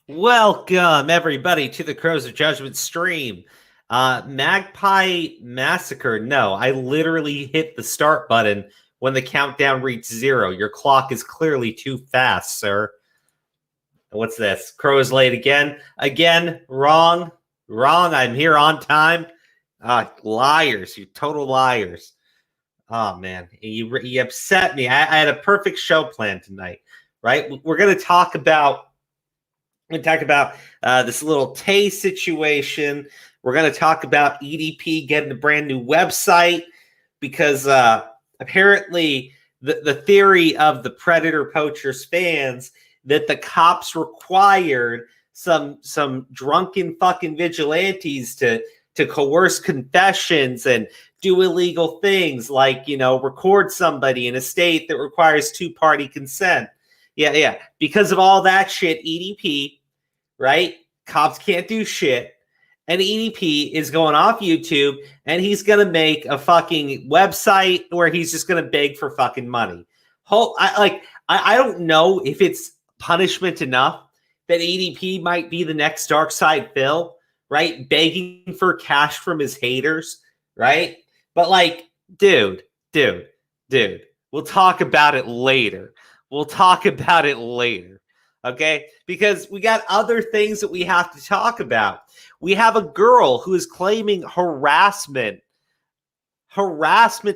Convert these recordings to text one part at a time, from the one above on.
Welcome, everybody, to the Crows of Judgment stream. Magpie Massacre. No, I literally hit the start button when the countdown reached 0. Your clock is clearly too fast, sir. What's this? Crow is late again. Again, wrong. I'm here on time. Liars. You total liars. Oh, man. You upset me. I had a perfect show plan tonight, right? We're going to talk about this little Tay situation. We're going to talk about EDP getting a brand new website because apparently the theory of the Predator Poachers fans that the cops required some drunken fucking vigilantes to coerce confessions and do illegal things like, record somebody in a state that requires two-party consent. Yeah. Because of all that shit, EDP, right? Cops can't do shit. And EDP is going off YouTube and he's going to make a fucking website where he's just going to beg for fucking money. I don't know if it's punishment enough that EDP might be the next Dark Side Phil, right? Begging for cash from his haters, right? But dude, we'll talk about it later. Okay? Because we got other things that we have to talk about. We have a girl who is claiming harassment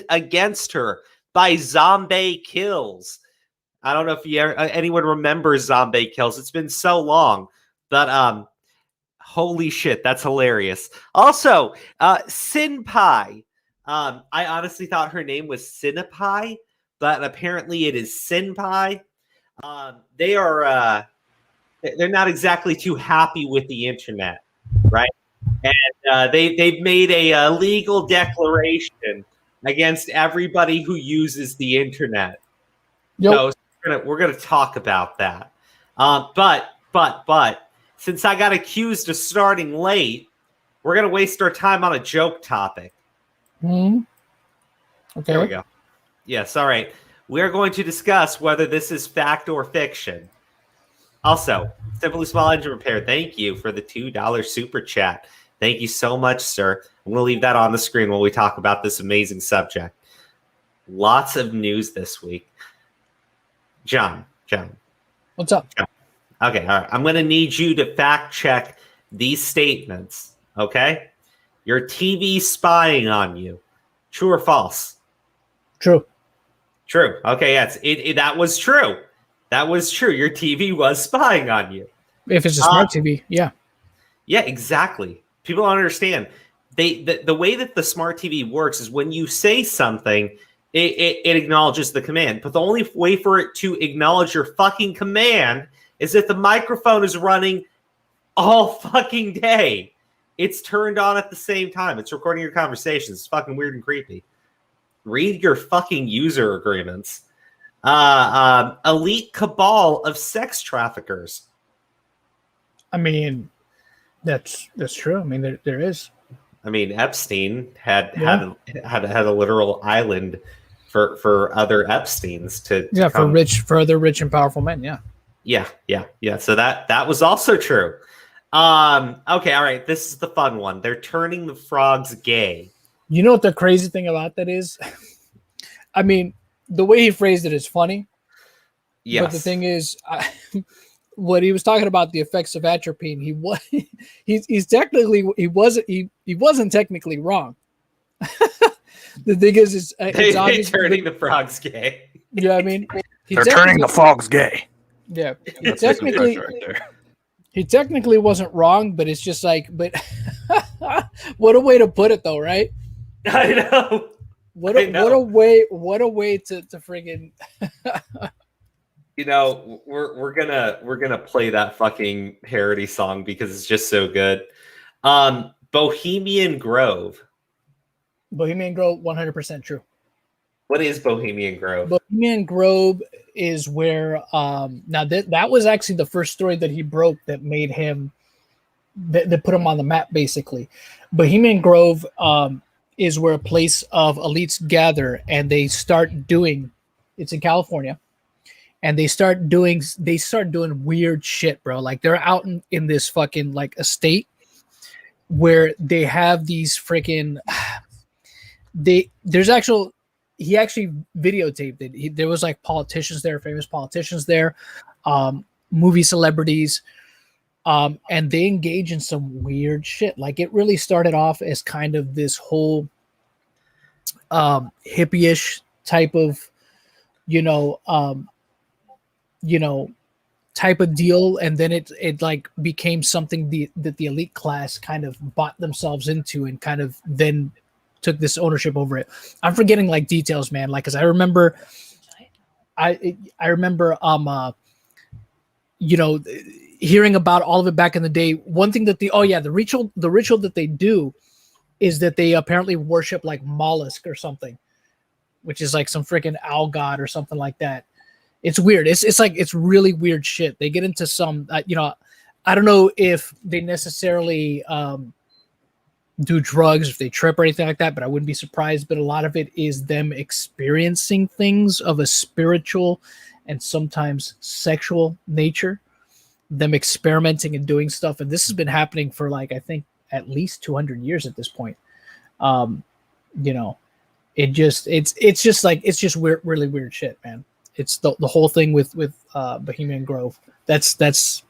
against her by Zombie Kills. I don't know if anyone remembers Zombie Kills. It's been so long. But holy shit, that's hilarious. Also, Cinnpie. I honestly thought her name was Cinnpie, but apparently it is Cinnpie. They're not exactly too happy with the internet, right? And they've made a legal declaration against everybody who uses the internet. Yep. So we're gonna talk about that. But since I got accused of starting late, we're gonna waste our time on a joke topic. Okay. There we go. Yes. All right. We're going to discuss whether this is fact or fiction. Also, Simply Small Engine Repair, thank you for the $2 super chat. Thank you so much, sir. I'm going to leave that on the screen while we talk about this amazing subject. Lots of news this week. John. What's up? John. Okay, all right. I'm going to need you to fact check these statements, okay? Your TV spying on you. True or false? True. Okay, yes. That was true. That was true. Your TV was spying on you. If it's a smart TV, yeah. Yeah, exactly. People don't understand. The way that the smart TV works is when you say something, it acknowledges the command. But the only way for it to acknowledge your fucking command is if the microphone is running all fucking day. It's turned on at the same time. It's recording your conversations. It's fucking weird and creepy. Read your fucking user agreements. Elite cabal of sex traffickers. I mean, that's true. I mean, there is. I mean, Epstein had a literal island for other Epsteins to for other rich and powerful men. Yeah. So that was also true. Okay, all right. This is the fun one. They're turning the frogs gay. You know what the crazy thing about that is? I mean, the way he phrased it is funny. Yes. But the thing is, what he was talking about, the effects of atropine, he wasn't technically wrong. The thing is, it's turning the frogs gay. Yeah, I mean, they're turning the frogs gay. Yeah, he technically wasn't wrong, but it's just but what a way to put it, though, right? I know. What a way to friggin' we're gonna play that fucking parody song because it's just so good. Bohemian Grove. 100% true. What is Bohemian Grove? Bohemian Grove is where now that was actually the first story that he broke that made him that put him on the map, basically. Bohemian Grove is where a place of elites gather and they start doing, it's in California, and they start doing weird shit, bro. Like they're out in this fucking like estate where they have these freaking he actually videotaped it. There was like politicians there, famous politicians there, movie celebrities, and they engage in some weird shit. Like it really started off as kind of this whole hippie-ish type of, type of deal, and then it like became something that the elite class kind of bought themselves into and kind of then took this ownership over it. I'm forgetting like details, man. Like, cause I remember hearing about all of it back in the day. One thing that the ritual that they do is that they apparently worship like mollusk or something, which is like some freaking owl god or something like that. It's weird. It's really weird shit. They get into some, I don't know if they necessarily do drugs, if they trip or anything like that, but I wouldn't be surprised. But a lot of it is them experiencing things of a spiritual and sometimes sexual nature, them experimenting and doing stuff. And this has been happening for like, I think at least 200 years at this point. It's just weird, really weird shit, man. It's the whole thing with Bohemian Grove. That's a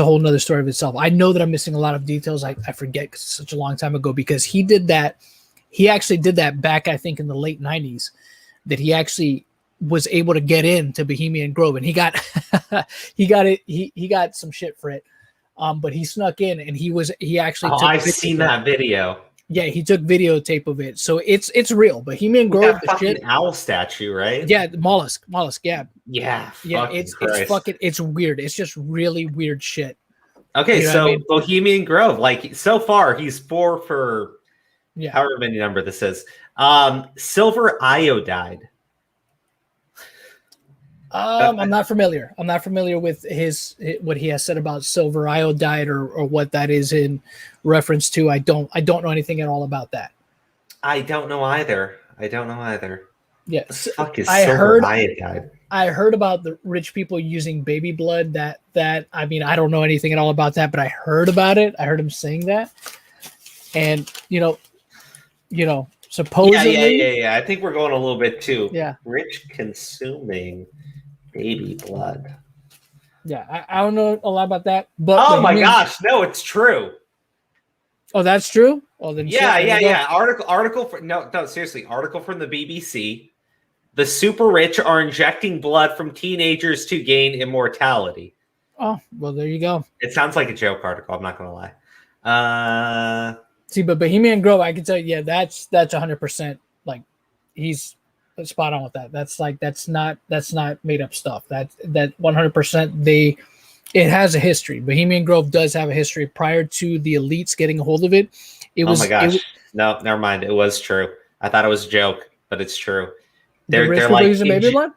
whole nother story of itself. I know that I'm missing a lot of details. I forget because it's such a long time ago, because he did that. He actually did that back, I think, in the late 90s, that he actually was able to get into Bohemian Grove, and he got he got some shit for it. But he snuck in, and he actually I've seen that video. Yeah, he took videotape of it. So it's real. Bohemian Grove, that fucking owl statue, right? Yeah, mollusk, yeah. Yeah, it's weird. It's just really weird shit. Okay, Bohemian Grove, like so far he's 4 for however many number this is. Silver iodide. I'm not familiar. I'm not familiar with what he has said about silver iodide or what that is in reference to. I don't know anything at all about that. I don't know either. Yeah, fuck is silver iodide? I heard about the rich people using baby blood. That I mean, I don't know anything at all about that, but I heard about it. I heard him saying that, and supposedly. Yeah. I think we're going a little bit too. Yeah. Rich consuming baby blood. Yeah, I don't know a lot about that. But oh my gosh, no, it's true. Oh, that's true. Oh, then yeah. Article seriously. Article from the BBC. The super rich are injecting blood from teenagers to gain immortality. Oh, well, there you go. It sounds like a joke article. I'm not gonna lie. See, but Bohemian Grove, I can tell you, that's 100%. Like, he's spot on with that. That's not made up stuff. That 100%. It has a history. Bohemian Grove does have a history. Prior to the elites getting a hold of it, oh my gosh, no, never mind. It was true. I thought it was a joke, but it's true. They're like using baby blood.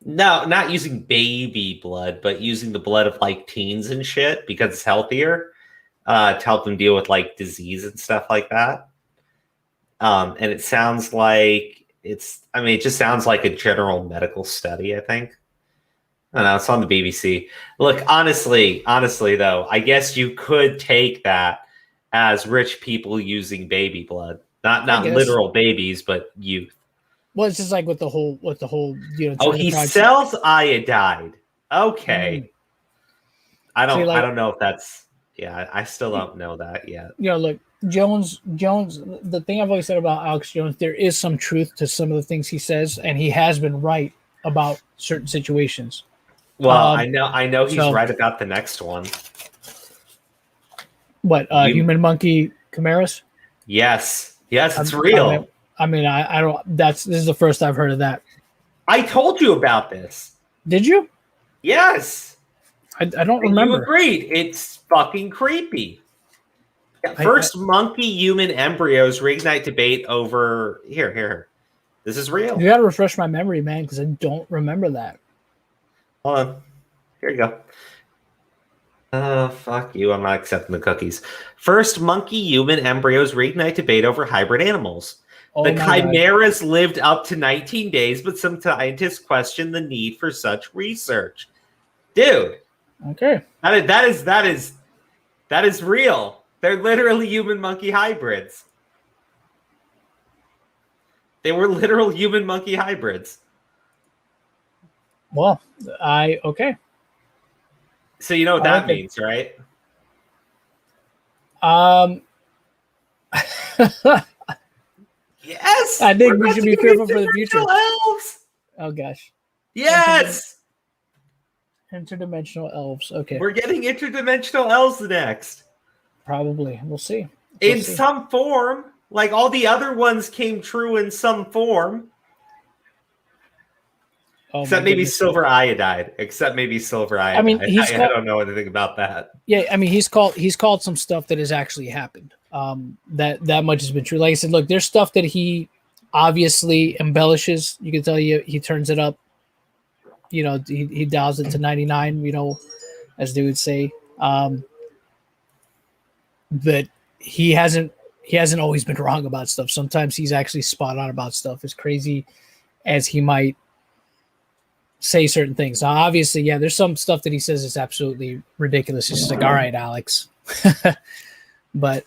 No, not using baby blood, but using the blood of like teens and shit because it's healthier to help them deal with like disease and stuff like that. And it sounds like it just sounds like a general medical study, I think. I don't know, it's on the BBC. Look, honestly, though, I guess you could take that as rich people using baby blood. Not literal babies, but youth. Well, it's just like with the whole Oh, he sells iodide. Okay. I don't know if that's I still don't know that yet. Look, Jones, the thing I've always said about Alex Jones, there is some truth to some of the things he says, and he has been right about certain situations. Well, I know he's right about the next one. What, human monkey chimeras? Yes, it's real. I don't. This is the first I've heard of that. I told you about this. Did you? Yes. I don't remember. You agreed. It's fucking creepy. First monkey human embryos reignite debate over here. This is real. You got to refresh my memory, man, because I don't remember that. Hold on. Here you go. Fuck you. I'm not accepting the cookies. First monkey human embryos reignite debate over hybrid animals. Oh The my God. chimeras lived up to 19 days, but some scientists question the need for such research. Dude, Okay. that is real. They're literally human monkey hybrids. They were literal human monkey hybrids. Well, okay. So you know what that means, right? Yes. I think we should be fearful for the future. Elves. Oh gosh. Yes. Interdimensional elves. Okay. We're getting interdimensional elves next. Probably. We'll see. In some form. Like all the other ones came true in some form. Oh, except maybe silver iodide. I mean, I don't know anything about that. Yeah, I mean, he's called some stuff that has actually happened. That much has been true. Like I said, look, there's stuff that he obviously embellishes. You can tell he turns it up. You know, he dials it to 99. You know, as they would say. But he hasn't always been wrong about stuff. Sometimes he's actually spot on about stuff. As crazy as he might say certain things. Now, obviously, yeah, there's some stuff that he says is absolutely ridiculous. It's just like, all right, Alex. But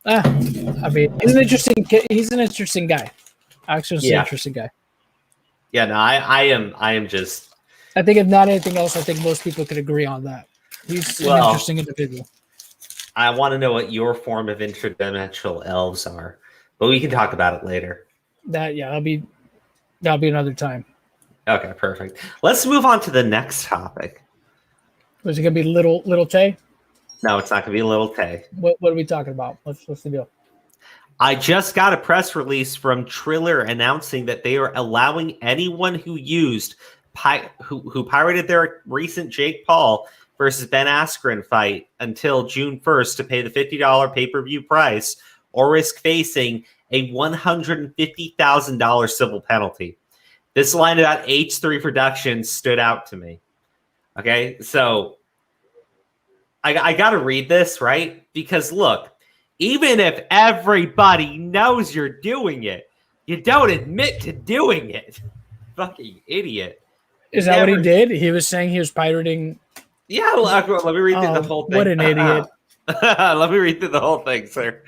I mean, he's an interesting guy. Alex is an interesting guy. Yeah, no, I am just. I think if not anything else, I think most people could agree on that. He's an interesting individual. I want to know what your form of interdimensional elves are, but we can talk about it later. That'll be another time. Okay, perfect. Let's move on to the next topic. Was it gonna be little Tay? No, it's not gonna be little Tay. What are we talking about? What's the deal? I just got a press release from Triller announcing that they are allowing anyone who used who pirated their recent Jake Paul versus Ben Askren fight until June 1st to pay the $50 pay-per-view price or risk facing a $150,000 civil penalty. This line about H3 Productions stood out to me. Okay, so I got to read this, right? Because look, even if everybody knows you're doing it, you don't admit to doing it. Fucking idiot. Is that what he did? He was saying he was pirating. Yeah, let me read through the whole thing. What an idiot. Let me read through the whole thing, sir.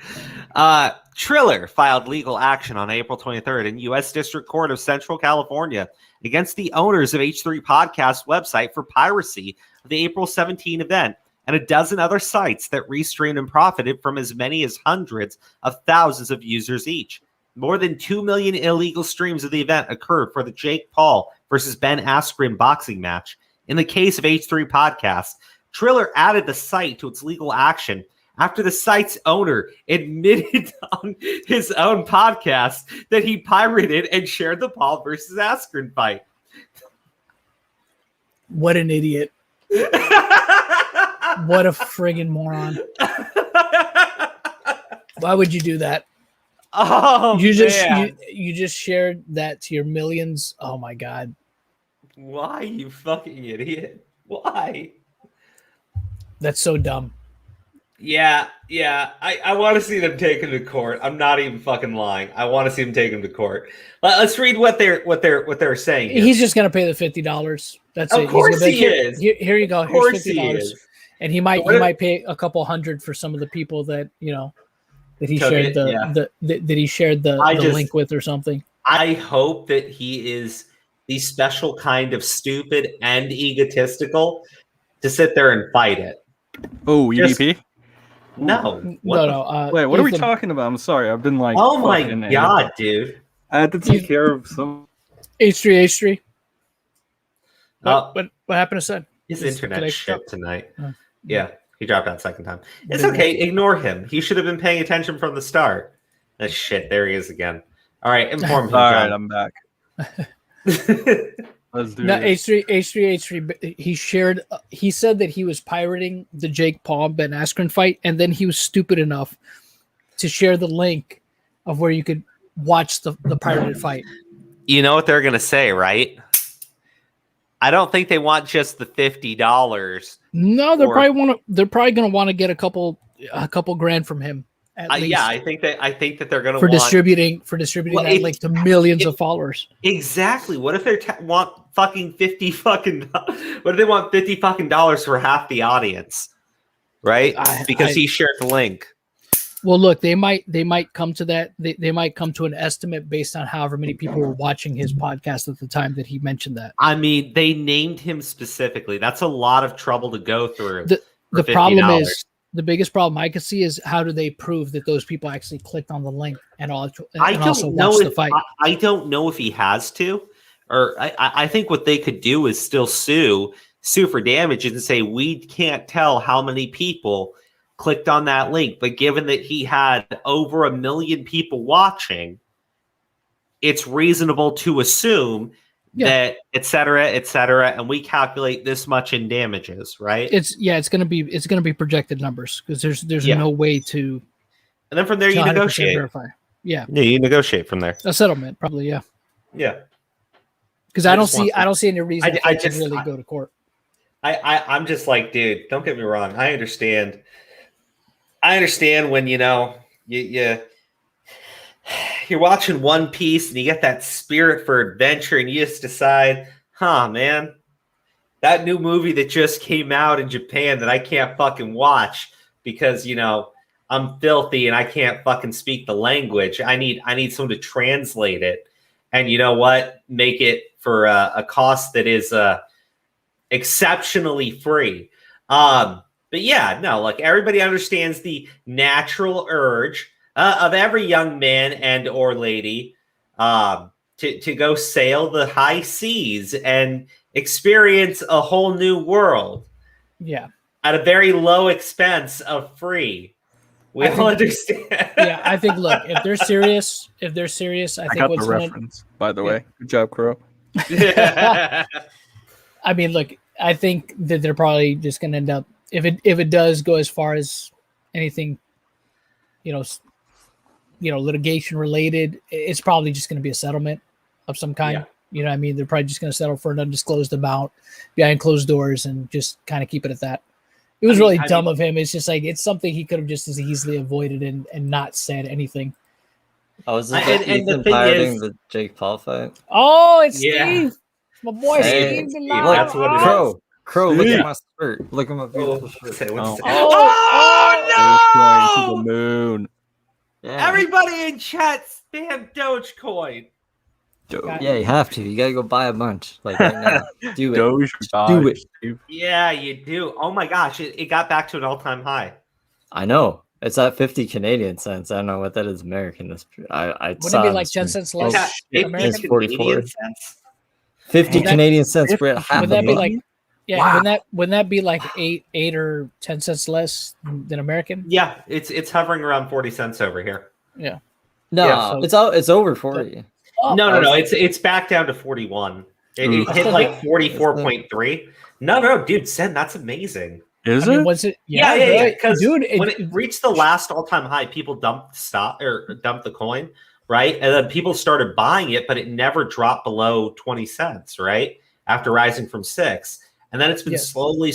Triller filed legal action on April 23rd in U.S. District Court of Central California against the owners of H3 Podcast website for piracy of the April 17 event and a dozen other sites that restreamed and profited from as many as hundreds of thousands of users each. More than 2 million illegal streams of the event occurred for the Jake Paul versus Ben Askren boxing match. In the case of H3 Podcast, Triller added the site to its legal action after the site's owner admitted on his own podcast that he pirated and shared the Paul versus Askren fight. What an idiot. What a friggin' moron. Why would you do that? Oh, you just shared that to your millions. Oh my God. Why, you fucking idiot? Why? That's so dumb. Yeah. I want to see them take him to court. I'm not even fucking lying. I want to see them take him to court. Let's read what they're saying here. He's just gonna pay the $50. That's it. Of course he is. Here you go. Of course Here's $50. And he might pay a couple $100 for some of the people that that he shared the link with or something. I hope that he is the special kind of stupid and egotistical to sit there and fight it. Oh, EDP? No. Wait, what are we talking about? I'm sorry. I've been like... Oh my God, dude. I had to take care of some... H3. What happened to Seth? His internet shit tonight. Yeah, he dropped out second time. It's okay. Ignore him. He should have been paying attention from the start. That shit. There he is again. All right, inform him. All right, I'm back. Let's do this. H3. He said that he was pirating the Jake Paul Ben Askren fight, and then he was stupid enough to share the link of where you could watch the pirated fight. You know what they're gonna say, right? I don't think they want just the $50. No, they're probably gonna want to get a couple grand from him Yeah, I think that they're going to for distributing that link to millions of followers. Exactly. What if they want fucking what if they want $50 for half the audience, right? Because he shared the link. Well, look, they might come to that. They might come to an estimate based on however many people were watching his podcast at the time that he mentioned that. I mean, they named him specifically. That's a lot of trouble to go through. The problem is, the biggest problem I could see is how do they prove that those people actually clicked on the link and also watched the fight? I don't know if he has to, or I think what they could do is still sue for damages and say we can't tell how many people clicked on that link, but given that he had over 1 million people watching, it's reasonable to assume that et cetera, and we calculate this much in damages, right? It's gonna be projected numbers because there's no way to. And then from there you negotiate. Verify. Yeah, you negotiate from there. A settlement, probably, yeah. Yeah. Because I don't see any reason to really go to court. I'm just like, dude, don't get me wrong. I understand when you're watching One Piece and you get that spirit for adventure and you just decide, man, that new movie that just came out in Japan that I can't fucking watch because, I'm filthy and I can't fucking speak the language. I need someone to translate it. And you know what? Make it for a cost that is exceptionally free. But yeah, no, like everybody understands the natural urge of every young man and or lady to go sail the high seas and experience a whole new world. Yeah. At a very low expense of free. We all understand. Yeah, I think, look, if they're serious, I think got the reference, by the way. Good job, Crow. I mean, look, I think that they're probably just going to end up, if it does go as far as anything, litigation related, it's probably just going to be a settlement of some kind. Yeah. You know what I mean? They're probably just going to settle for an undisclosed amount behind closed doors and just kind of keep it at that. It was really dumb of him. It's just like, it's something he could have just as easily avoided and not said anything. Oh, is it Ethan pirating the Jake Paul fight? Oh, it's Steve. My boy Steve. Look, that's what it is. Crow, look at my shirt. Look at my beautiful shirt. No! Going to the moon. Yeah. Everybody in chat spam Dogecoin. Yeah, you have to. You gotta go buy a bunch. Like right now. Do it. Do it. Yeah, you do. Oh my gosh, it got back to an all-time high. I know. It's at 50 Canadian cents. I don't know what that is American. Wouldn't it be like 10 cents less? It's 44. 50 Canadian cents for half. Would that be like? Yeah, wow. Wouldn't that be like 8 or 10 cents less than American? Yeah, it's hovering around 40 cents over here. Yeah. No, it's over 40. No. It's back down to 41. It hit like 44.3. No, dude, Sen, that's amazing. Is it? Was it? Yeah. Because dude, when it reached the last all-time high, people dumped the coin, right? And then people started buying it, but it never dropped below 20 cents, right? After rising from 6. And then it's been slowly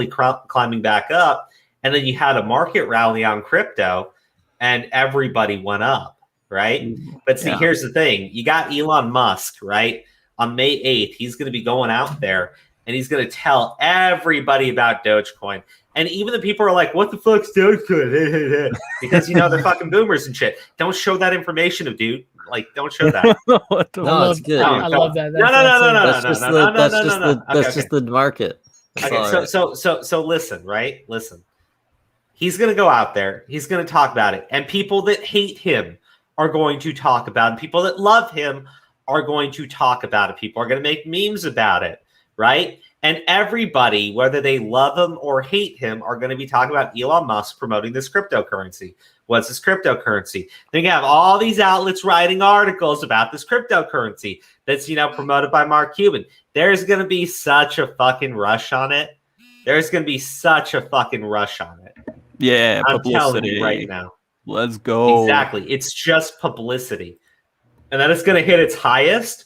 climbing back up. And then you had a market rally on crypto, and everybody went up, right? But see, here's the thing. You got Elon Musk, right? On May 8th, he's going to be going out there, and he's going to tell everybody about Dogecoin. And even the people are like, what the fuck's Dogecoin? Because, they're fucking boomers and shit. Don't show that information, dude. Like, don't show that. No, it's good. I love that. No. That's just the market. Okay, so listen, right? Listen. He's going to go out there. He's going to talk about it. And people that hate him are going to talk about it. And people that love him are going to talk about it. People are going to make memes about it, right? And everybody, whether they love him or hate him, are going to be talking about Elon Musk promoting this cryptocurrency. What's this cryptocurrency? Then you have all these outlets writing articles about this cryptocurrency that's, promoted by Mark Cuban. There's going to be such a fucking rush on it. There's going to be such a fucking rush on it. Yeah, I'm telling you right now. Let's go. Exactly. It's just publicity. And then it's going to hit its highest.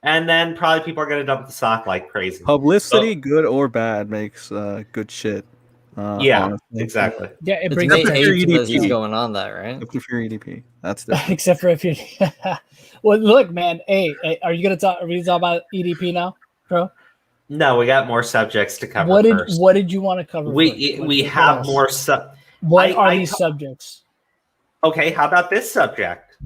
And then probably people are going to dump the stock like crazy. Publicity, good or bad, makes good shit. Yeah, honestly. exactly. Yeah, it It's brings May attention. 8th because he's EDP. going on that, right? Except if you're EDP. That's different. except for if you. Well, look, man. Hey, are you gonna talk? Are we gonna talk about EDP now, bro? No, we got more subjects to cover What first. did you want to cover? We first? we What have else? more What are I- these subjects? Okay, how about this subject?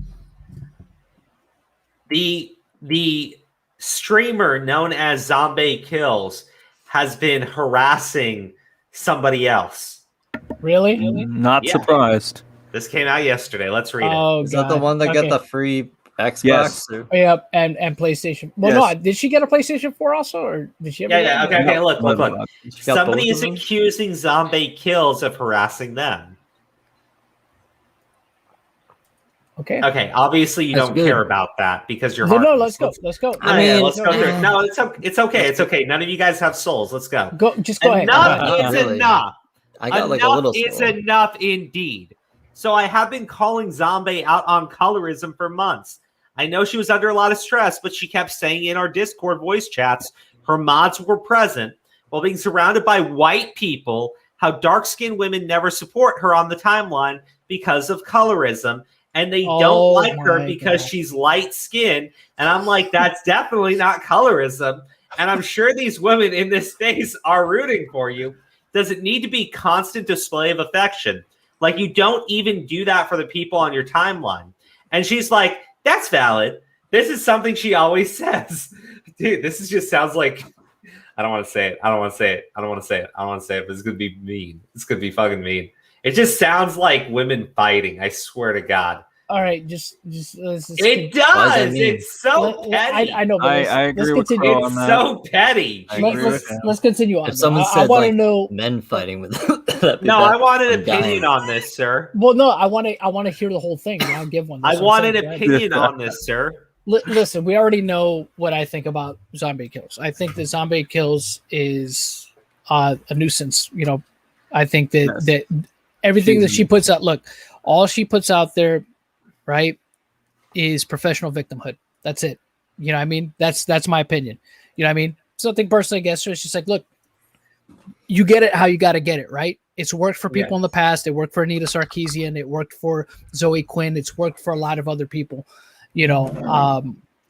The streamer known as Zombie Kills has been harassing somebody else. Really? Not Yeah. surprised. This came out yesterday. Let's read it. Oh, Is that the God. one that Okay. got the free Xbox? Yes. Or- Yep, and PlayStation. Well, Yes. no, did she get a PlayStation 4 also, or did she? Ever Yeah, get one? okay. Look. She got Somebody both is of them? accusing Zombie Kills of harassing them. Okay. Okay, obviously you That's don't good. care about that because you're No, heartless. let's go. I mean, let's go through it. uh, No, it's okay. It's okay. None of you guys have souls. Let's go. Just go ahead. Enough Go ahead. is Really? enough. I got like a Enough little is soul. enough indeed. So I have been calling Zombie out on colorism for months. I know she was under a lot of stress, but she kept saying in our Discord voice chats her mods were present while being surrounded by white people, how dark-skinned women never support her on the timeline because of colorism. And they Oh don't like her my because God. she's light-skinned. And I'm like, that's definitely not colorism. And I'm sure these women in this space are rooting for you. Does it need to be constant display of affection? Like, you don't even do that for the people on your timeline. And she's like, that's valid. This is something she always says. Dude, this just sounds like, I don't want to say it. I don't want to say it. But it's going to be mean. It's going to be fucking mean. It just sounds like women fighting. I swear to God. All right, just let's just It Why does that does. mean? It's so petty. I know, but I let's agree with continue. Crow on It's that. so petty. I agree with that. Let's continue on. If someone I said want to like know. men fighting with that'd be No, bad. I want an I'm dying. opinion on this, sir. Well, no, I want to hear the whole thing. And I'll give one. I That's what want I'm an saying. Go ahead. opinion on this, sir. Listen, we already know what I think about Zombie Kills. I think that Zombie Kills is a nuisance. You know, I think that Yes. that everything that she puts out. Look, all she puts out there, right, is professional victimhood. That's it. You know what I mean? That's my opinion. You know what I mean? Something personally against her. It's just like, look, you get it how you got to get it, right? It's worked for people in the past. It worked for Anita Sarkeesian. It worked for Zoe Quinn. It's worked for a lot of other people, you know,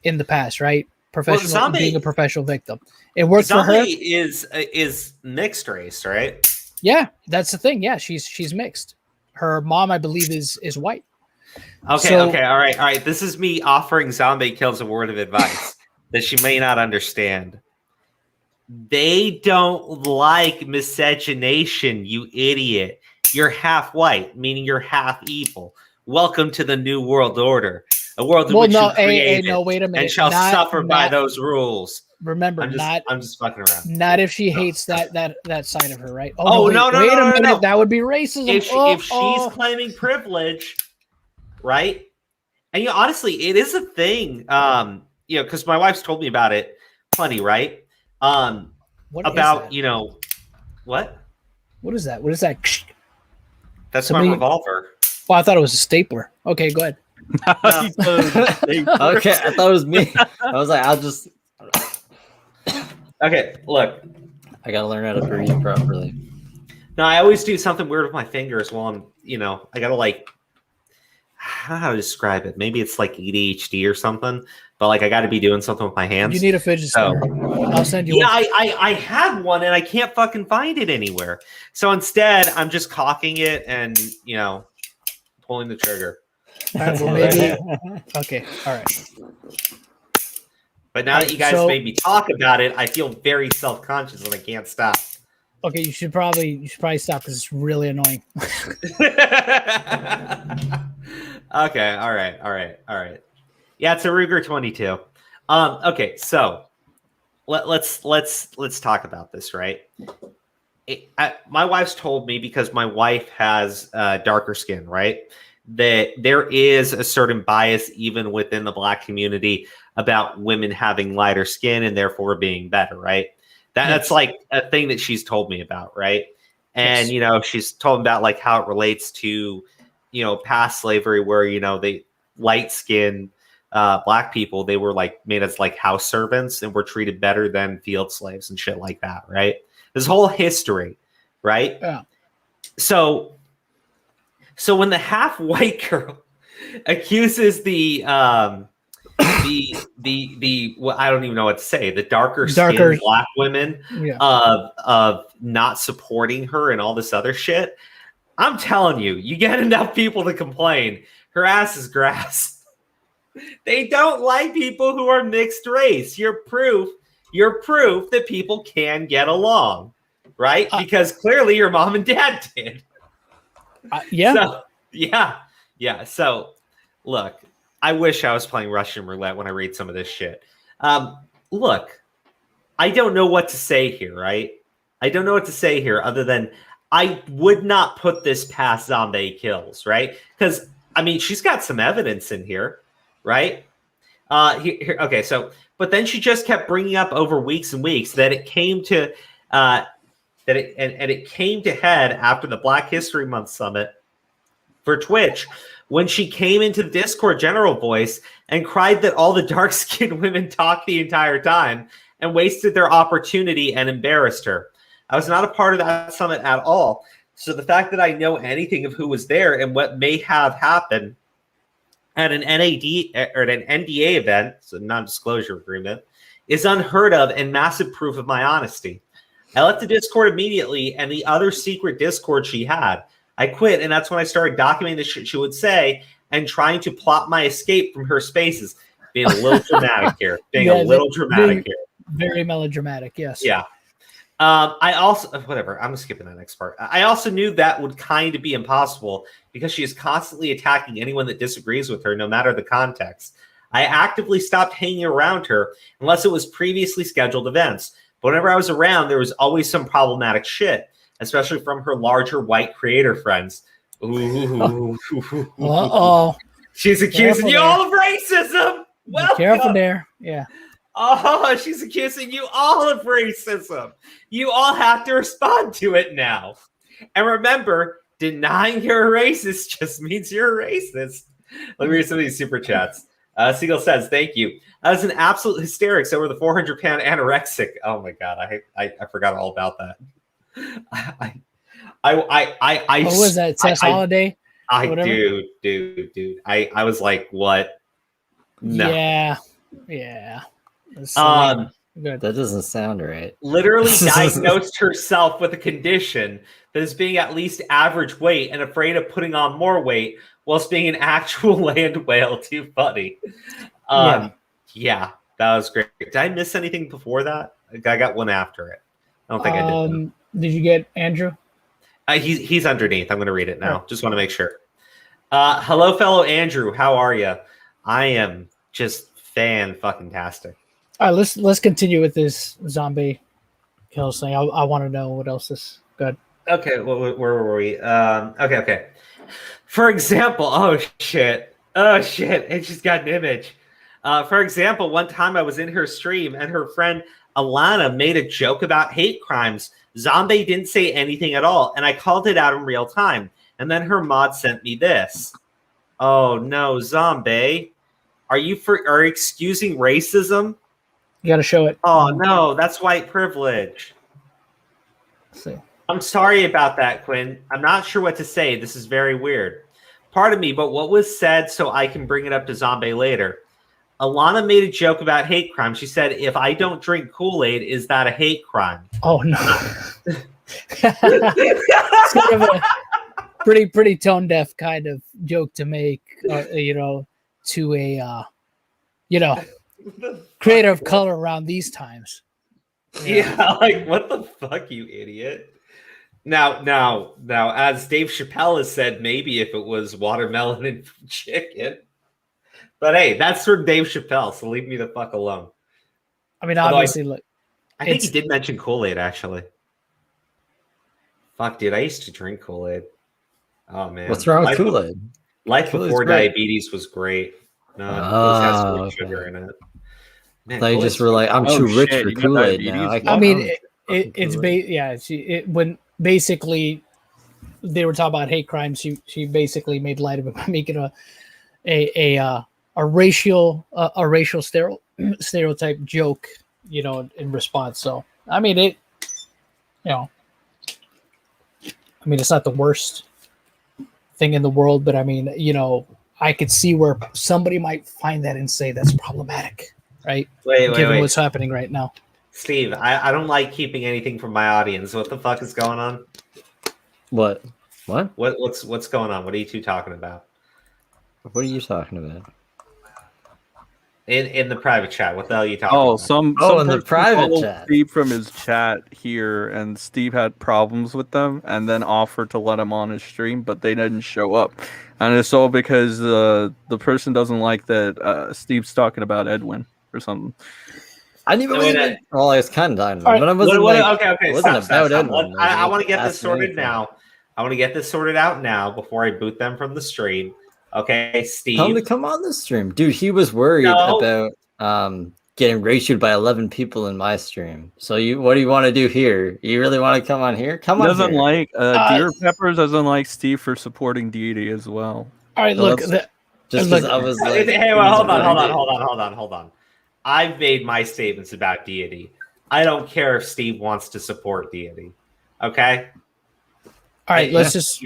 in the past, right? Professional Zombie- being a professional victim. It worked for her. Zombie is mixed race, right? Yeah, that's the thing. Yeah, she's mixed. Her mom, I believe, is white. Okay, all right. This is me offering Zombie Kills a word of advice that she may not understand. They don't like miscegenation, you idiot. You're half white, meaning you're half evil. Welcome to the New World Order, a world in which you created no, wait a minute. and shall Not- suffer by not- those rules. Remember, I'm just fucking around. not if she hates that side of her, right? Oh, wait, no, wait a minute. no. That would be racism. If she's claiming privilege, right? And honestly, it is a thing. Because my wife's told me about it plenty, right? What is About that? what? What is that? What is that? That's Somebody- my revolver. Well, I thought it was a stapler. Okay, go ahead. Okay, I thought it was me. I was like, I'll just. Okay, look. I gotta learn how to breathe properly. No, I always do something weird with my fingers while I'm, I gotta I don't know how to describe it. Maybe it's like ADHD or something, but I got to be doing something with my hands. You need a fidget So- spinner. I'll send you Yeah, one. I have one and I can't fucking find it anywhere. So instead, I'm just cocking it and pulling the trigger. All right, well, maybe. Okay, all right. But now that you guys So- made me talk about it, I feel very self-conscious and I can't stop. Okay, you should probably stop because it's really annoying. Okay, all right. Yeah, it's a Ruger 22. Okay, so let's talk about this, right? My wife's told me, because my wife has darker skin, right, that there is a certain bias even within the Black community about women having lighter skin and therefore being better, right? That's Yes. like a thing that she's told me about, right? And Yes. she's told me about how it relates to past slavery, where they light skinned Black people, they were made as house servants and were treated better than field slaves and shit like that, right? This whole history, right? Yeah. So when the half white girl accuses the well, I don't even know what to say, the darker skinned black women of not supporting her and all this other shit, I'm telling you, you get enough people to complain, her ass is grass. They don't like people who are mixed race. You're proof that people can get along, right? Because clearly your mom and dad did. So, yeah. So, look, I wish I was playing Russian roulette when I read some of this shit. Look, I don't know what to say here, right? I don't know what to say here other than I would not put this past Zombie Kills, right? Because, I mean, she's got some evidence in here, right? Okay, so, but then she just kept bringing up over weeks and weeks that it came to, it came to head after the Black History Month summit for Twitch when she came into the Discord general voice and cried that all the dark-skinned women talked the entire time and wasted their opportunity and embarrassed her. I was not a part of that summit at all. So the fact that I know anything of who was there and what may have happened at an NAD or at an NDA event, so non-disclosure agreement, is unheard of and massive proof of my honesty. I left the Discord immediately and the other secret Discord she had. I quit, and that's when I started documenting the shit she would say and trying to plot my escape from her spaces. Being a little dramatic here. Very melodramatic, yes. Yeah. I also, whatever, I'm skipping that next part. I also knew that would kind of be impossible because she is constantly attacking anyone that disagrees with her, no matter the context. I actively stopped hanging around her unless it was previously scheduled events. But whenever I was around, there was always some problematic shit, especially from her larger white creator friends. Ooh. Uh-oh. She's accusing you all of racism. Well, careful there. Yeah. Oh, she's accusing you all of racism. You all have to respond to it now. And remember, denying you're a racist just means you're a racist. Let me read some of these super chats. Seagull says, thank you. That was an absolute hysterics over the 400-pound anorexic. Oh my God, I forgot all about that. What was that? Tess Holiday? Dude. I was like, what? No. Yeah. That doesn't sound right. Literally diagnosed herself with a condition that is being at least average weight and afraid of putting on more weight whilst being an actual land whale. Too funny. Yeah, that was great. Did I miss anything before that? I got one after it. I don't think I did. Did you get Andrew? He's underneath. I'm going to read it now. Just want to make sure. Hello, fellow Andrew. How are you? I am just fan-fucking-tastic. All right, let's continue with this zombie kills thing. I want to know what else is good. Okay, where were we? Okay. For example, oh shit, it just got an image. For example, one time I was in her stream and her friend Alana made a joke about hate crimes. Zombie didn't say anything at all, and I called it out in real time. And then her mod sent me this. Oh no, Zombie, are you excusing racism? You got to show it. Oh no, that's white privilege. Let's see. I'm sorry about that, Quinn. I'm not sure what to say. This is very weird. Pardon me, but what was said so I can bring it up to Zombie later? Alana made a joke about hate crime. She said, if I don't drink Kool-Aid, is that a hate crime? Oh, no. It's kind of a pretty tone-deaf kind of joke to make, to a, creator of color around these times. Yeah, like, what the fuck, you idiot? Now, as Dave Chappelle has said, maybe if it was watermelon and chicken. But hey, that's from Dave Chappelle, so leave me the fuck alone. I mean, obviously, look. I think he did mention Kool-Aid, actually. Fuck, dude, I used to drink Kool-Aid. Oh, man. What's wrong with Kool-Aid? Life before diabetes was great. No, it has so much sugar in it. Man, they just were like, I'm too rich for Kool-Aid now. I mean, when basically they were talking about hate crimes, she basically made light of it by making a racial stereotype joke, in response. So I mean, I mean, it's not the worst thing in the world, but I mean, you know, I could see where somebody might find that and say that's problematic, right? Given what's happening right now. Steve, I don't like keeping anything from my audience. What the fuck is going on? What? What's going on? What are you two talking about? What are you talking about? In the private chat, what the hell are you talking about? Some in the person private followed chat. Steve from his chat here, and Steve had problems with them, and then offered to let him on his stream, but they didn't show up, and it's all because the person doesn't like that Steve's talking about Edwin or something. I didn't even. Well, I was kind of talking All right. but I wasn't okay. It wasn't Stop. about Edwin. I want to get this sorted now. I want to get this sorted out now before I boot them from the stream. Okay, Steve. Tell him to come on the stream, dude. He was worried about getting ratioed by 11 people in my stream. So what do you want to do here? You really want to come on here? Come on. Doesn't here. like Deer Peppers doesn't like Steve for supporting deity as well. All right, So look. that's- Just because I was like, hey, well, hold on. I've made my statements about deity. I don't care if Steve wants to support deity. Okay. All right, let's just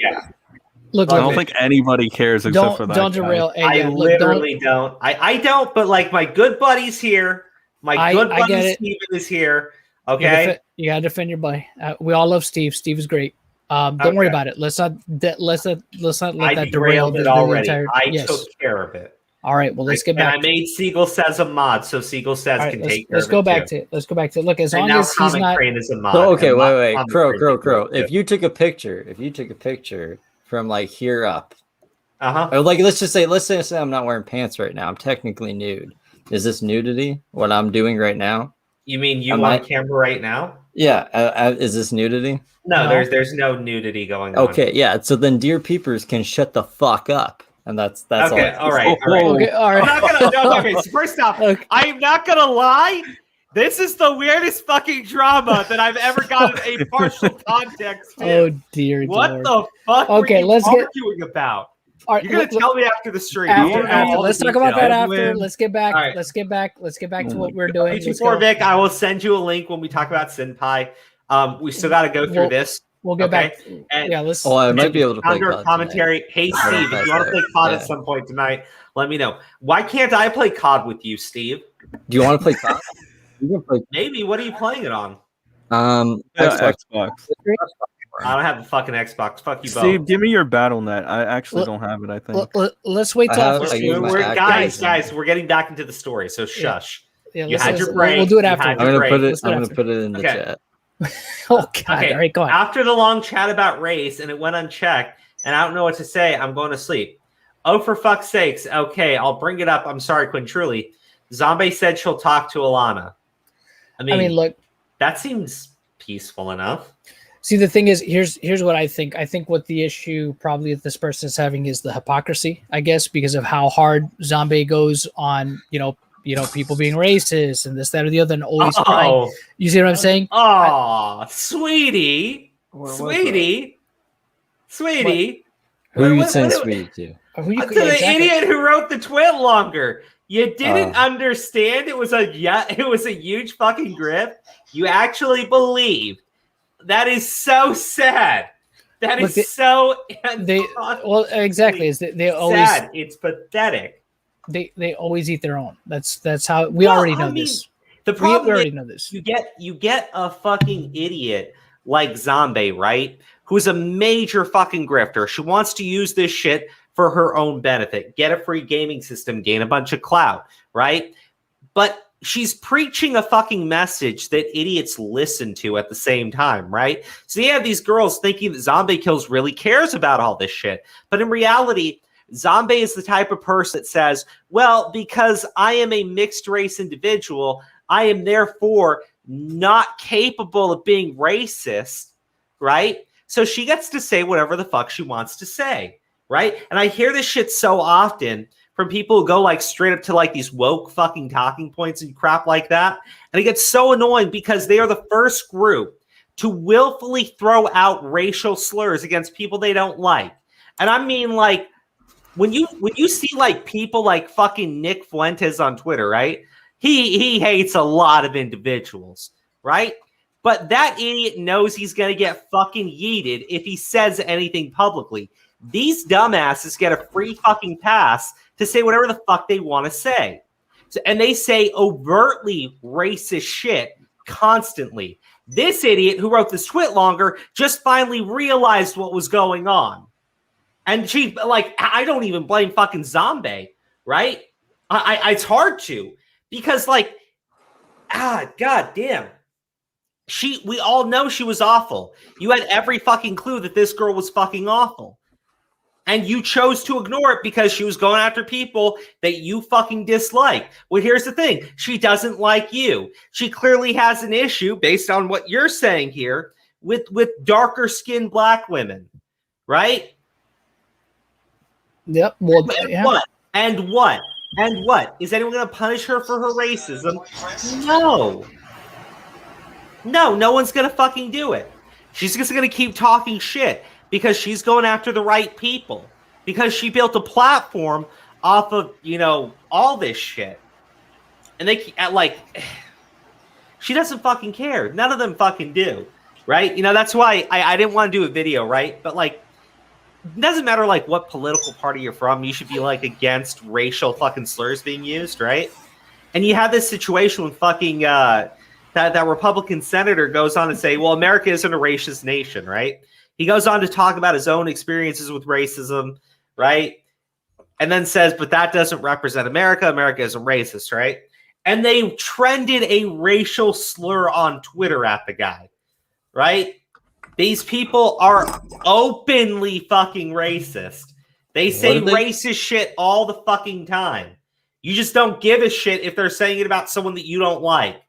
look. I don't think anybody cares except for that. Don't derail. Hey, I literally don't. I don't. But like my good buddy's here. My good buddy Steven is here. Okay. You gotta defend your buddy. We all love Steve. Steve is great. Don't worry about it. Let's not let that derail it already. I took care of it. All right. Well, let's get back. And I made Seagull Says a mod, so Seagull Says can take care of it. Let's go back to it. Let's go back to it. Look, as long as he's not. Is a mod. So, okay, wait. Crow. If you took a picture from like here up, or like let's say I'm not wearing pants right now. I'm technically nude. Is this nudity? What I'm doing right now? You mean you on camera right now? Yeah. Is this nudity? No, there's no nudity going on. Okay, yeah. So then dear peepers can shut the fuck up. And that's okay. All right. Okay, all right. I'm not gonna. Okay. So first off, I'm not gonna lie. This is the weirdest fucking drama that I've ever gotten a partial context to. Oh dear. What the fuck? Okay, let's arguing about. All right, you're gonna tell me after the stream. Let's talk about that after. Let's get back. Right. Let's get back to what we're doing. Before Vic, I will send you a link when we talk about Cinnpie. We still got to go through this. We'll get back. And, let's. I might be able to play Condor Commentary. Tonight. Hey, Steve, if you want to play COD at some point tonight, let me know. Why can't I play COD with you, Steve? Do you want to play COD? You can play. Maybe. What are you playing it on? Xbox. I don't have a fucking Xbox. Fuck you both. Steve, give me your BattleNet. I actually don't have it, I think. Let's wait till guys, we're getting back into the story, so shush. Yeah, you had your break. We'll do it after. I'm gonna put it in the chat. Oh God! Okay. All right, go on. After the long chat about race and it went unchecked, and I don't know what to say, I'm going to sleep. Oh, for fuck's sakes! Okay, I'll bring it up. I'm sorry, Quinn. Truly, Zombie said she'll talk to Alana. I mean, look, that seems peaceful enough. See, the thing is, here's what I think. I think what the issue probably that this person is having is the hypocrisy, I guess, because of how hard Zombie goes on, people being racist and this, that, or the other, and always crying. You see what I'm saying? Oh, sweetie. Who are you saying sweetie to? To the idiot who wrote the tweet longer. You didn't understand it was a huge fucking grip. You actually believed. That is so sad. That is exactly. Is they always sad. It's pathetic. They always eat their own. That's how we already know this. The problem we already know this. You get a fucking idiot like Zombie, right? Who's a major fucking grifter. She wants to use this shit for her own benefit. Get a free gaming system, gain a bunch of clout, right? But she's preaching a fucking message that idiots listen to at the same time, right? So you have these girls thinking that Zombie Kills really cares about all this shit. But in reality, Zombie is the type of person that says, well, because I am a mixed race individual, I am therefore not capable of being racist, right? So she gets to say whatever the fuck she wants to say, right? And I hear this shit so often from people who go like straight up to like these woke fucking talking points and crap like that. And it gets so annoying because they are the first group to willfully throw out racial slurs against people they don't like. And I mean, like, when you see like people like fucking Nick Fuentes on Twitter, right? He hates a lot of individuals, right? But that idiot knows he's going to get fucking yeeted if he says anything publicly. These dumbasses get a free fucking pass to say whatever the fuck they want to say. So, and they say overtly racist shit constantly. This idiot who wrote this tweet longer just finally realized what was going on. And she, like, I don't even blame fucking Zombie, right? It's hard to, because, like, god damn. We all know she was awful. You had every fucking clue that this girl was fucking awful. And you chose to ignore it because she was going after people that you fucking dislike. Well, here's the thing. She doesn't like you. She clearly has an issue, based on what you're saying here, with darker skinned black women. Right? Yep. Well, And what? Is anyone going to punish her for her racism? No. No one's going to fucking do it. She's just going to keep talking shit because she's going after the right people. Because she built a platform off of, all this shit. And they, she doesn't fucking care. None of them fucking do. Right? That's why I didn't want to do a video, right? But, it doesn't matter what political party you're from. You should be against racial fucking slurs being used, right? And you have this situation with fucking that Republican senator goes on to say, well, America isn't a racist nation, right? He goes on to talk about his own experiences with racism, right? And then says, but that doesn't represent America. America isn't racist, right? And they trended a racial slur on Twitter at the guy, right? These people are openly fucking racist. They say racist shit all the fucking time. You just don't give a shit if they're saying it about someone that you don't like.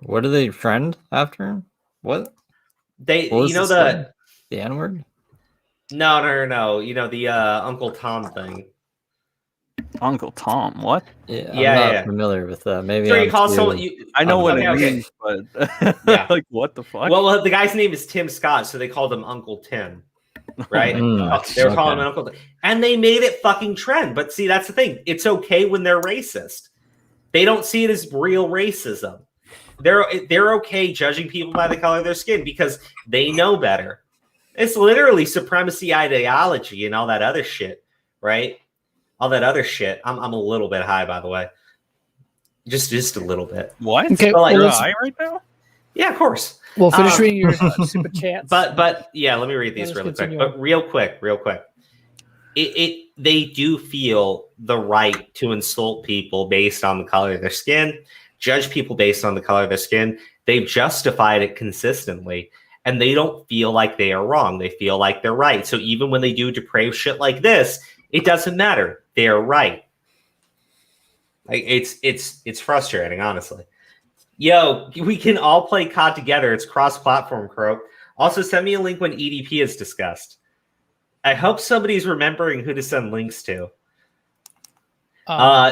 What do they trend after? What? The N-word? No. The Uncle Tom thing. Uncle Tom, what? Yeah, I'm not familiar with that. Maybe so you call someone. I know what it means, but what the fuck? Well, the guy's name is Tim Scott, so they called him Uncle Tim, right? They were calling him Uncle Tim, and they made it fucking trend. But see, that's the thing. It's okay when they're racist. They don't see it as real racism. They're okay judging people by the color of their skin because they know better. It's literally supremacy ideology and all that other shit, right? All that other shit. I'm a little bit high, by the way. Just a little bit. What? Okay, you're high right now? Yeah, of course. Well, finish reading your super chats. But yeah, let me read these really quick. But real quick. They do feel the right to insult people based on the color of their skin, judge people based on the color of their skin. They've justified it consistently. And they don't feel like they are wrong. They feel like they're right. So even when they do depraved shit like this, it doesn't matter. They're right. It's frustrating, honestly. Yo, we can all play COD together. It's cross-platform, Crow. Also, send me a link when EDP is discussed. I hope somebody's remembering who to send links to.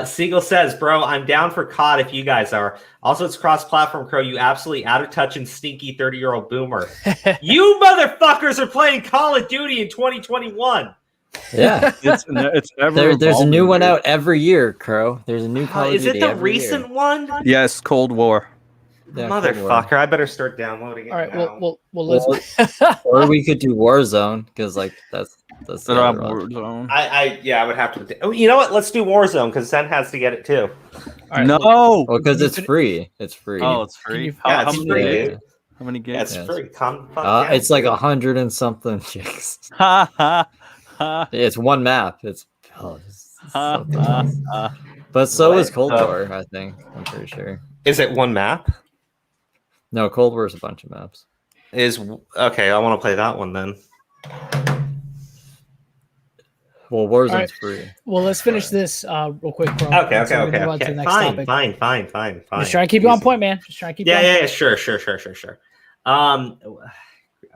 Seagull says, bro, I'm down for COD if you guys are. Also, it's cross-platform, Crow. You absolutely out of touch and stinky 30-year-old boomer. You motherfuckers are playing Call of Duty in 2021. Yeah, it's there's a new one out every year, Crow. There's a new Call of Duty. Is it the recent one? Yes, Cold War. Yeah, motherfucker, I better start downloading it. All right, now. well, let's. Or we could do Warzone because that's Warzone. I would have to. Oh, you know what? Let's do Warzone because Zen has to get it too. All right, no, because it's free. It's free. Oh, it's free. Yeah, it's free, dude. How many gigs? That's free. It's like 100 and something gigs. It's one map. It's something else. But so is Cold War, I think. I'm pretty sure. Is it one map? No, Cold War is a bunch of maps. Okay, I want to play that one then. Well, Warzone's free. Well, let's finish this real quick, bro. Okay. Fine. Just trying to keep you on point, man. Just trying to keep you on point. Sure.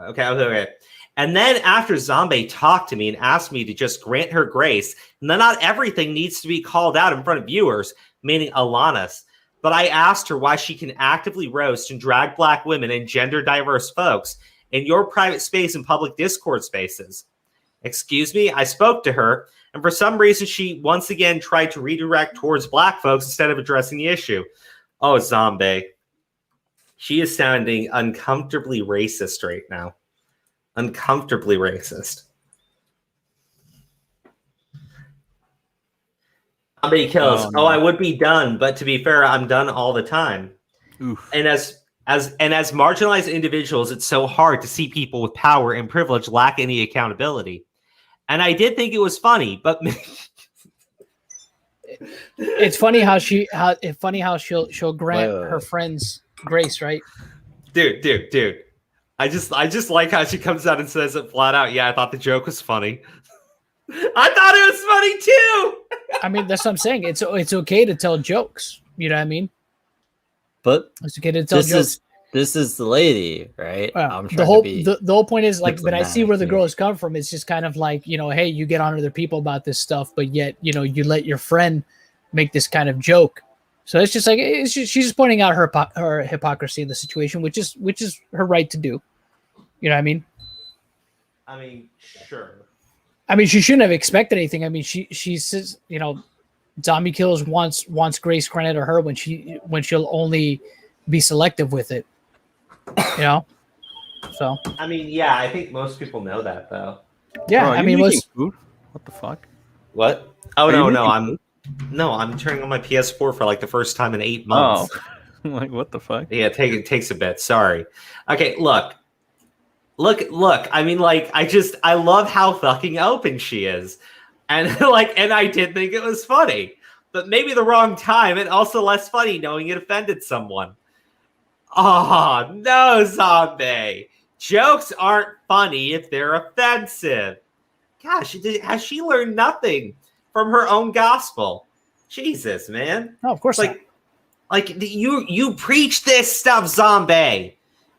Okay. And then after Zombie talked to me and asked me to just grant her grace, and then not everything needs to be called out in front of viewers, meaning Alanis. But I asked her why she can actively roast and drag black women and gender diverse folks in your private space and public Discord spaces. Excuse me, I spoke to her, and for some reason she once again tried to redirect towards black folks instead of addressing the issue. Oh, Zombie. She is sounding uncomfortably racist right now. Uncomfortably racist. Somebody kills. No. I would be done, but to be fair, I'm done all the time. Oof. And as marginalized individuals, it's so hard to see people with power and privilege lack any accountability. And I did think it was funny, but it's funny how she'll grant her friends grace, right? Dude. I just like how she comes out and says it flat out. Yeah, I thought the joke was funny. I thought it was funny too. I mean, that's what I'm saying. It's okay to tell jokes. You know what I mean? But it's okay to tell jokes. This is the lady, right? The whole point is like, but I see where the girl has come from. It's just kind of like, hey, you get on other people about this stuff, but yet, you let your friend make this kind of joke. So it's just like, she's just pointing out her hypocrisy in the situation, which is her right to do. You know what I mean? I mean, sure. I mean, she shouldn't have expected anything. I mean, she says, Zombie Kills wants grace granted to her when she'll only be selective with it. So I mean, yeah, I think most people know that though. Yeah, Bro, I mean, food? What the fuck? What? Oh no, I'm turning on my PS4 for like the first time in 8 months. Oh. I'm like, what the fuck? Yeah, it takes a bit. Sorry. Okay, look. I mean, like, I love how fucking open she is, and and I did think it was funny, but maybe the wrong time, and also less funny knowing it offended someone. Oh no, Zombie! Jokes aren't funny if they're offensive. Gosh, has she learned nothing from her own gospel? Jesus, man. No, of course not. Like you preach this stuff, Zombie.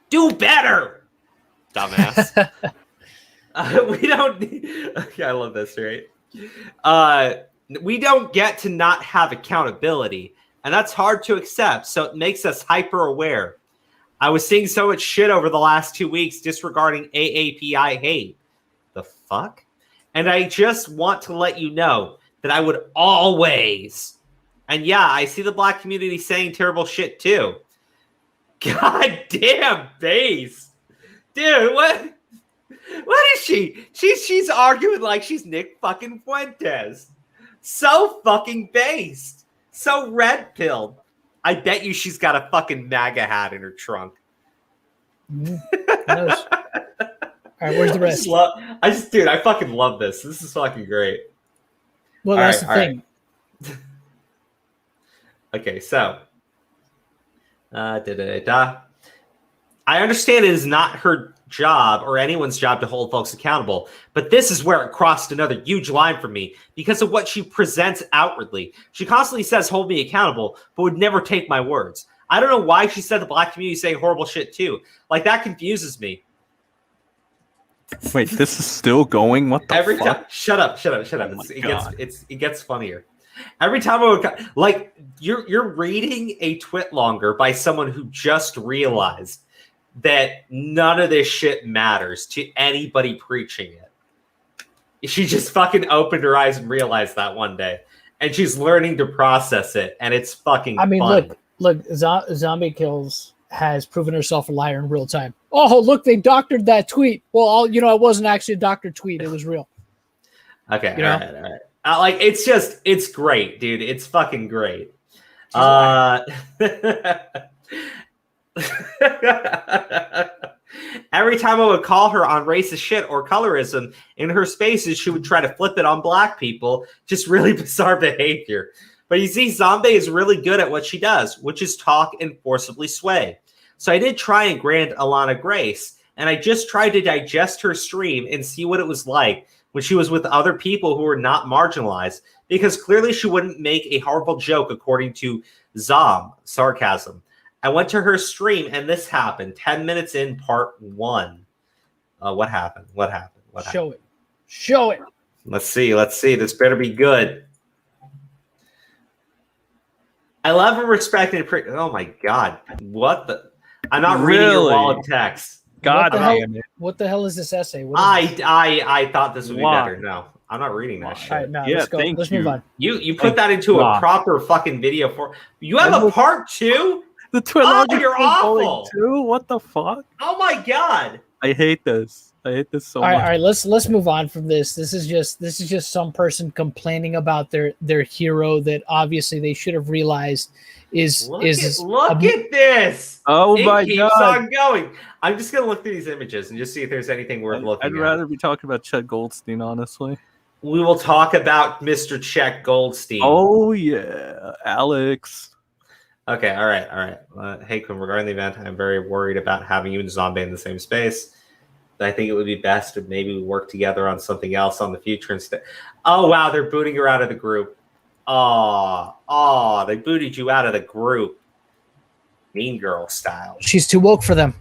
Do better, dumbass. We don't. Okay, I love this, right? We don't get to not have accountability, and that's hard to accept. So it makes us hyper aware. I was seeing so much shit over the last 2 weeks disregarding AAPI hate. The fuck? And I just want to let you know that I would always, and yeah, I see the black community saying terrible shit too. God damn, base. Dude, what is she? She's arguing like she's Nick fucking Fuentes. So fucking based. So red-pilled. I bet you she's got a fucking MAGA hat in her trunk. All right, where's the rest? I fucking love this. This is fucking great. Well, that's the thing. Right. Okay, so. I understand it is not her job or anyone's job to hold folks accountable, but this is where it crossed another huge line for me because of what she presents outwardly. She constantly says, hold me accountable, but would never take my words. I don't know why she said the black community is saying horrible shit too. Like, that confuses me. Wait, this is still going? What the Every fuck? time, shut up. Oh It gets funnier. Every time I would, like, you're reading a twit longer by someone who just realized that none of this shit matters to anybody preaching it. She just fucking opened her eyes and realized that one day, and she's learning to process it, and it's fucking. I mean, fun. Look, Zombie Kills has proven herself a liar in real time. Oh, look, they doctored that tweet. Well, it wasn't actually a doctored tweet; it was real. Okay, all right. Like, it's great, dude. It's fucking great. Every time I would call her on racist shit or colorism in her spaces, she would try to flip it on black people. Just really bizarre behavior. But you see, Zombie is really good at what she does, which is talk and forcibly sway. So I did try and grant Alana grace, and I just tried to digest her stream and see what it was like when she was with other people who were not marginalized, because clearly she wouldn't make a horrible joke according to sarcasm. I went to her stream and this happened 10 minutes in part 1. What happened? Show it. Let's see. This better be good. I love and respect and oh my God. What the? I'm not reading your wall of text. God damn it. What the hell is this essay? I thought this would be better. No, I'm not reading that shit. All right, no, let's go. Let's move on. You put that into a proper fucking video for. You have a part 2? The twin Oh, logic you're is going awful. too? What the fuck? Oh my god. I hate this. I hate this so All much. right, let's move on from this. This is just some person complaining about their hero that obviously they should have realized Look at this. Oh my keeps god. on going. I'm just gonna look through these images and just see if there's anything worth looking I'd at. rather be talking about Chet Goldstein, honestly. We will talk about Mr. Chet Goldstein. Oh yeah, Alex. Okay, all right. Hey, Quinn, regarding the event, I'm very worried about having you and Zombie in the same space. I think it would be best if maybe we work together on something else on the future instead. Oh, wow, they're booting her out of the group. Oh, they booted you out of the group. Mean Girl style. she's too woke for them.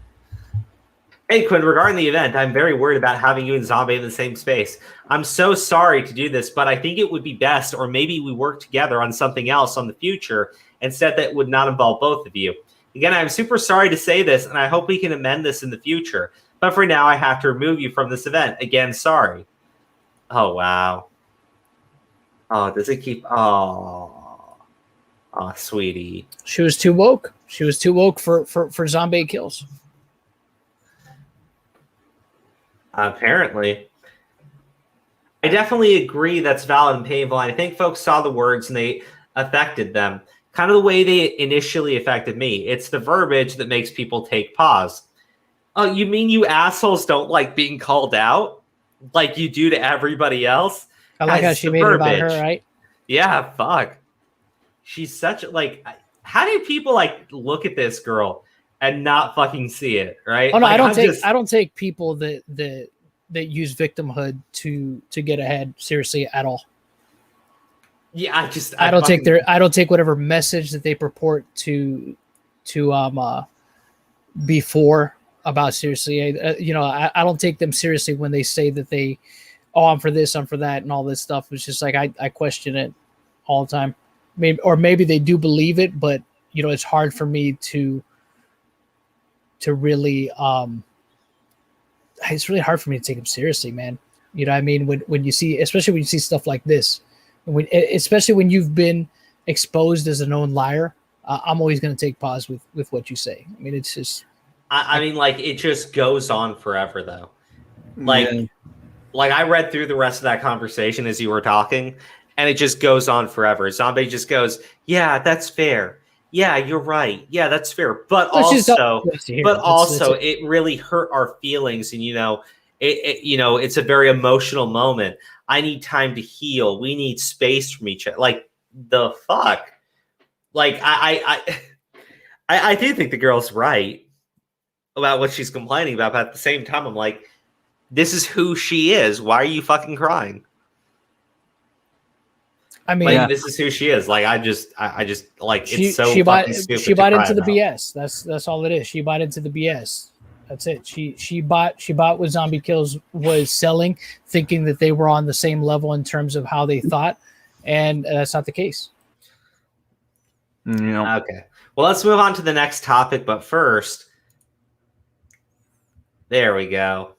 Hey, Quinn, regarding the event, I'm very worried about having you and Zombie in the same space. I'm so sorry to do this, but I think it would be best, or maybe we work together on something else on the future instead that would not involve both of you. Again, I'm super sorry to say this, and I hope we can amend this in the future. But for now, I have to remove you from this event. Again, sorry. Oh, wow. Oh, does it keep... Oh, sweetie. She was too woke. She was too woke for zombie kills. Apparently. I definitely agree that's valid and painful. I think folks saw the words and they affected them. Kind of the way they initially affected me. It's the verbiage that makes people take pause. Oh, you mean you assholes don't like being called out? Like you do to everybody else? I like how she made it about her, right? Yeah, fuck. She's such like... How do people like look at this girl and not fucking see it, right? Oh no, like, I don't take people that use victimhood to get ahead seriously at all. Yeah, I don't take whatever message that they purport to before about seriously. I don't take them seriously when they say that I'm for this, I'm for that, and all this stuff. It's just like I question it all the time. Maybe they do believe it, but it's hard for me to really it's really hard for me to take them seriously, man. You know what I mean? When you see, especially when you see stuff like this, especially when you've been exposed as a known liar, I'm always going to take pause with what you say. I mean, it's just. I mean, like it just goes on forever, though. Like I read through the rest of that conversation as you were talking, and it just goes on forever. Zombie just goes, "Yeah, that's fair. Yeah, you're right. Yeah, that's fair." But also, it really hurt our feelings, and it's a very emotional moment. I need time to heal. We need space from each other. Like the fuck. Like I do think the girl's right about what she's complaining about, but at the same time, I'm like, this is who she is. Why are you fucking crying? I mean, this is who she is. Like, I just like it's so she fucking stupid. She bought into the BS. That's all it is. She bought into the BS. That's it. She bought what Zombie Kills was selling, thinking that they were on the same level in terms of how they thought, and that's not the case. Okay. Well, let's move on to the next topic, but first, there we go.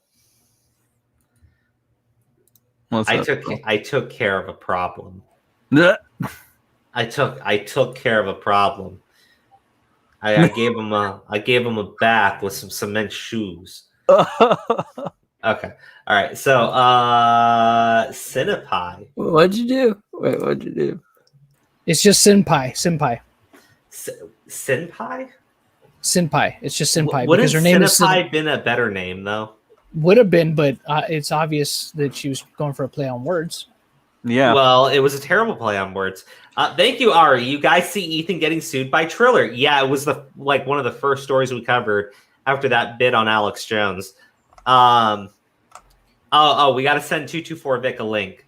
I took care of a problem. I took care of a problem. I gave him a bath with some cement shoes. Okay. All right. So Cinnpie. What'd you do? Wait, what'd you do? It's just Cinnpie. Cinnpie. Cinnpie? Cinnpie. It's just Cinnpie. Wouldn't her name Cinnpie been a better name though? Would have been, but it's obvious that she was going for a play on words. Yeah. Well, it was a terrible play on words. Thank you, Ari. You guys see Ethan getting sued by Triller? Yeah, it was one of the first stories we covered after that bid on Alex Jones. We got to send 224 Vic a link.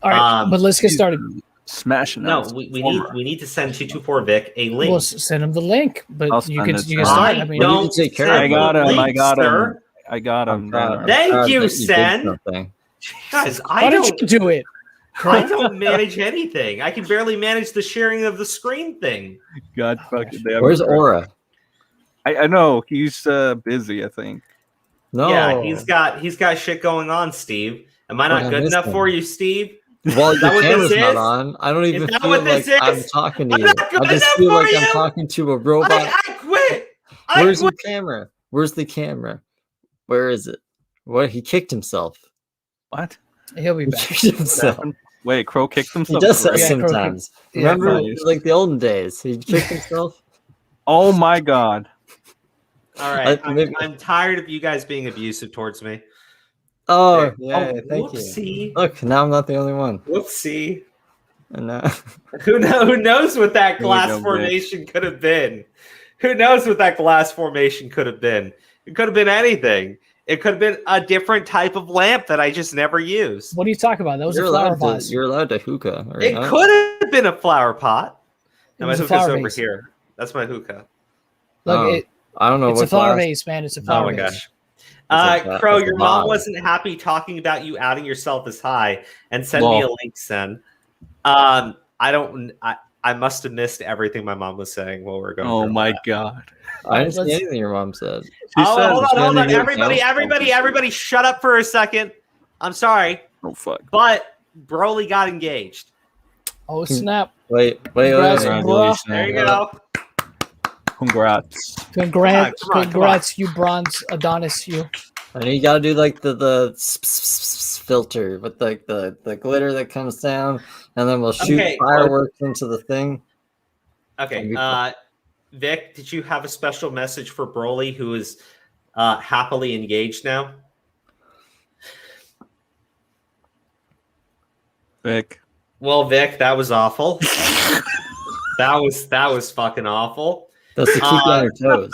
All right, but let's get started. Smashing. No, we need to send 224 Vic a link. Well, send him the link, but you can start. I mean, don't take care. I got him. Thank you, Sen. Guys, why don't you do it? I don't manage anything. I can barely manage the sharing of the screen thing. God fucking damn. Where's Aura? I know he's busy. I think. No. Yeah, he's got shit going on. Steve, am I not good enough for you, Steve? Well, the camera's not on. I don't even feel like I'm talking to you. I just feel like I'm talking to a robot. I Where's the camera? Where's the camera? Where is it? What? He kicked himself. What? He'll be He back. kicked himself. Wait, Crow kicked He himself? does that Yeah, Crow sometimes. kicked- yeah, Remember, Crow- like the olden days, he kicked himself. Oh my god. All right. maybe- I'm tired of you guys being abusive towards me. Oh, yeah, thank whoopsie. you. Look, now I'm not the only one. Whoopsie. And now, Who knows what that Here we glass go, Vic. formation could have been? Who knows what that glass formation could have been? It could have been anything. It could have been a different type of lamp that I just never used. What are you talking about? That was a flower vase. you're allowed to hookah. Or It not. could have been a flower pot. No, It my was a hookah's flower over vase. here. That's my hookah. Look, Oh, I don't know it's what a flower glass- vase, man. It's a Oh flower my vase. gosh. like that. Crow, It's a your mom vibe. wasn't happy talking about you outing yourself as high and send me a Lol. link, Sen. I must have missed everything my mom was saying while we were going. Oh through my that. god. I didn't see Let's- anything your mom said. She Oh, said hold it's on. gonna be- Everybody, shut up for a second. I'm sorry, Oh fuck. but Broly got engaged. Oh snap! Wait. Congrats, Congratulations. There you go. Congrats. Congrats, Come on. congrats, you bronze Adonis, you. I know you gotta do like the filter with like the glitter that comes down, and then we'll shoot Okay, fireworks into the thing. Okay. Vic, did you have a special message for Broly, who is happily engaged now? Vic. Well, Vic, that was awful. that was fucking awful. That's to keep you on your toes.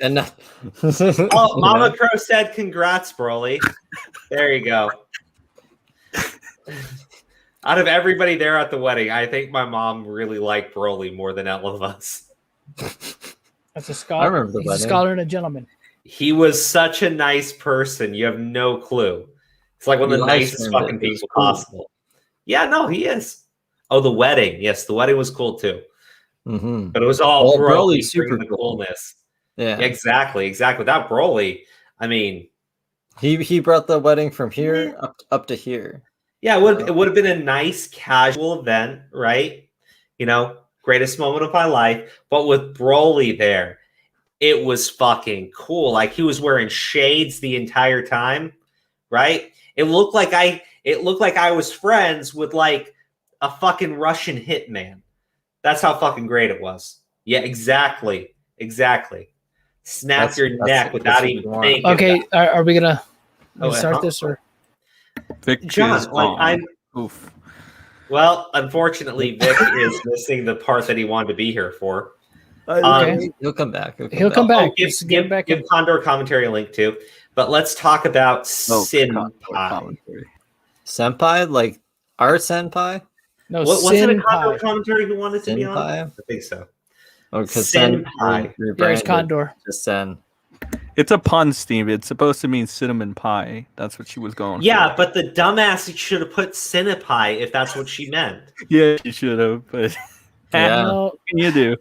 And not, Oh, Mama Crow said, "Congrats, Broly." There you go. Out of everybody there at the wedding, I think my mom really liked Broly more than all of us. That's a I scholar. remember the He's a wedding. scholar and a gentleman. He was such a nice person. You have no clue. It's like one of the You nicest live-streamed fucking it. It was people cool. possible. Yeah, no, he is. Oh, the wedding. Yes, the wedding was cool too. Mhm. But it was all Well, Broly Broly's super bringing the cool. coolness. Yeah, Exactly. Without Broly, I mean, he brought the wedding from here up to here. yeah, it would have been a nice casual event, right? You know, greatest moment of my life. But with Broly there, it was fucking cool. Like he was wearing shades the entire time, right? It looked like I was friends with like a fucking Russian hitman. That's how fucking great it was. Yeah, exactly. Snap your neck without what even you want. thinking. Okay, are we gonna Oh, start huh? this or? Vic John, is like, gone. Oof. Well, unfortunately, Vic is missing the part that he wanted to be here for. Okay. He'll come back. He'll come back. Give, Just get him back in. Condor Commentary a link too. But let's talk about Oh, Cinnpie. commentary. Senpai, like our senpai, No, Wasn't it Condor Cinnpie. Commentary who wanted to be on? Senpai, I think so. or because Senpai. There's Condor. Just Sen. It's a pun, Steve. It's supposed to mean cinnamon pie. That's what she was going Yeah, for. but the dumbass should have put Cinnpie if that's what she meant. Yeah, you should have, but Yeah. No, what can you do?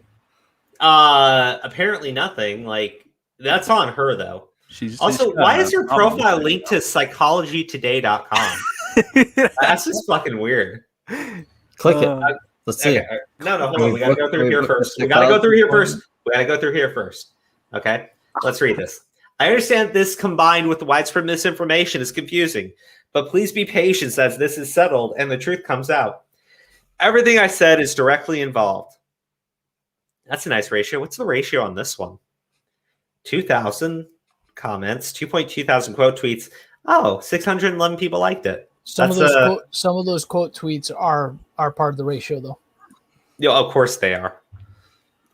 Apparently nothing. Like that's on her though. She's Also, why is your profile linked to psychologytoday.com? That's just fucking weird. Click it. Let's see. Okay. No, hold on. We gotta go through Wait, here what- first. the We gotta go through here psychology first. We gotta go through here first. Okay, let's read this. I understand this combined with the widespread misinformation is confusing, but please be patient as this is settled and the truth comes out. Everything I said is directly involved. That's a nice ratio. What's the ratio on this one? 2,000 comments, 2.2 thousand quote tweets. Oh, 611 people liked it. some of That's, those quote tweets are part of the ratio though. Yeah, of course they are.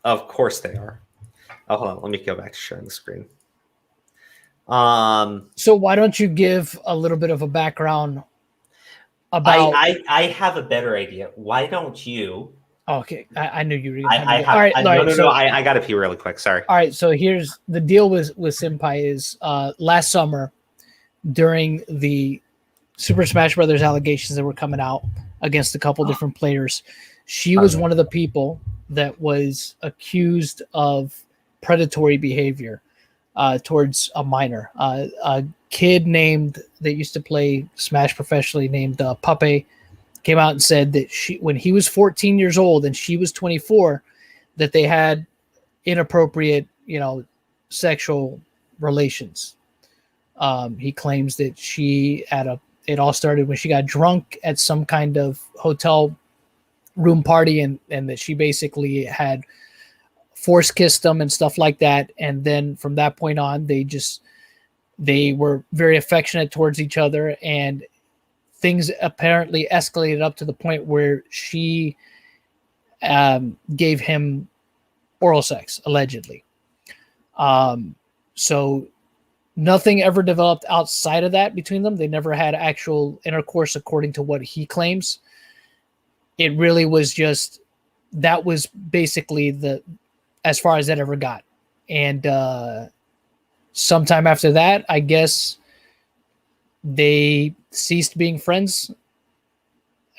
Of course they are. Oh, hold on. Let me go back to sharing the screen. So why don't you give a little bit of a background about? I have a better idea. Why don't you? Okay, I knew you were. I All have. right, all right. No. I got to pee really quick. Sorry. All right, so here's the deal with Cinnpie is last summer during the Super Smash Brothers allegations that were coming out against a couple different players, she was one of the people that was accused of predatory behavior towards a minor. A kid named that used to play Smash professionally named Puppy came out and said that when he was 14 years old and she was 24, that they had inappropriate, sexual relations. He claims that it all started when she got drunk at some kind of hotel room party, and that she basically had force kissed him and stuff like that. And then from that point on, they were very affectionate towards each other, and things apparently escalated up to the point where she gave him oral sex, allegedly. So nothing ever developed outside of that between them. They never had actual intercourse, according to what he claims. It really was just, that was basically as far as that ever got. And sometime after that, I guess they ceased being friends,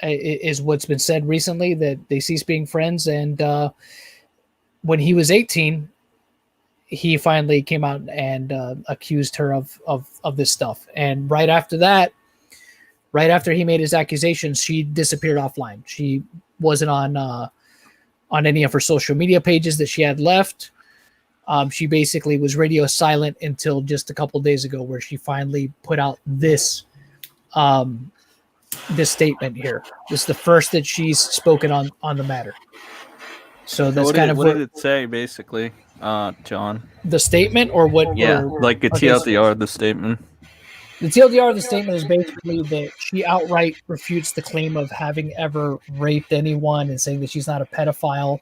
is what's been said recently, that they ceased being friends. And when he was 18, he finally came out and accused her of this stuff. And right after that, right after he made his accusations, she disappeared offline. She wasn't on any of her social media pages that she had left. She basically was radio silent until just a couple days ago, where she finally put out this statement here. This is the first that she's spoken on the matter. So that's what did it say, basically, John? The statement, or what? Yeah, like a TLDR of the statement. The TLDR of the statement is basically that she outright refutes the claim of having ever raped anyone, and saying that she's not a pedophile,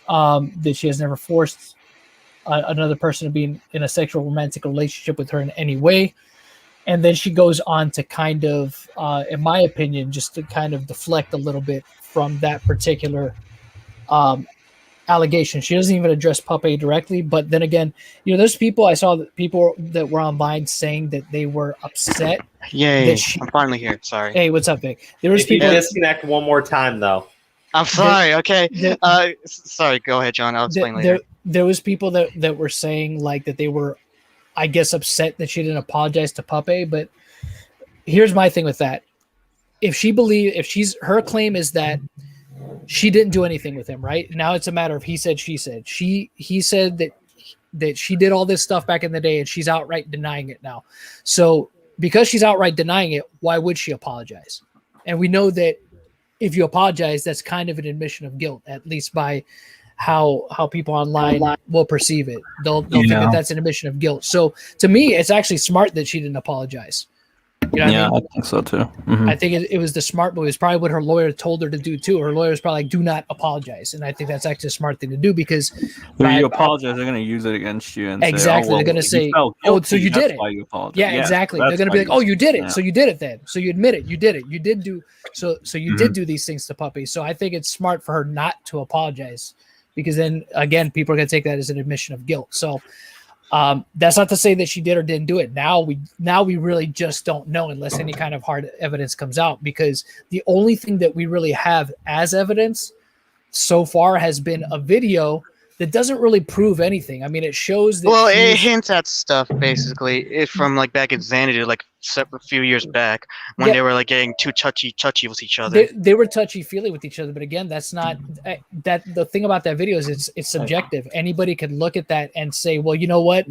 that she has never forced another person to be in a sexual romantic relationship with her in any way. And then she goes on to kind of, in my opinion, just to kind of deflect a little bit from that particular allegation. She doesn't even address Puppy directly, but then again, there's people, I saw that people that were online saying that they were upset. Yay, I'm finally here. Sorry. Hey, what's up, Vic? There was If you people disconnect one more time, though. I'm sorry. Okay. Sorry. Go ahead, John. I'll explain later. There was people that were saying like that they were, I guess, upset that she didn't apologize to Puppy. But here's my thing with that. Her claim is that she didn't do anything with him, right? Now it's a matter of he said, she said. He said that she did all this stuff back in the day, and she's outright denying it now. So because she's outright denying it, why would she apologize? And we know that if you apologize, that's kind of an admission of guilt, at least by how people online will perceive it. They'll think that that's an admission of guilt. So to me, it's actually smart that she didn't apologize. You know what I mean? I think so too. Mm-hmm. I think it was the smart move. It's probably what her lawyer told her to do too. Her lawyer's probably like, do not apologize. And I think that's actually a smart thing to do, because when you apologize, they're going to use it against you. And exactly. They're going to say, so you did it. You yeah, exactly. They're going to be like, oh, you did it. Yeah. So you did it then. So you admit it. You did it. You did do so you did do these things to Puppy. So I think it's smart for her not to apologize, because then again, people are going to take that as an admission of guilt. So that's not to say that she did or didn't do it. Now we really just don't know, unless any kind of hard evidence comes out, because the only thing that we really have as evidence so far has been a video that doesn't really prove anything. I mean, it shows that. Well, it hints at stuff basically. It's from like back at Xanadu, like a few years back, when they were like getting too touchy with each other. They were touchy-feely with each other, but again, that's not that. The thing about that video is it's subjective. Anybody could look at that and say, well, you know what?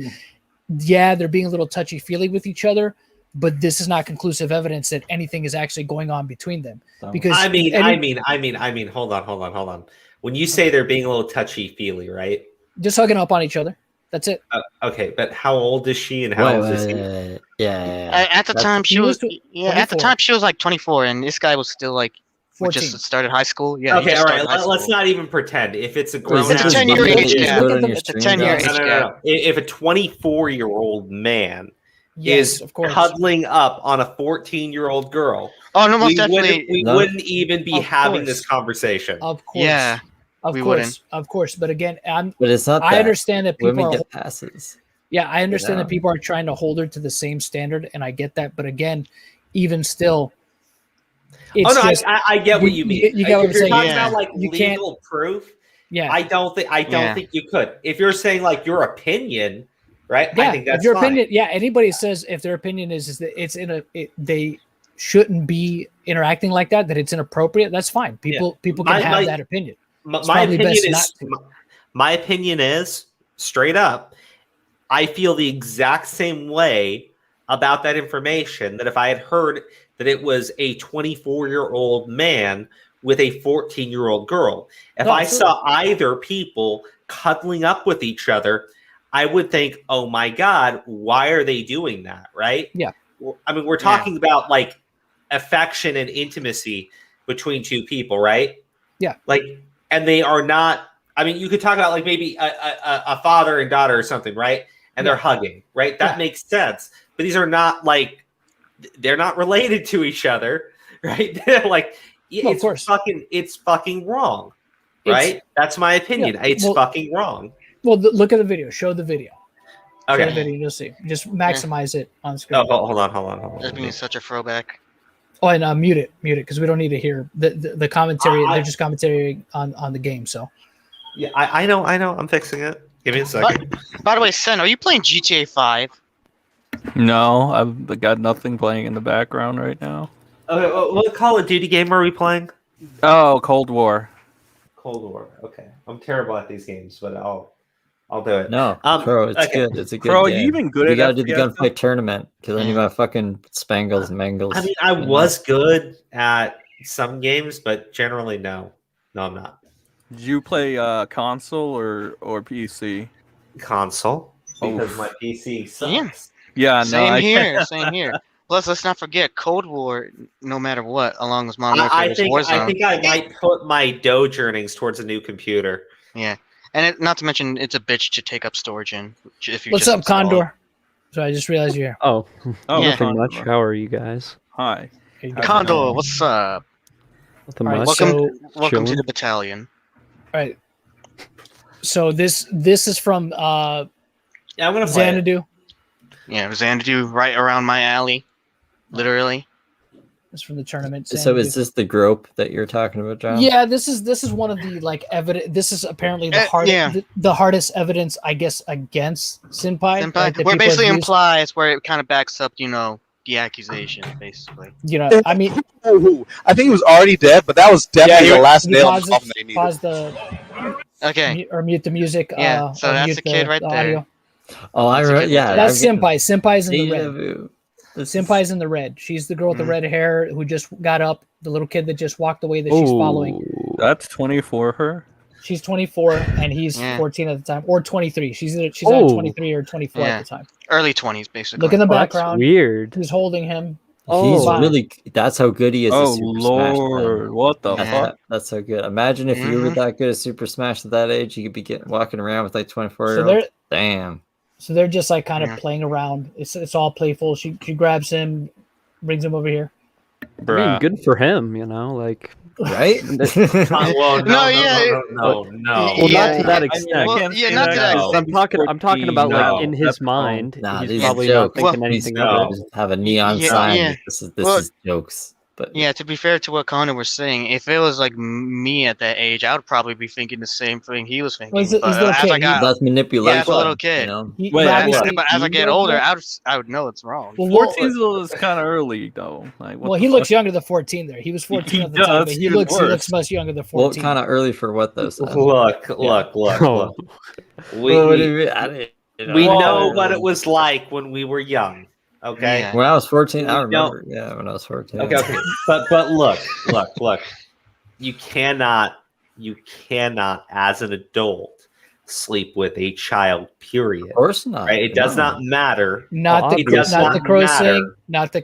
Yeah, they're being a little touchy-feely with each other, but this is not conclusive evidence that anything is actually going on between them. Because I mean, hold on. When you say they're being a little touchy-feely, right? Just hugging up on each other. That's it. Okay, but how old is she, and how old is he? Yeah. At the time, she was. Yeah, at the time she was like 24, and this guy was still like 14. Just started high school. Yeah. Okay, all right. Let's not even pretend. If it's a grown, it's a 10-year age gap. It's a 10-year age gap. No. If a 24-year-old man is cuddling up on a 14-year-old girl, oh no, most definitely, we wouldn't even be having this conversation. Of course. Yeah. Of course. But again, but it's not. I understand that people women get passes. Yeah, I understand that people are trying to hold her to the same standard, and I get that. But again, even still, it's I get what you mean. You get what I'm saying? Talking about like legal proof. Yeah, I don't think you could. If you're saying like your opinion, right? Yeah, I think that's if your fine. opinion. Yeah, anybody says if their opinion is that it's they shouldn't be interacting like that, that it's inappropriate. That's fine. People can have that opinion. My opinion is straight up. I feel the exact same way about that information, that if I had heard that it was a 24-year-old man with a 14-year-old girl, if I saw either people cuddling up with each other, I would think, oh my God, why are they doing that? Right? Yeah. I mean, we're talking about like affection and intimacy between two people, right? Yeah. Like, and they are not, I mean, you could talk about like maybe a father and daughter or something, right? And they're hugging, right? That makes sense. But these are not like, they're not related to each other, right? Like, it's fucking wrong, right? That's my opinion. It's fucking wrong. Well, look at the video. Show the video. Okay. Show the video. You'll see. Just maximize it on screen. Oh, hold on. That's being such a throwback. Oh, and mute it because we don't need to hear the commentary. They're just commentary on the game. So. Yeah, I know. I'm fixing it. Give me a second. By the way, Sen, are you playing GTA 5? No, I've got nothing playing in the background right now. Okay, what Call of Duty game are we playing? Oh, Cold War. Cold War. Okay, I'm terrible at these games, but I'll do it. No, bro, it's good. It's a good game. Are you even good you at gotta do the gunfight tournament because then you got fucking Spangles and Mangles. I mean, I was good at some games, but generally, no, I'm not. Did you play console or PC? Console, because my PC sucks. Yeah, same here. Plus, let's not forget Cold War. No matter what, along with Modern Warfare, I think I might put my Doge earnings towards a new computer. Yeah, and not to mention, it's a bitch to take up storage in. If you What's up, Condor? So I just realized you're here. Oh, yeah. Nothing much. How are you guys? Hi, Condor. What's up? Nothing much. Welcome to the battalion. All right. So this is from I'm gonna play Xanadu. Yeah, Xanadu, right around my alley, literally. It's from the tournament. So Xanadu. is this the grope that you're talking about, John? Yeah, this is one of the like evidence. This is apparently the hardest evidence, I guess, against Cinnpie. Right, where it basically implies where it kind of backs up, the accusation, basically. I mean, I think he was already dead, but that was definitely the last nail on the coffin they needed. Pause the. Okay. Or mute the music. Yeah. So that's the kid right there. Audio. Oh, I remember. Yeah, that's Cinnpie. Cinnpie's in the red. Vu. Cinnpie's in the red. She's the girl with the red hair who just got up. The little kid that just walked away that she's following. That's 24. Her. She's 24 and he's 14 at the time, or 23. She's either 23 or 24 at the time. Early 20s, basically. Look in the background. That's weird. He's holding him. He's really. That's how good he is. Oh at Super Lord, Smash, what the fuck? That's so good. Imagine if you were that good at Super Smash at that age, you could be walking around with like 24-year-olds. Damn. So they're just like kind of playing around. It's all playful. She grabs him, brings him over here. I mean, good for him, like. Right? No. Well, not to that extent. Not to that extent. I'm talking about like in his mind. He's probably not thinking anything of it. Have a neon sign. Yeah. This is jokes. But yeah, to be fair to what Connor was saying, if it was like me at that age, I would probably be thinking the same thing he was thinking. Well, he's a little kid. That's manipulation. Yeah, as a little kid. But as I get older, I would know it's wrong. Well, 14 is kind of early, though. Like, he looks younger than 14 there. He was 14 at the time, but he looks much younger than 14. Well, kind of early for what, though? Look. We know what it was like when we were young. Okay. Yeah. When I was 14, I remember. Yeah, when I was 14. Okay. But look. You cannot, as an adult, sleep with a child. Period. Of course not. Right? It does not matter. Not the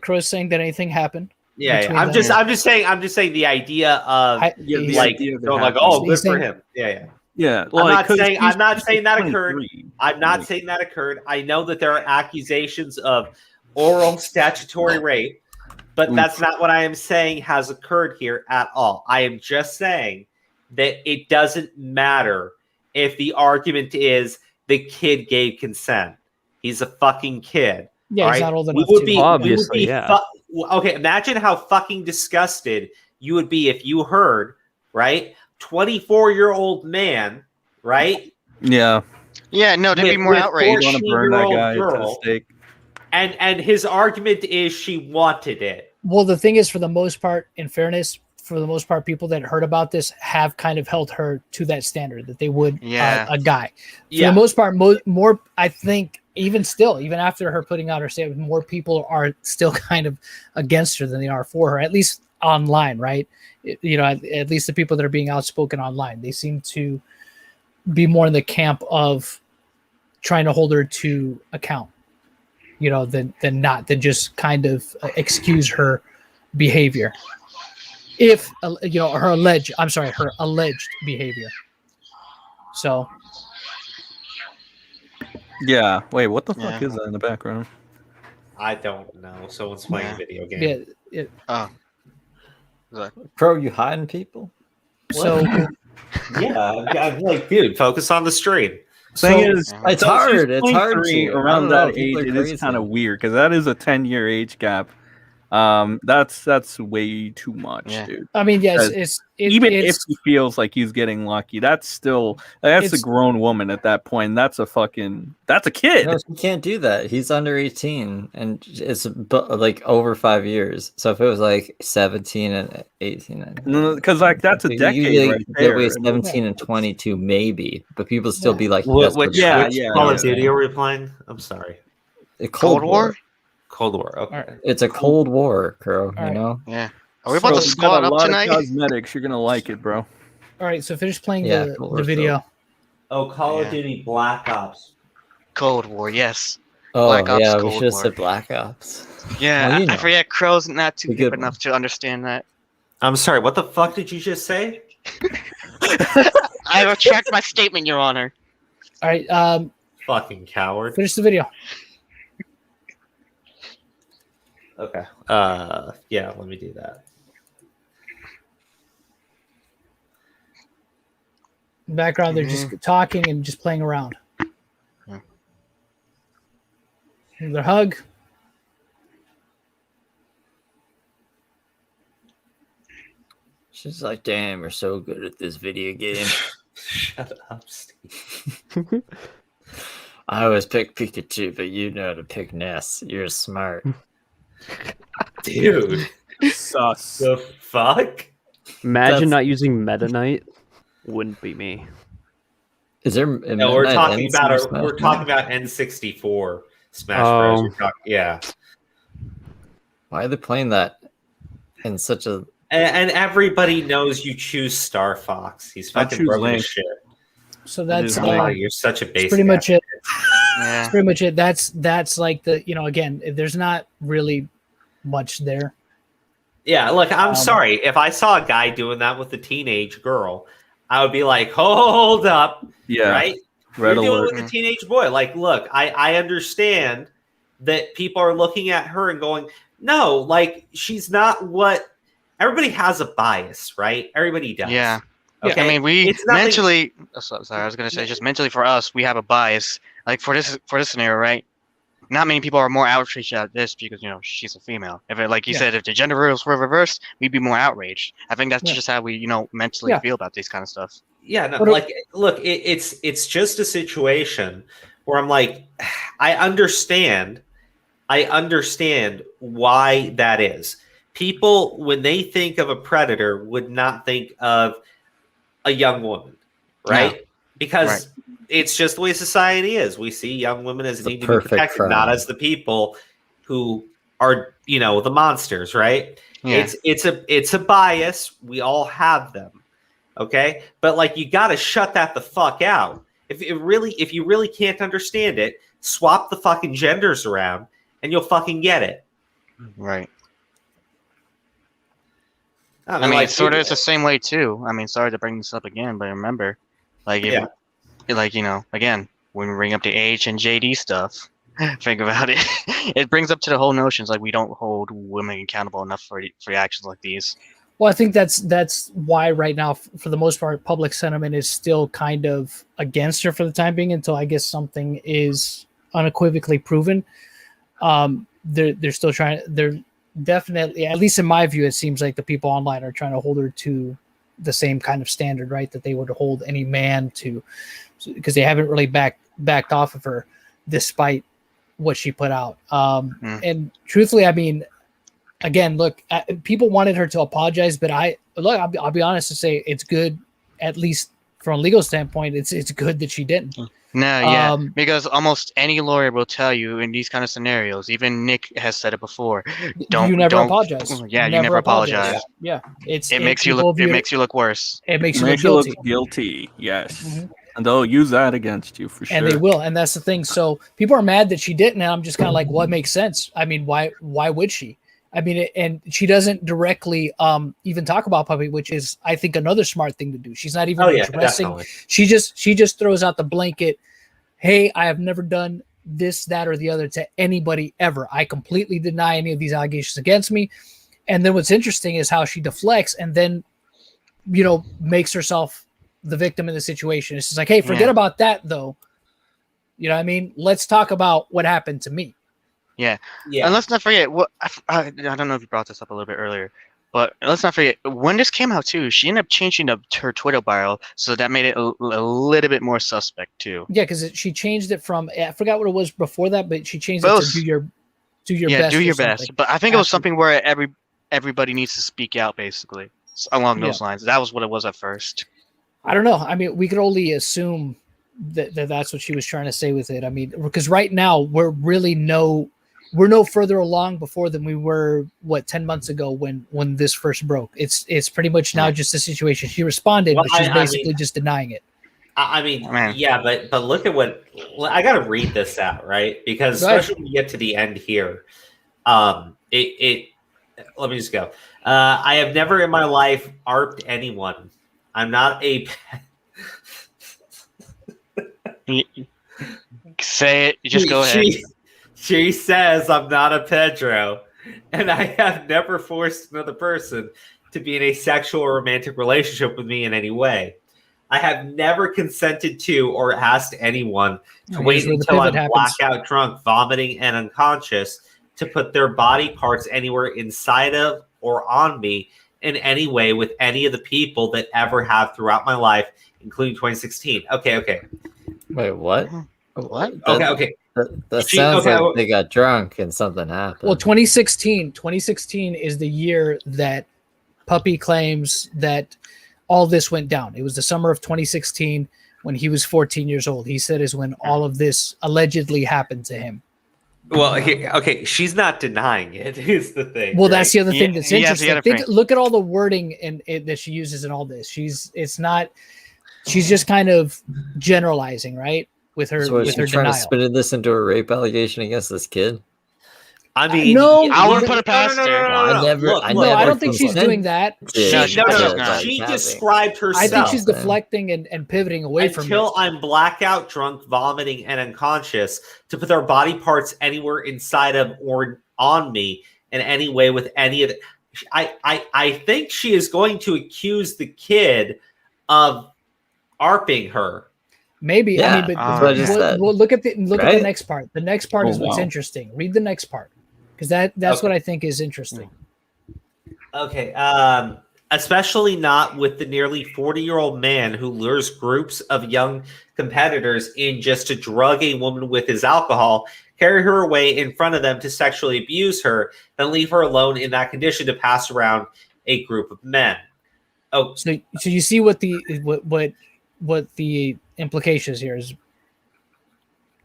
crow saying that anything happened. Yeah. I'm just saying the idea of good for him. Yeah. Yeah, I'm not saying that occurred. I'm not saying that occurred. I know that there are accusations of oral statutory rape, but that's not what I am saying has occurred here at all. I am just saying that it doesn't matter if the argument is the kid gave consent. He's a fucking kid. Yeah, he's not old enough obviously, okay, imagine how fucking disgusted you would be if you heard, right? 24-year-old man, right? Yeah. Yeah, no, they'd be more outraged. Want to burn that guy to the stake. And his argument is she wanted it. Well, the thing is, for the most part, in fairness, for the most part, people that heard about this have kind of held her to that standard that they would a guy. For the most part, more I think even after her putting out her statement, more people are still kind of against her than they are for her, at least online, right? At least the people that are being outspoken online, they seem to be more in the camp of trying to hold her to account, than just kind of excuse her behavior. If her alleged behavior. So yeah. Wait, what the fuck is that in the background? I don't know. Someone's playing a video game. Crow, you hiding people? So yeah, I'm like, dude, focus on the stream. Thing is, it's hard. It's hard around that age. It is kind of weird because that is a 10-year age gap. That's way too much, dude. I mean, yes, even if he feels like he's getting lucky, that's a grown woman at that point. That's a kid. No, he can't do that. He's under 18, and it's like over 5 years. So if it was like 17 and 18, because that's a decade right there. 17 and 22, maybe, but people still be like, Which Call of Duty are we playing? I'm sorry. Cold War. Cold War. Okay. Right. It's a Cold War, Crow. Right. Yeah. Are we about to squat up tonight? Cosmetics. You're gonna like it, bro. All right. So finish playing the video. Oh, Call of Duty Black Ops. Cold War. Yes. Oh, Black Ops, yeah. Cold We should have War. said Black Ops. Yeah. I forget. Crow's not too hip enough to understand that. I'm sorry. What the fuck did you just say? I retract my statement, Your Honor. All right. Fucking coward. Finish the video. Okay. Yeah, let me do that. In the background, they're just talking and just playing around. Their hug. She's like, damn, you're so good at this video game. Shut up, Steve. I always pick Pikachu, but you know to pick Ness. You're smart. Dude. Sus. The fuck? Imagine not using Meta Knight. Wouldn't be me. Is there? No, we're talking about N64 Smash Bros. Yeah. Why are they playing that in such a? And everybody knows you choose Star Fox. He's fucking broken as shit. So that's you're such a basic. Pretty much it. Yeah. That's pretty much it. That's like the again. There's not really much there. Yeah, look, I'm sorry. If I saw a guy doing that with a teenage girl, I would be like, hold up. Yeah. Right? You're doing it with a teenage boy. Like, look, I understand that people are looking at her and going, no, like, she's not what everybody has a bias, right? Everybody does. Yeah. Okay. I mean, we mentally. Sorry, I was gonna say just mentally for us, we have a bias. Like for this scenario, right? Not many people are more outraged at this because she's a female. If it, like you said, if the gender roles were reversed, we'd be more outraged. I think that's just how we mentally feel about these kind of stuff. Yeah, no, like look, it's just a situation where I'm like, I understand why that is. People, when they think of a predator, would not think of a young woman, right? No. Because it's just the way society is. We see young women as needing to be protected, not as the people who are, the monsters, right? Yeah. It's a bias. We all have them, okay? But like, you got to shut that the fuck out. If you really can't understand it, swap the fucking genders around, and you'll fucking get it. Right. I mean, like, sort of, it's the same way too. I mean, sorry to bring this up again, but remember, like, again, when we bring up the H and JD stuff, think about it. It brings up to the whole notions like we don't hold women accountable enough for actions like these. Well, I think that's why right now, for the most part, public sentiment is still kind of against her for the time being until I guess something is unequivocally proven. They're still trying. They're definitely, at least in my view, it seems like the people online are trying to hold her to the same kind of standard, right? That they would hold any man to, because they haven't really backed off of her despite what she put out. And truthfully, I mean, again, look, people wanted her to apologize, but I'll be honest and say it's good, at least from a legal standpoint, it's good that she didn't. No, yeah, because almost any lawyer will tell you in these kind of scenarios. Even Nick has said it before. You never apologize. Yeah, you never apologize. Yeah, it makes you look worse. It makes you look guilty. Yes, and they'll use that against you for sure. And they will, and that's the thing. So people are mad that she didn't, and I'm just kind of like, well, it makes sense. I mean, why would she? I mean, and she doesn't directly even talk about Puppy, which is, I think, another smart thing to do. She's not even addressing. Definitely. She just throws out the blanket, hey, I have never done this, that, or the other to anybody ever. I completely deny any of these allegations against me. And then what's interesting is how she deflects and then, makes herself the victim in the situation. It's just like, hey, forget about that, though. You know what I mean? Let's talk about what happened to me. Yeah. And let's not forget I don't know if you brought this up a little bit earlier, but let's not forget when this came out too. She ended up changing her Twitter bio, so that made it a little bit more suspect too. Yeah, because she changed it from I forgot what it was before that, but she changed it to do your best. Do your best. But I think it was something where everybody needs to speak out, basically along those lines. That was what it was at first. I don't know. I mean, we could only assume that's what she was trying to say with it. I mean, because right now we're no further along before than we were 10 months ago when this first broke. It's pretty much now just a situation. She responded, but she's basically just denying it. But look at what I got to read this out, right? Because especially when you get to the end here, let me just go. I have never in my life ARPed anyone. I'm not a. Say it. Just go ahead. She says I'm not a Pedro, and I have never forced another person to be in a sexual or romantic relationship with me in any way. I have never consented to or asked anyone to wait until I'm blackout drunk, vomiting, and unconscious to put their body parts anywhere inside of or on me in any way with any of the people that ever have throughout my life, including 2016. Okay. Wait, what? What? Okay. That sounds like they got drunk and something happened. Well, 2016 is the year that Puppy claims that all this went down. It was the summer of 2016 when he was 14 years old. He said is when all of this allegedly happened to him. Well, she's not denying it. Is the thing. Well, that's the other thing that's interesting. Look at all the wording that she uses in all this. She's just kind of generalizing, right? With her, so with her trying denial. to spin this into a rape allegation against this kid. I mean, no, I wouldn't put it past her. I don't think she's doing that. She described herself. I think she's deflecting and pivoting away from it. Until I'm blackout drunk, vomiting, and unconscious to put their body parts anywhere inside of or on me in any way with any of it. I think she is going to accuse the kid of ARPing her. Maybe. Yeah, I mean, but we'll look at the next part. The next part is what's interesting. Read the next part because that's what I think is interesting. Okay. Especially not with the nearly 40-year-old man who lures groups of young competitors in just to drug a woman with his alcohol, carry her away in front of them to sexually abuse her, then leave her alone in that condition to pass around a group of men. Oh, so you see what the implications here is.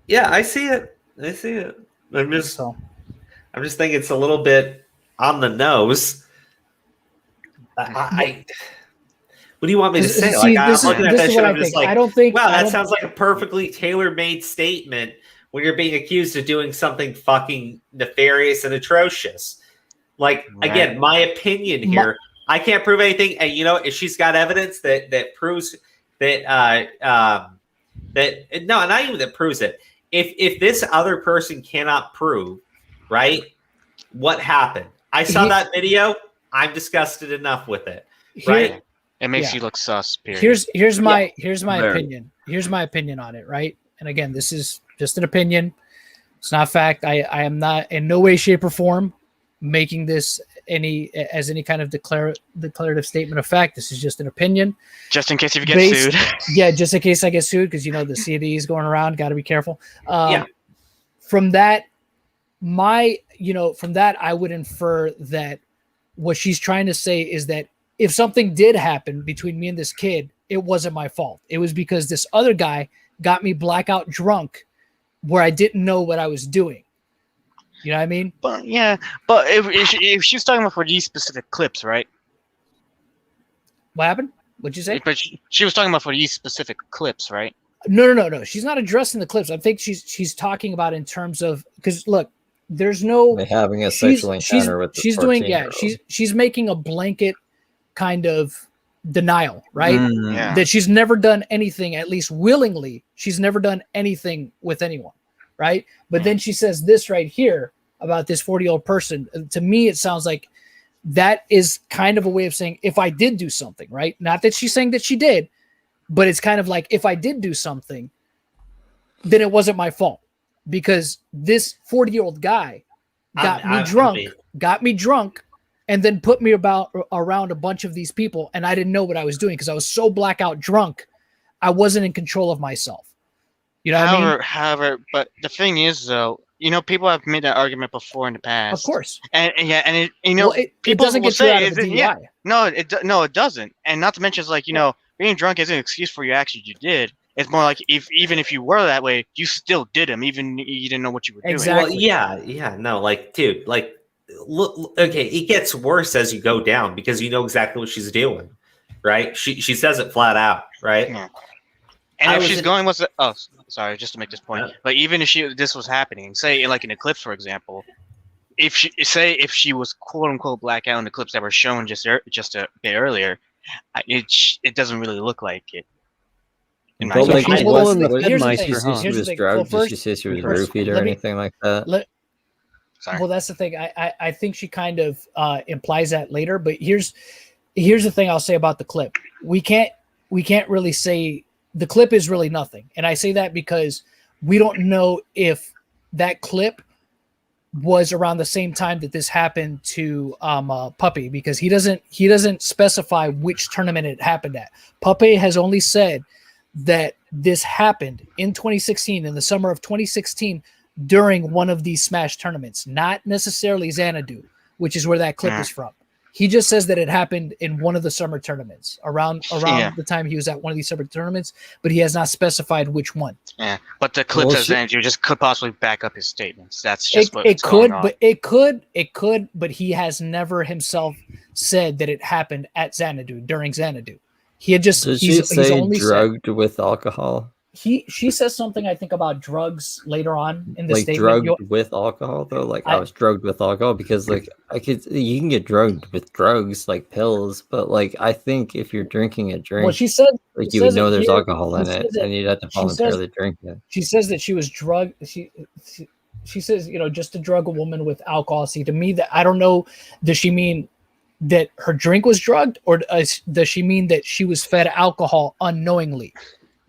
Yeah, I see it. I'm just thinking it's a little bit on the nose. What do you want me to say? This is what I think. I don't think. Wow, that sounds like a perfectly tailor-made statement when you're being accused of doing something fucking nefarious and atrocious. Again, my opinion here. I can't prove anything, and if she's got evidence that proves that not even that proves it. If this other person cannot prove, right, what happened? I saw that video. I'm disgusted enough with it. Right? It makes you look sus. Period. Here's my opinion. Here's my opinion on it. Right. And again, this is just an opinion. It's not fact. I am not in no way, shape, or form making this any kind of declarative statement of fact. This is just an opinion. Just in case you get sued. Yeah, just in case I get sued because the CD is going around. Got to be careful. From that, from that, I would infer that what she's trying to say is that if something did happen between me and this kid, it wasn't my fault. It was because this other guy got me blackout drunk where I didn't know what I was doing. You know what I mean? But if she's talking about for these specific clips, right? What happened? What'd you say? But she was talking about for these specific clips, right? No. She's not addressing the clips. I think she's talking about in terms of, because look, there's no having a sexual encounter with the she's doing she's making a blanket kind of denial, right? That she's never done anything, at least willingly, she's never done anything with anyone, right? But then she says this right here about this 40-year-old person. To me, it sounds like that is kind of a way of saying if I did do something, right? Not that she's saying that she did, but it's kind of like if I did do something, then it wasn't my fault because this 40-year-old guy got me drunk, and then put me around a bunch of these people, and I didn't know what I was doing because I was so blackout drunk, I wasn't in control of myself. You know what I mean? However, but the thing is, though, people have made that argument before in the past. Of course. And it it people doesn't will get you out of a say, DUI. no, it doesn't. And not to mention, it's like, being drunk isn't an excuse for your actions you did. It's more like even if you were that way, you still did them, even you didn't know what you were doing. Exactly. Well, no, like, dude, like, look, okay, it gets worse as you go down because you know exactly what she's doing, right? She says it flat out, right? Yeah. And if she's going with sorry, just to make this point, but even if this was happening, say like in Eclipse, for example, if she was quote unquote blackout in the clips that were shown just a bit earlier, it doesn't really look like it. In my Like, opinion. she was drugged? Did she say she was roofied or anything like that? Sorry. Well, that's the thing. I think she kind of implies that later. But here's the thing I'll say about the clip. We can't really say the clip is really nothing, and I say that because we don't know if that clip was around the same time that this happened to Puppy, because he doesn't specify which tournament it happened at. Puppy has only said that this happened in 2016, in the summer of 2016, during one of these Smash tournaments, not necessarily Xanadu, which is where that clip is from. He just says that it happened in one of the summer tournaments around the time he was at one of these summer tournaments, but he has not specified which one. Yeah, but the clip of Xanadu just could possibly back up his statements. That's just it could, but he has never himself said that it happened at Xanadu during Xanadu. He had just he's only drugged with alcohol. She says something, I think, about drugs later on in the statement. Drugged with alcohol, though. Like, I was drugged with alcohol because, like, you can get drugged with drugs like pills, but like, I think if you're drinking a drink, well, she said, like, you would know there's alcohol in it, and you'd have to voluntarily drink it. She says that she was drugged. She says, just to drug a woman with alcohol. See, to me, that I don't know. Does she mean that her drink was drugged, or does she mean that she was fed alcohol unknowingly?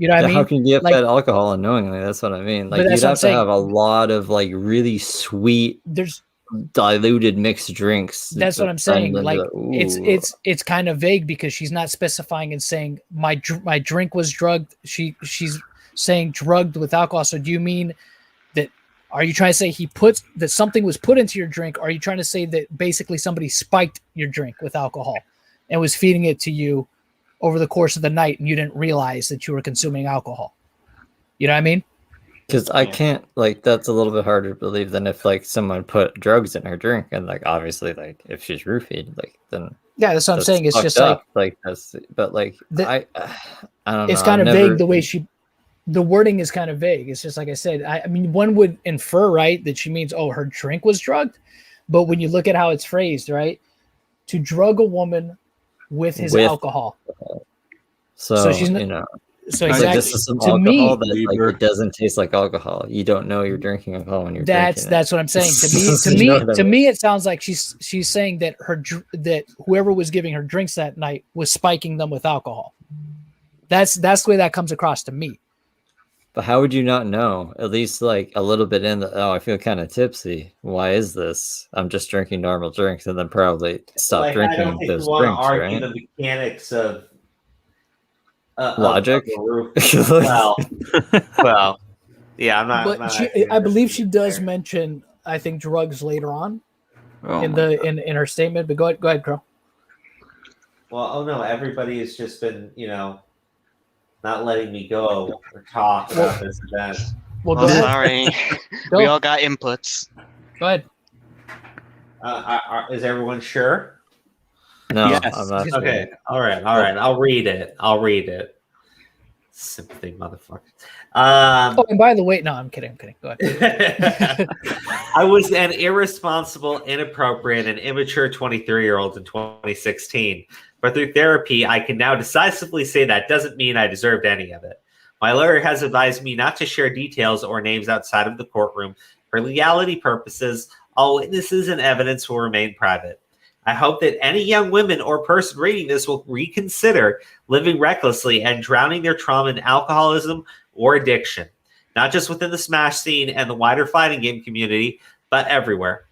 You know what I mean? How can you get fed alcohol unknowingly? That's what I mean. Like, you'd have to have a lot of like really sweet, diluted mixed drinks. That's what I'm saying. Like, it's kind of vague because she's not specifying and saying my drink was drugged. She's saying drugged with alcohol. So do you mean that? Are you trying to say that something was put into your drink? Or are you trying to say that basically somebody spiked your drink with alcohol and was feeding it to you over the course of the night, and you didn't realize that you were consuming alcohol? You know what I mean? Because I can't, like, that's a little bit harder to believe than if, like, someone put drugs in her drink, and, like, obviously, like, if she's roofied, like, then yeah, that's what I'm saying. It's just like that's, but like, I don't know. It's kind of vague the way the wording is kind of vague. It's just like I said. I mean, one would infer, right, that she means, her drink was drugged, but when you look at how it's phrased, right, to drug a woman with alcohol. So she's not, so exactly. This is some alcohol that, like, it doesn't taste like alcohol. You don't know you're drinking alcohol when you're drinking it. That's what I'm saying. To me, it sounds like she's saying that that whoever was giving her drinks that night was spiking them with alcohol. That's the way that comes across to me. But how would you not know? At least like a little bit I feel kind of tipsy. Why is this? I'm just drinking normal drinks, and then probably stop drinking those drinks, right? The mechanics of logic. Well, yeah, I'm not. But I believe she does mention I think drugs later on Oh in my in her statement. But go ahead, Crow. Well, oh no, everybody has just been, not letting me go or talk about this event. Well, go ahead. Sorry. Go. We all got inputs. Go ahead. Is everyone sure? No, Yes. I'm not. Okay. All right. I'll read it. Sympathy, motherfucker. Oh, and by the way, no, I'm kidding. Go ahead. I was an irresponsible, inappropriate, and immature 23-year-old in 2016. But through therapy, I can now decisively say that doesn't mean I deserved any of it. My lawyer has advised me not to share details or names outside of the courtroom. For legality purposes, all witnesses and evidence will remain private. I hope that any young women or person reading this will reconsider living recklessly and drowning their trauma in alcoholism or addiction, not just within the Smash scene and the wider fighting game community, but everywhere.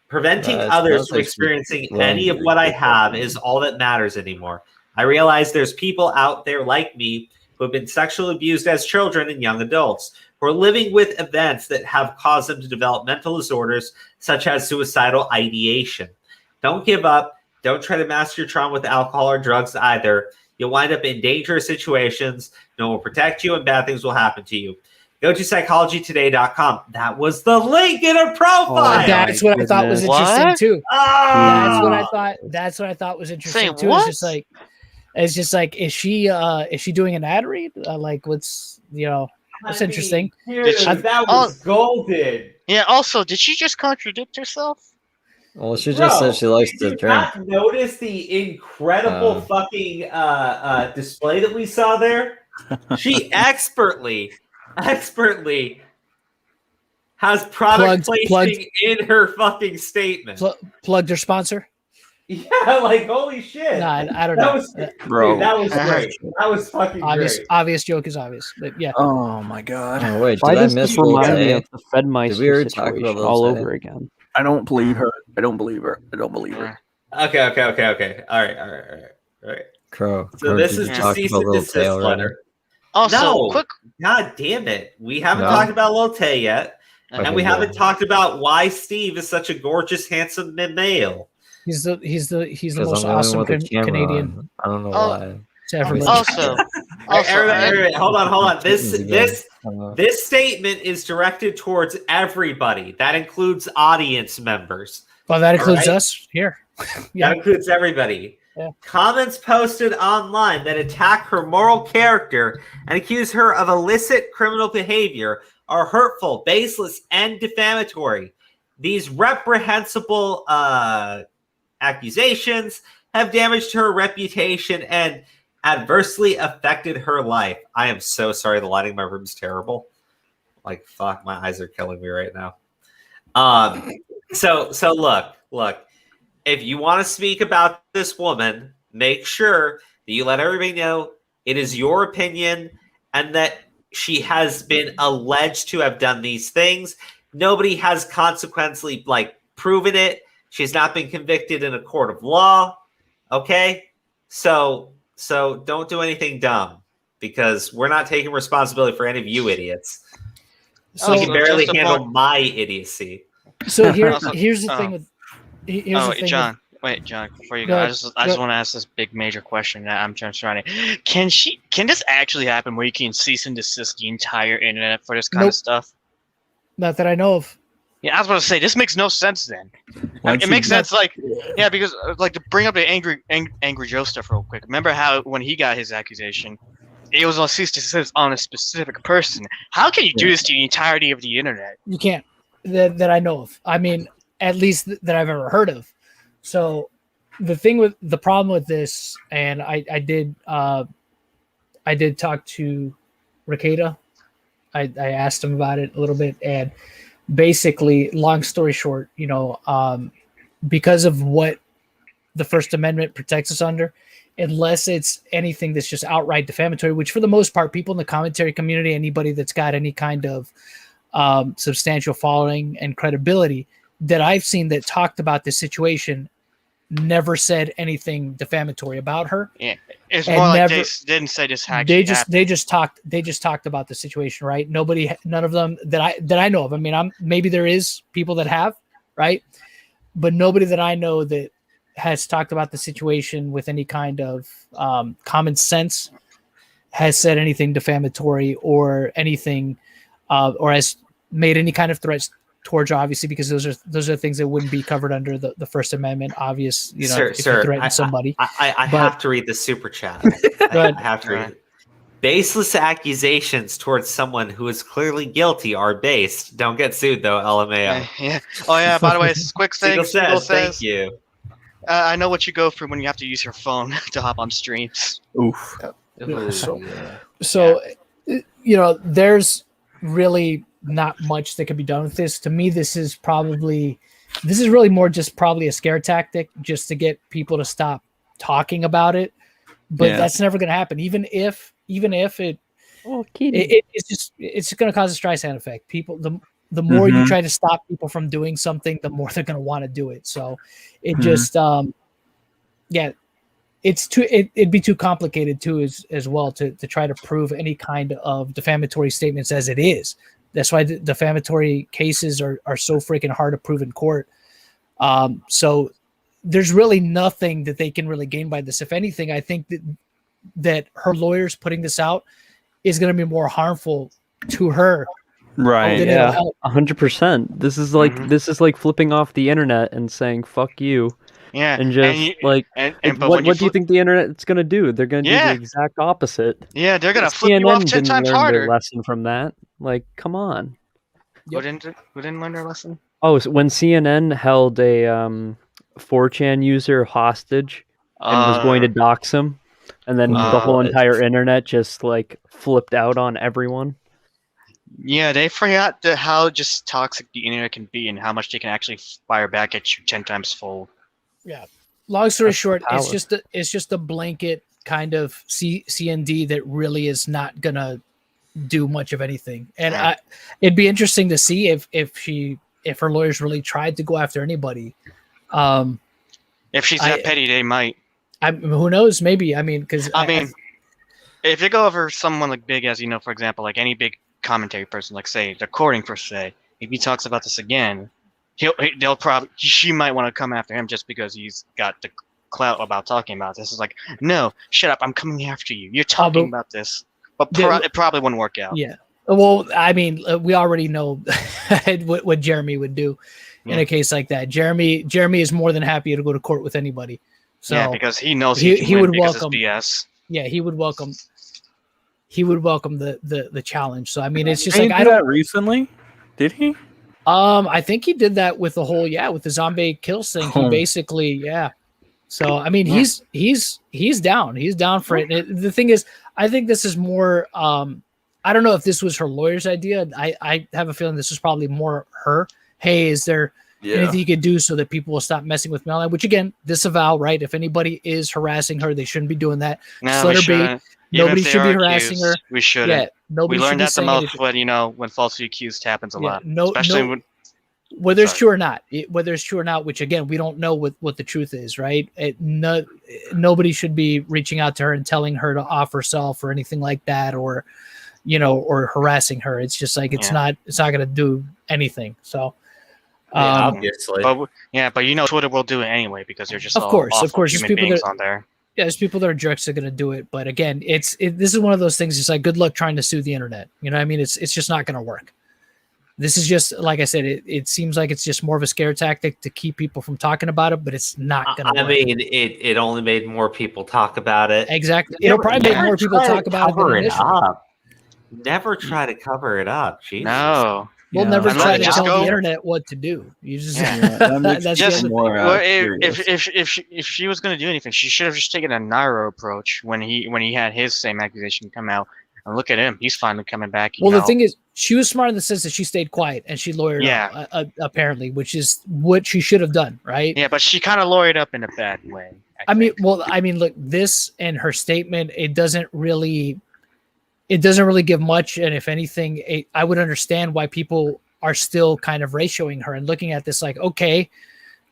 Preventing others from experiencing any of what I have is all that matters anymore. I realize there's people out there like me who have been sexually abused as children and young adults, who are living with events that have caused them to develop mental disorders such as suicidal ideation. Don't give up. Don't try to mask your trauma with alcohol or drugs either. You'll wind up in dangerous situations. No one will protect you and bad things will happen to you. Go to psychologytoday.com. That was the link in her profile. That's what I thought was interesting too. Ah! That's what I thought was interesting Say too. what? It's just like, is she doing an ad read? What's that's interesting. Dude, that was golden. Yeah. Also, did she just contradict herself? Well, she just said she likes to Did drink. not notice the incredible fucking display that we saw there? She expertly has product placing in her fucking statement. Plugged her sponsor. Yeah, like holy shit. No, I don't know. Bro. Dude, that was great. That was fucking great. Obvious joke is obvious, but yeah. Oh my god. Oh wait, Why did I does miss this remind me Lil of the Fedmeister situation all over again? I don't believe her. I don't believe her. Okay. All right. Crow. So this is the cease and desist letter. Also, quick. God damn it. We haven't talked about Lil Tay yet. Okay, and we haven't talked about why Steve is such a gorgeous, handsome male. He's the most awesome Canadian. I don't know why. Also, hold on. This statement is directed towards everybody. That includes audience members. Well, that includes us here. Yeah. That includes everybody. Yeah. Comments posted online that attack her moral character and accuse her of illicit criminal behavior are hurtful, baseless, and defamatory. These reprehensible accusations have damaged her reputation and adversely affected her life. I am so sorry. The lighting in my room is terrible. Like, fuck, my eyes are killing me right now. So look. If you want to speak about this woman, make sure that you let everybody know it is your opinion and that she has been alleged to have done these things. Nobody has consequently proven it. She's not been convicted in a court of law. Okay? So don't do anything dumb because we're not taking responsibility for any of you idiots. So you can barely handle my idiocy. So here's the thing with John. Wait, John. Before you go, I just want to ask this big major question that I'm trying to. Can this actually happen where you can cease and desist the entire internet for this kind of stuff? Not that I know of. Yeah, I was about to say this makes no sense. Then it makes sense, because to bring up the angry Joe stuff real quick. Remember how when he got his accusation, it was on cease and desist on a specific person. How can you do this to the entirety of the internet? You can't. That I know of. I mean, at least that I've ever heard of. So the problem with this, and I did talk to Ricada. I asked him about it a little bit, and basically, long story short, because of what the First Amendment protects us under, unless it's anything that's just outright defamatory, which for the most part, people in the commentary community, anybody that's got any kind of substantial following and credibility that I've seen that talked about this situation never said anything defamatory about her. Yeah, It's more like they didn't say this actually they just talked about the situation, right? None of them that I know of. I mean, maybe there is people that have, right? But nobody that I know that has talked about the situation with any kind of common sense has said anything defamatory or anything, or has made any kind of threats towards you, obviously, because those are things that wouldn't be covered under the First Amendment. Obvious, you know, if you threaten somebody. I have to read the super chat. I have to read it. Baseless accusations towards someone who is clearly guilty are based. Don't get sued though, LMAO. Yeah. Oh yeah. By the way, quick thing. Seagull says, thank you. I know what you go through when you have to use your phone to hop on streams. Oof. So, you know, there's really not much that can be done with this. To me, this is really more just probably a scare tactic just to get people to stop talking about it. But that's never going to happen. Even if it's going to cause a Streisand effect. People, the more you try to stop people from doing something, the more they're going to want to do it. So it just, it'd be too complicated too, as well to try to prove any kind of defamatory statements as it is. That's why the defamatory cases are so freaking hard to prove in court. So there's really nothing that they can really gain by this. If anything, I think that her lawyers putting this out is going to be more harmful to her. Right. Yeah. 100%. This is like flipping off the internet and saying "fuck you." Yeah. And just what do you think the internet's going to do? They're going to do the exact opposite. Yeah, they're going to flip you off 10 times harder. Their lesson from that. Like, come on. Who didn't learn their lesson? Oh, so when CNN held a 4chan user hostage and was going to dox him, and then the whole entire internet just like flipped out on everyone. Yeah, they forgot how just toxic the internet can be and how much they can actually fire back at you 10 times fold. Yeah. Long story short, it's just a blanket kind of CND that really is not gonna do much of anything. And it'd be interesting to see if her lawyers really tried to go after anybody. If she's that petty, they might. Who knows? Maybe. I mean, because if they go over someone like big as, for example, like any big commentary person, like say the Courting per se, if he talks about this again, she might want to come after him just because he's got the clout about talking about this. It's like, no, shut up! I'm coming after you. You're talking about this, but it probably wouldn't work out. Yeah. Well, I mean, we already know what Jeremy would do in a case like that. Jeremy is more than happy to go to court with anybody. So yeah, because he knows he would welcome BS. Yeah, he would welcome the challenge. So I mean, it's just like I don't recently. Did he? I think he did that with the whole with the zombie kills thing. He basically So I mean, he's down. He's down for it. And the thing is, I think this is more. I don't know if this was her lawyer's idea. I have a feeling this was probably more her. Hey, is there anything you could do so that people will stop messing with Melanie? Which again, disavow, right? If anybody is harassing her, they shouldn't be doing that. No, just let her be. Nobody should be harassing her. We shouldn't. Yeah, nobody. We learned that the most when falsely accused happens a lot. Especially when. Whether it's true or not, which again we don't know what the truth is, right? Nobody should be reaching out to her and telling her to off herself or anything like that, or or harassing her. It's just like it's not going to do anything. So, obviously, but Twitter will do it anyway because they're just of course, human people beings on there. Yeah, there's people that are jerks that are going to do it, but again, this is one of those things. It's like good luck trying to sue the internet. You know what I mean? It's just not going to work. This is just, like I said, it seems like it's just more of a scare tactic to keep people from talking about it, but it's not going to work. I mean, it only made more people talk about it. Exactly. It'll probably make more people talk about it up. Never try to cover it up. Jesus. No. We'll never try to tell the internet what to do. You just that's just more. If she was going to do anything, she should have just taken a Nairo approach when he had his same accusation come out. And look at him; he's finally coming back. The thing is, she was smart in the sense that she stayed quiet and she lawyered up, apparently, which is what she should have done, right? Yeah, but she kind of lawyered up in a bad way. I mean, look, this and her statement, it doesn't really give much. And if anything, I would understand why people are still kind of ratioing her and looking at this like, okay,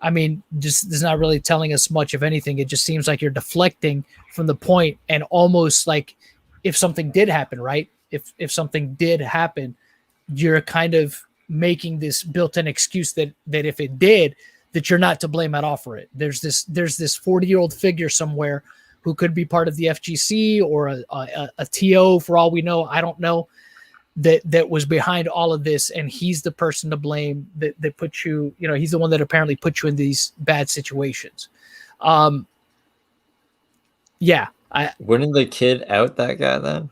I mean, just is not really telling us much of anything. It just seems like you're deflecting from the point, and almost like if something did happen, right? If something did happen, you're kind of making this built-in excuse that if it did, that you're not to blame at all for it. There's this 40-year-old figure somewhere who could be part of the FGC or a TO for all we know. I don't know. That was behind all of this, and he's the person to blame that put you, he's the one that apparently put you in these bad situations. Wouldn't the kid out that guy then?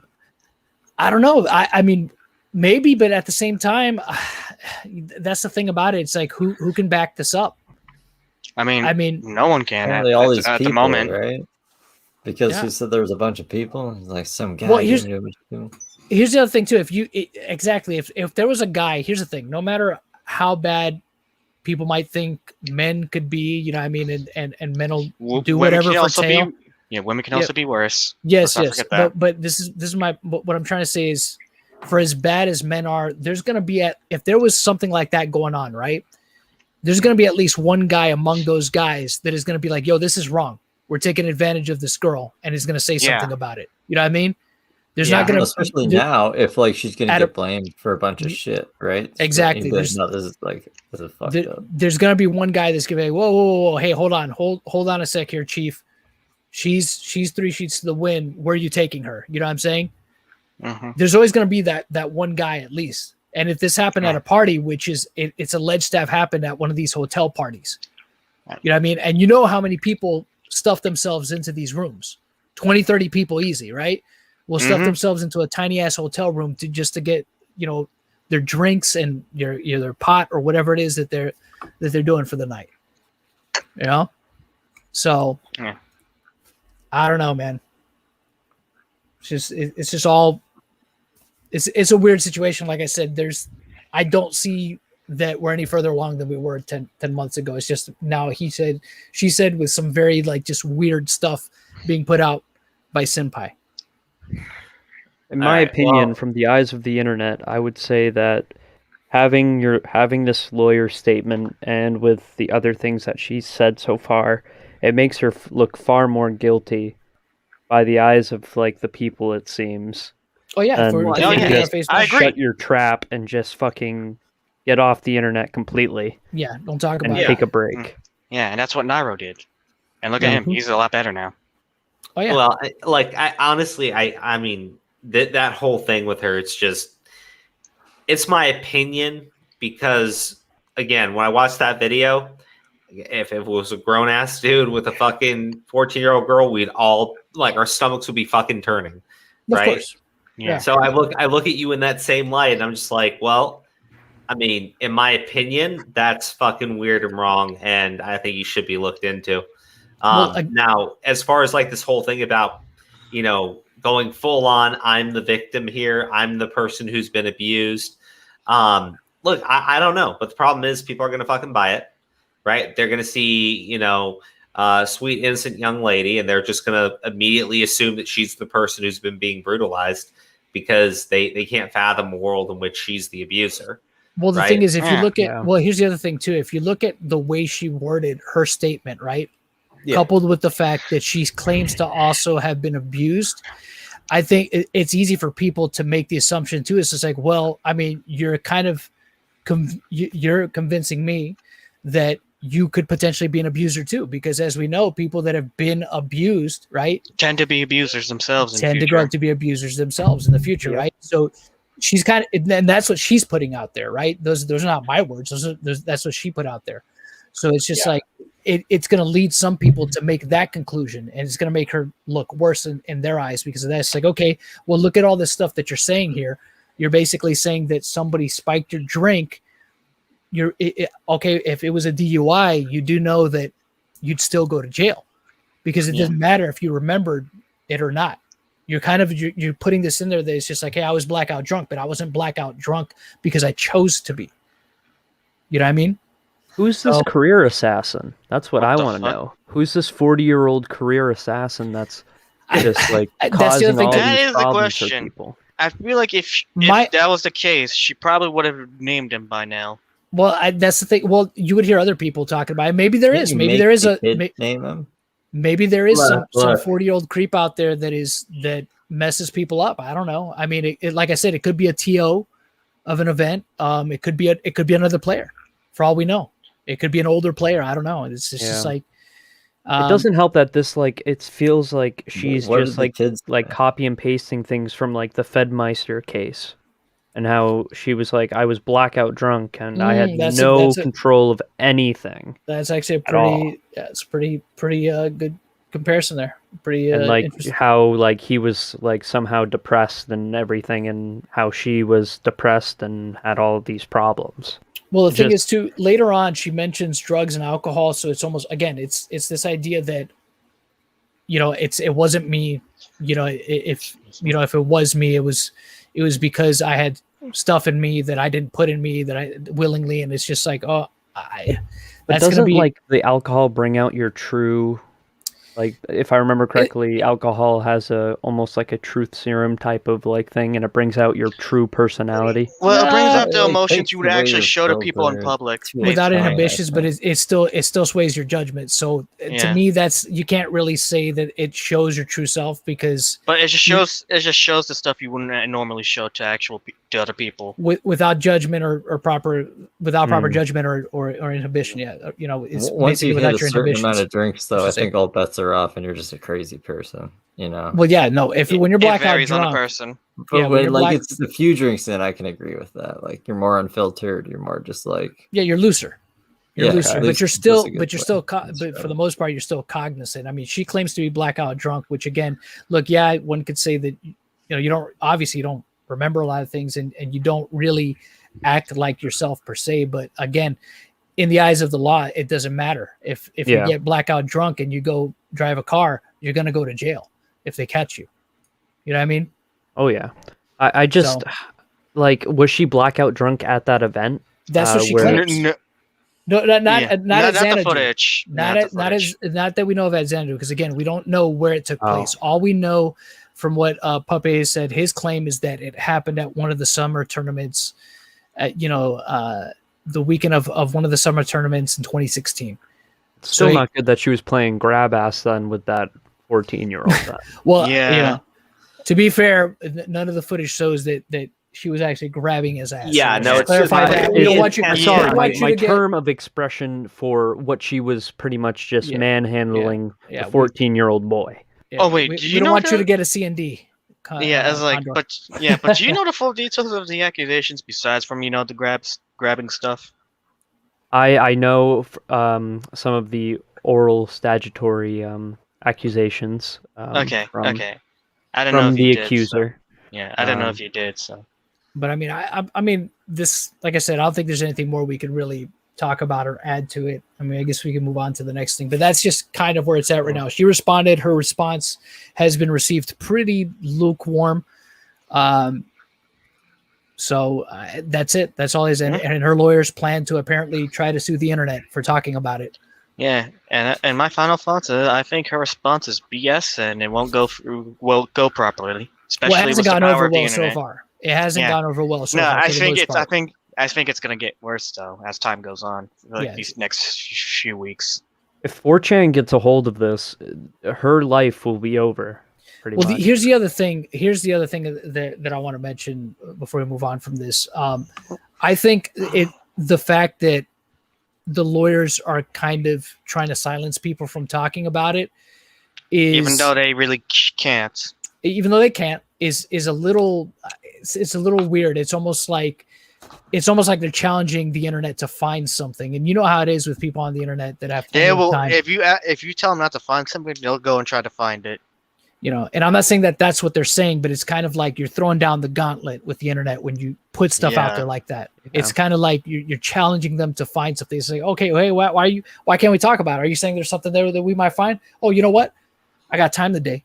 I don't know. I mean, maybe, but at the same time, that's the thing about it. It's like, who can back this up? I mean, no one can all these at people, the moment, right? Because he said there was a bunch of people, like some guy. Well, here's the other thing too. If there was a guy, here's the thing. No matter how bad people might think men could be, and men will do whatever for tail. Women can also be worse. Yes. But this is what I'm trying to say is, for as bad as men are, there's going to be if there was something like that going on, right? There's going to be at least one guy among those guys that is going to be like, yo, this is wrong. We're taking advantage of this girl, and is going to say something about it. You know what I mean? There's not going to, especially now, if like she's going to get blamed for a bunch of shit, right? Exactly. This is fucked up. There's going to be one guy that's going to be like, whoa, hey, hold on a sec here, Chief. She's 3 sheets to the wind. Where are you taking her? You know what I'm saying? Mm-hmm. There's always going to be that one guy at least. And if this happened at a party, which is it's alleged to have happened at one of these hotel parties, you know what I mean? And you know how many people stuff themselves into these rooms? 20, 30 people easy, right? Will stuff themselves into a tiny ass hotel room to get, their drinks and their pot or whatever it is that they're doing for the night. So I don't know, man. It's just all. It's a weird situation. Like I said, I don't see that we're any further along than we were 10 months ago. It's just now she said with some very just weird stuff being put out by Cinnpie. In my opinion, from the eyes of the internet, I would say that having this lawyer statement and with the other things that she's said so far, it makes her look far more guilty by the eyes of the people, it seems. Oh yeah, I agree. Shut your trap and just fucking get off the internet completely. Yeah, don't talk about it. Take a break. Yeah, and that's what Nairo did. And look at him; he's a lot better now. Oh yeah. Well, I honestly, I mean that whole thing with her, it's my opinion, because again, when I watched that video, if it was a grown ass dude with a fucking 14-year-old girl, we'd all our stomachs would be fucking turning, right? Of course. Yeah. So I look at you in that same light, and I'm just like, well, I mean, in my opinion, that's fucking weird and wrong, and I think you should be looked into. Now, as far as this whole thing about, going full on, I'm the victim here, I'm the person who's been abused. Look, I don't know, but the problem is people are going to fucking buy it, right? They're going to see, sweet, innocent young lady, and they're just going to immediately assume that she's the person who's been being brutalized because they can't fathom a world in which she's the abuser. Well, the thing is, if you look at, well, here's the other thing too. If you look at the way she worded her statement, right? Yeah. Coupled with the fact that she claims to also have been abused, I think it's easy for people to make the assumption too. It's just like, well, I mean, you're kind of, you're convincing me that you could potentially be an abuser too, because as we know, people that have been abused, right, tend to be abusers themselves. To grow up to be abusers themselves in the future, right? So she's kind of, and that's what she's putting out there, right? Those are not my words. That's what she put out there. So it's just it's going to lead some people to make that conclusion, and it's going to make her look worse in their eyes because of that. It's like, okay, well, look at all this stuff that you're saying here. You're basically saying that somebody spiked your drink. Okay, if it was a DUI, you do know that you'd still go to jail because it doesn't matter if you remembered it or not. You're kind of you're putting this in there that it's just like, hey, I was blackout drunk, but I wasn't blackout drunk because I chose to be. You know what I mean? Who's this career assassin? That's what I want to know. Who's this 40-year-old career assassin that's just causing all these problems for people? I feel like if that was the case, she probably would have named him by now. Well, that's the thing. Well, you would hear other people talking about it. Maybe there is. Maybe there is name him. Maybe there is some 40-year-old creep out there that messes people up. I don't know. I mean, it, like I said, it could be a TO of an event. It could be another player, for all we know. It could be an older player. I don't know. It's just like. It doesn't help that this it feels like she's just like copy and pasting things from like the Fedmeister case, and how she was like, I was blackout drunk and I had no control of anything. That's actually a pretty pretty good comparison there. Pretty and like how like he was like somehow depressed and everything, and how she was depressed and had all these problems. Well, the thing is, too, later on, she mentions drugs and alcohol. So it's almost, again, it's this idea that, it wasn't me, if it was me, it was because I had stuff in me that I didn't put in me that I willingly. And it's just like, that's going to be like the alcohol bring out your true, like, if I remember correctly, alcohol has almost like a truth serum type of like thing, and it brings out your true personality. Well, it brings out the emotions you would actually show to people in public without inhibitions, but it still sways your judgment. So to me, you can't really say that it shows your true self, because it just shows the stuff you wouldn't normally show to other people without judgment or proper judgment or inhibition. Yeah, it's once you hit a certain amount of drinks, though, I think all bets are off, and you're just a crazy person. Well, yeah, no. When you're blackout drunk, on the person. But when it's a few drinks in, I can agree with that. Like, you're more unfiltered. You're more just like you're looser. You're looser, but for the most part, you're still cognizant. I mean, she claims to be blackout drunk, which again, look, one could say that you don't remember a lot of things, and you don't really act like yourself per se. But again, in the eyes of the law, it doesn't matter. If you get blackout drunk and you go drive a car, you're going to go to jail if they catch you. You know what I mean? Oh yeah. I just was she blackout drunk at that event? That's what she claims. No, not at Xanadu. The footage. Not that we know of at Xanadu, because again, we don't know where it took place. All we know from what Pape said, his claim is that it happened at one of the summer tournaments, the weekend of one of the summer tournaments in 2016. Still not good that she was playing grab ass then with that 14-year-old. Well, to be fair, none of the footage shows that she was actually grabbing his ass. Yeah, no, it's clarify that. We don't want you. My term of expression for what she was pretty much just manhandling the 14-year-old boy. Yeah, we don't want you to get a CND. But do you know the full details of the accusations besides from the grabbing stuff? I know some of the oral statutory accusations. Okay. I don't from know if the you accuser. Did, so. Yeah, I don't know if you did. So, but I mean, I mean, this, like I said, I don't think there's anything more we can really talk about or add to it. I mean, I guess we can move on to the next thing, but that's just kind of where it's at right now. She responded. Her response has been received pretty lukewarm. So that's it. That's all it is. And her lawyers plan to apparently try to sue the internet for talking about it. Yeah, and my final thoughts is I think her response is BS, and it won't go properly. Especially it hasn't gone over well so far. It hasn't gone over well so far. I think it's gonna get worse though as time goes on, these next few weeks. If 4chan gets a hold of this, her life will be over. Pretty much. Here's the other thing. That I want to mention before we move on from this. I think the fact that the lawyers are kind of trying to silence people from talking about it is, even though they really can't. Even though they can't, is a little. It's a little weird. It's almost like they're challenging the internet to find something, and you know how it is with people on the internet that have. Time. If you tell them not to find something, they'll go and try to find it. And I'm not saying that that's what they're saying, but it's kind of like you're throwing down the gauntlet with the internet when you put stuff out there like that. Yeah. It's kind of like you're challenging them to find something. It's like, okay, hey, why can't we talk about it? Are you saying there's something there that we might find? Oh, you know what? I got time today.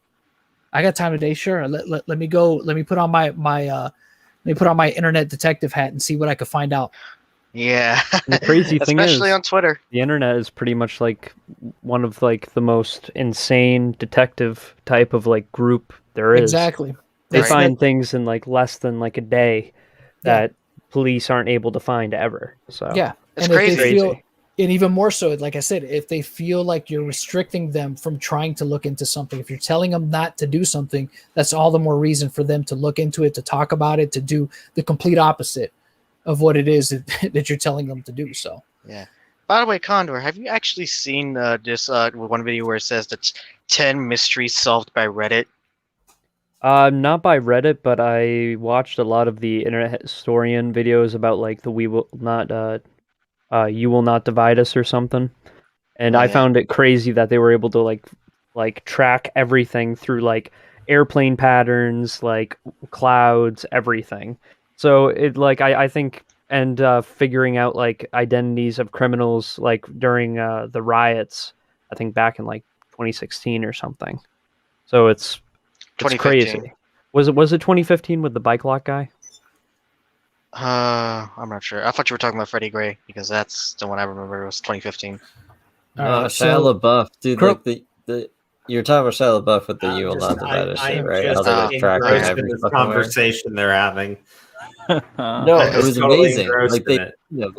Sure. Let me go. Let me put on my internet detective hat and see what I could find out. Yeah. And the crazy thing is, especially on Twitter, the internet is pretty much like one of like the most insane detective type of like group there is. Exactly. They find things in like less than like a day that police aren't able to find ever. So Yeah, It's and if crazy. they feel, and even more so, like I said, if they feel like you're restricting them from trying to look into something, if you're telling them not to do something, that's all the more reason for them to look into it, to talk about it, to do the complete opposite of what it is that you're telling them to do. So Yeah. By the way, Condor, have you actually seen this one video where it says that's 10 mysteries solved by Reddit? not by Reddit, but I watched a lot of the internet historian videos about like the we will not you will not divide us or something. And Oh, I yeah. found it crazy that they were able to like track everything through like airplane patterns, like clouds, everything. So it like I think and figuring out like identities of criminals like during the riots, I think back in like 2016 or something. So it's 2015. crazy. Was it 2015 with the bike lock guy? I'm not sure. I thought you were talking about Freddie Gray because that's the one I remember. It was 2015. All right, Shia LaBeouf, dude. Crow- Like the you're talking about Shia LaBeouf with the "You Will Not Divide Us" shit, right? How they're like tracking engrossed in every this fucking word. conversation they're having. No, I'm it was just totally amazing. engrossed Like in they, it.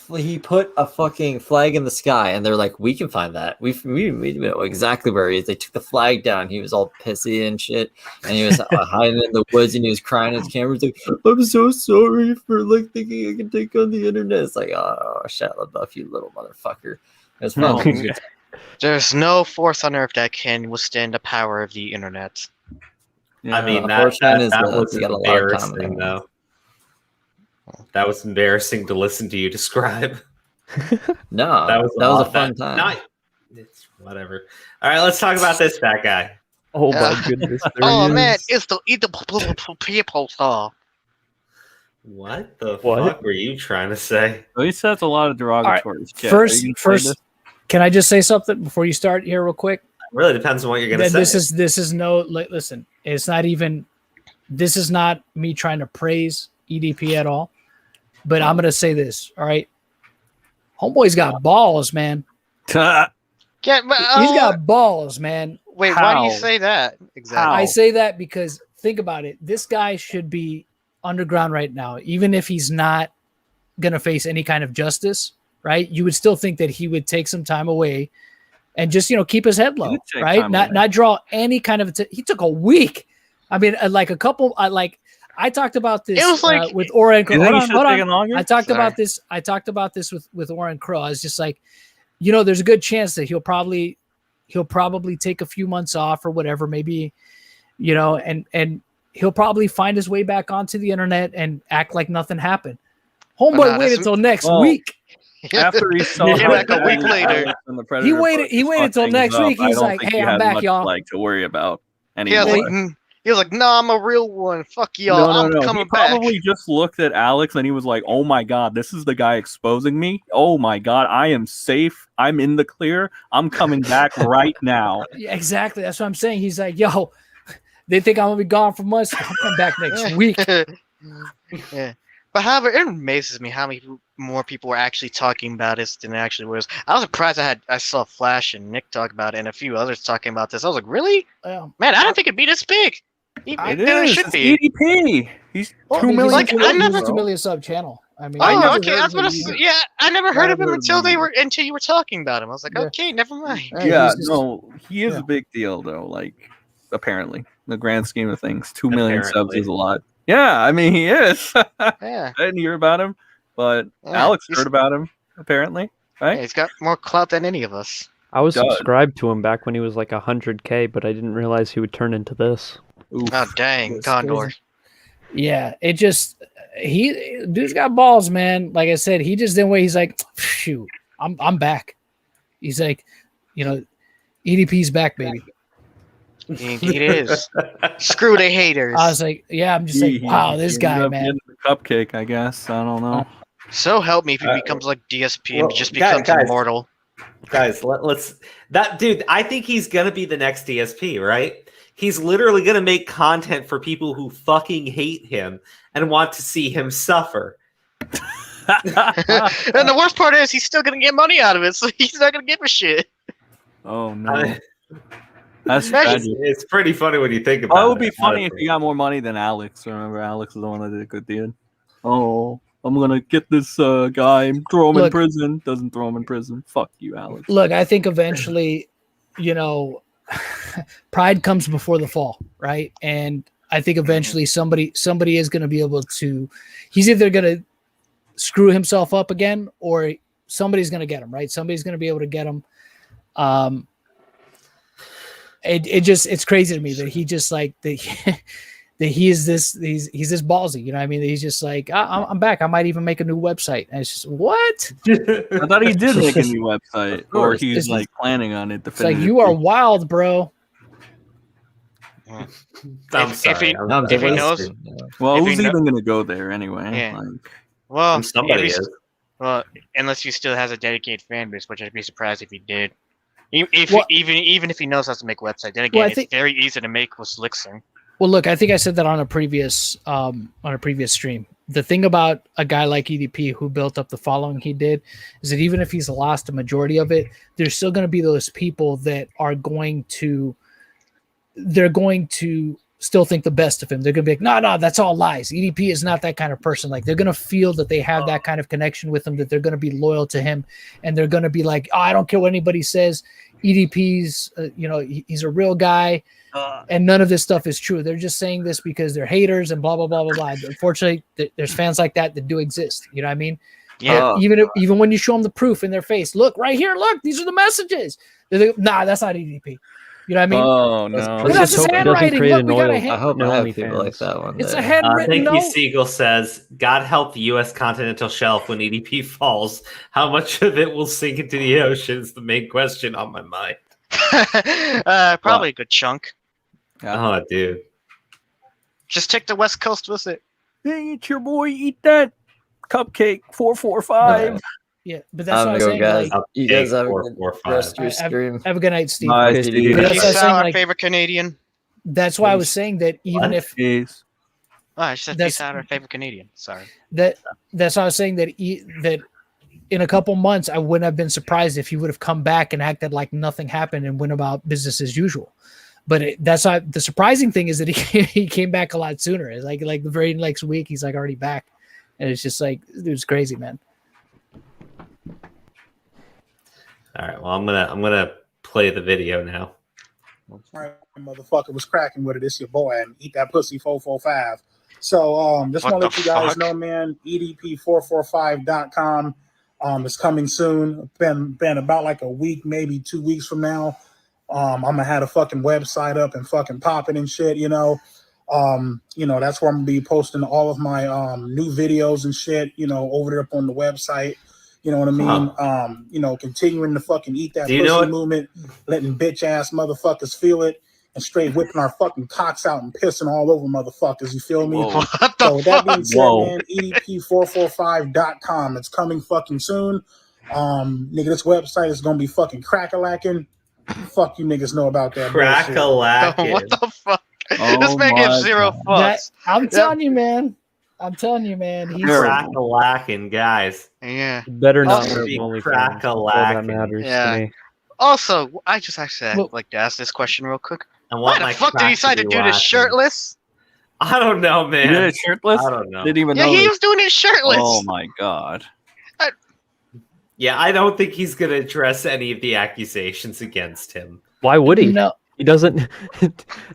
like he put a fucking flag in the sky, and they're like, "We can find that. We know exactly where he is." They took the flag down. He was all pissy and shit, and he was hiding in the woods, and he was crying. His camera was like, "I'm so sorry for like thinking I can take on the internet." It's like, oh, Shia LaBeouf, you little motherfucker. That's probably a good time. There's no force on Earth that can withstand the power of the internet. I mean, that Unfortunately, was we got a lot of time embarrassing, there. though. That was embarrassing to listen to you describe. No, that was a fun time. It's whatever. All right, let's talk about this fat guy. Oh my goodness! Oh there he man, is. it's the people star. What the What? fuck were you trying to say? At least that's a lot of derogatory shit. first, Are you gonna play this? can I just say something before you start here, real quick? It really depends on what you're gonna say. This is no listen. It's not even. This is not me trying to praise EDP at all, but I'm gonna say this. All right, homeboy's got balls, man. Yeah, but, He's got balls, man. Wait, why do you How? say that? Exactly. How? I say that because think about it. This guy should be underground right now, even if he's not gonna face any kind of justice. Right? You would still think that he would take some time away and just keep his head low, would take right? time Not away. draw any kind of. He took a week. I mean, like a couple. I talked about this It was like- with Oren. You think he should have taken longer? I talked Sorry. about this. I talked about this with Oren Crow. I was just like, there's a good chance that he'll probably take a few months off or whatever, maybe, and he'll probably find his way back onto the internet and act like nothing happened. Homeboy Nah, waited that's- until next Well, week. After he saw Came back a week later. He waited till next week. He's like, "Hey, I'm back, y'all." Like to worry about He anymore. was like, "No, I'm a real one. Fuck y'all. I'm He coming back." probably just looked at Alex and he was like, "Oh my god, this is the guy exposing me. Oh my god, I am safe. I'm in the clear. I'm coming back right now." Yeah, exactly. That's what I'm saying. He's like, "Yo, they think I'm gonna be gone for months. I'll come back next week." Yeah. But however, it amazes me how many more people were actually talking about this than it actually was. I was surprised I saw Flash and Nick talk about it and a few others talking about this. I was like, really? Well, Man, I didn't think it'd be this big. It should It's be. EDP. He's well, 2 he's million. Like, I he's never- a 2 million sub channel. I mean, I Oh, never okay. heard I was gonna of say, him. yeah, I never heard of him Never until heard until you were talking about him. I was like, Yeah. okay, never mind. Hey, Yeah, he's just- no, he is yeah. a big deal though. Like, apparently, in the grand scheme of things, 2 million subs Apparently. is a lot. Yeah, I mean, he is. I Yeah. didn't hear about him, but Yeah, Alex he's- heard about him. Apparently, Yeah, right? he's got more clout than any of us. I was Does. subscribed to him back when he was like 100K, but I didn't realize he would turn into this. Oof. Oh dang, It's Condor. crazy. Yeah, it just dude's got balls, man. Like I said, he just didn't wait. He's like, shoot, I'm back. He's like, EDP's back, baby. It is. Screw the haters. I was like, yeah, I'm just like, wow, this He guy, ended up man. getting the cupcake, I guess. I don't know. So help me if he becomes like DSP well, and just guys- becomes immortal. Guys, let's that dude. I think he's gonna be the next DSP, right? He's literally gonna make content for people who fucking hate him and want to see him suffer. And the worst part is he's still gonna get money out of it, so he's not gonna give a shit. Oh I no, mean, that's Imagine- tragic. it's pretty funny when you think about it. Oh, it would be funny if honestly. he got more money than Alex. Remember, Alex is the one that did a good deal. Oh, I'm gonna get this guy and throw him in Look- prison. Doesn't throw him in prison. Fuck you, Alex. Look, I think eventually, pride comes before the fall, right? And I think eventually somebody is going to be able to. He's either going to screw himself up again, or somebody's going to get him, right? Somebody's going to be able to get him. It's crazy to me that he just like that he's this ballsy, you know what I mean? He's just like, I'm back. I might even make a new website. And it's just, what? I thought he did make a new website, or he's like planning on it. It's like, you are wild, bro. I'm sorry. If he knows, well, if who's he even gonna go there anyway? Yeah. Like, well, Somebody if he's- is. Well, unless he still has a dedicated fan base, which I'd be surprised if he did. Even if he knows how to make a website, then again, it's very easy to make with Elixir. Well, look, I think I said that on a previous stream. The thing about a guy like EDP who built up the following he did is that even if he's lost a majority of it, there's still going to be those people that are going to still think the best of him. They're going to be like, no, that's all lies. EDP is not that kind of person. Like, they're going to feel that they have that kind of connection with him, that they're going to be loyal to him, and they're going to be like, I don't care what anybody says. EDP's, he's a real guy. And none of this stuff is true. They're just saying this because they're haters and blah, blah, blah, blah, blah. Unfortunately, there's fans like that do exist. You know what I mean? Yeah. Even when you show them the proof in their face, look right here, look, these are the messages. They're like, nah, that's not EDP. You know what I mean? oh no! But that's his handwriting. Look, we got a I hope No I have OnlyFans. people like that one. It's day. a handwritten Thank you, note. Seagull Says. God help the U.S. continental shelf when EDP falls. How much of it will sink into the ocean is the main question on my mind. Probably a good chunk. Oh, dude. Just take the West Coast with it. Hey, it's your boy. Eat that cupcake. 445. Yeah, but that's what I was saying. guys. Like, You guys have a Four, good four, five. rest of your stream. have a good night, Steve. Nice, Peace. dude. But that's what I was Peace saying, out, our like, favorite Canadian. that's why I was saying that even if Peace. Oh, I said That's- peace out, our favorite Canadian. Sorry. that's why I was saying that that in a couple months I wouldn't have been surprised if he would have come back and acted like nothing happened and went about business as usual. But that's not the surprising thing, is that he came back a lot sooner. It's like the very next week he's like already back, and it's just like, it was crazy, man. All right. Well, I'm gonna play the video now. All right, motherfucker was cracking with it. It's your boy, and eat that pussy 445. So just What want to let the you guys fuck? know, man, EDP445.com is coming soon. Been about like a week, maybe 2 weeks from now. I'm gonna have a fucking website up and fucking popping and shit, that's where I'm gonna be posting all of my new videos and shit, over there up on the website. You know what I mean? Continuing to fucking eat that pussy movement, letting bitch ass motherfuckers feel it, and straight whipping our fucking cocks out and pissing all over motherfuckers. You feel me? What the So with that being fuck? said, man, EDP445.com. It's coming fucking soon. Nigga, this website is gonna be fucking crack-a-lacking. Fuck you niggas know about that. bullshit. Crack-a-lackin'. What the fuck? Oh This man my gives zero God. fucks. I'm telling you, man. He's Crack-a-lackin', guys. Yeah. Better not Oh, have be OnlyFans. That's all that crack-a-lackin'. matters Yeah. to me. Also, I just actually Well- like to ask this question real quick. I Why want the my fuck did he crack decide to be do this lacking. shirtless? I don't know, You man. did it shirtless? I don't know. Didn't even Yeah, know. he this. was doing it shirtless. Oh my god. Yeah, I don't think he's gonna address any of the accusations against him. Why would he? no, He doesn't.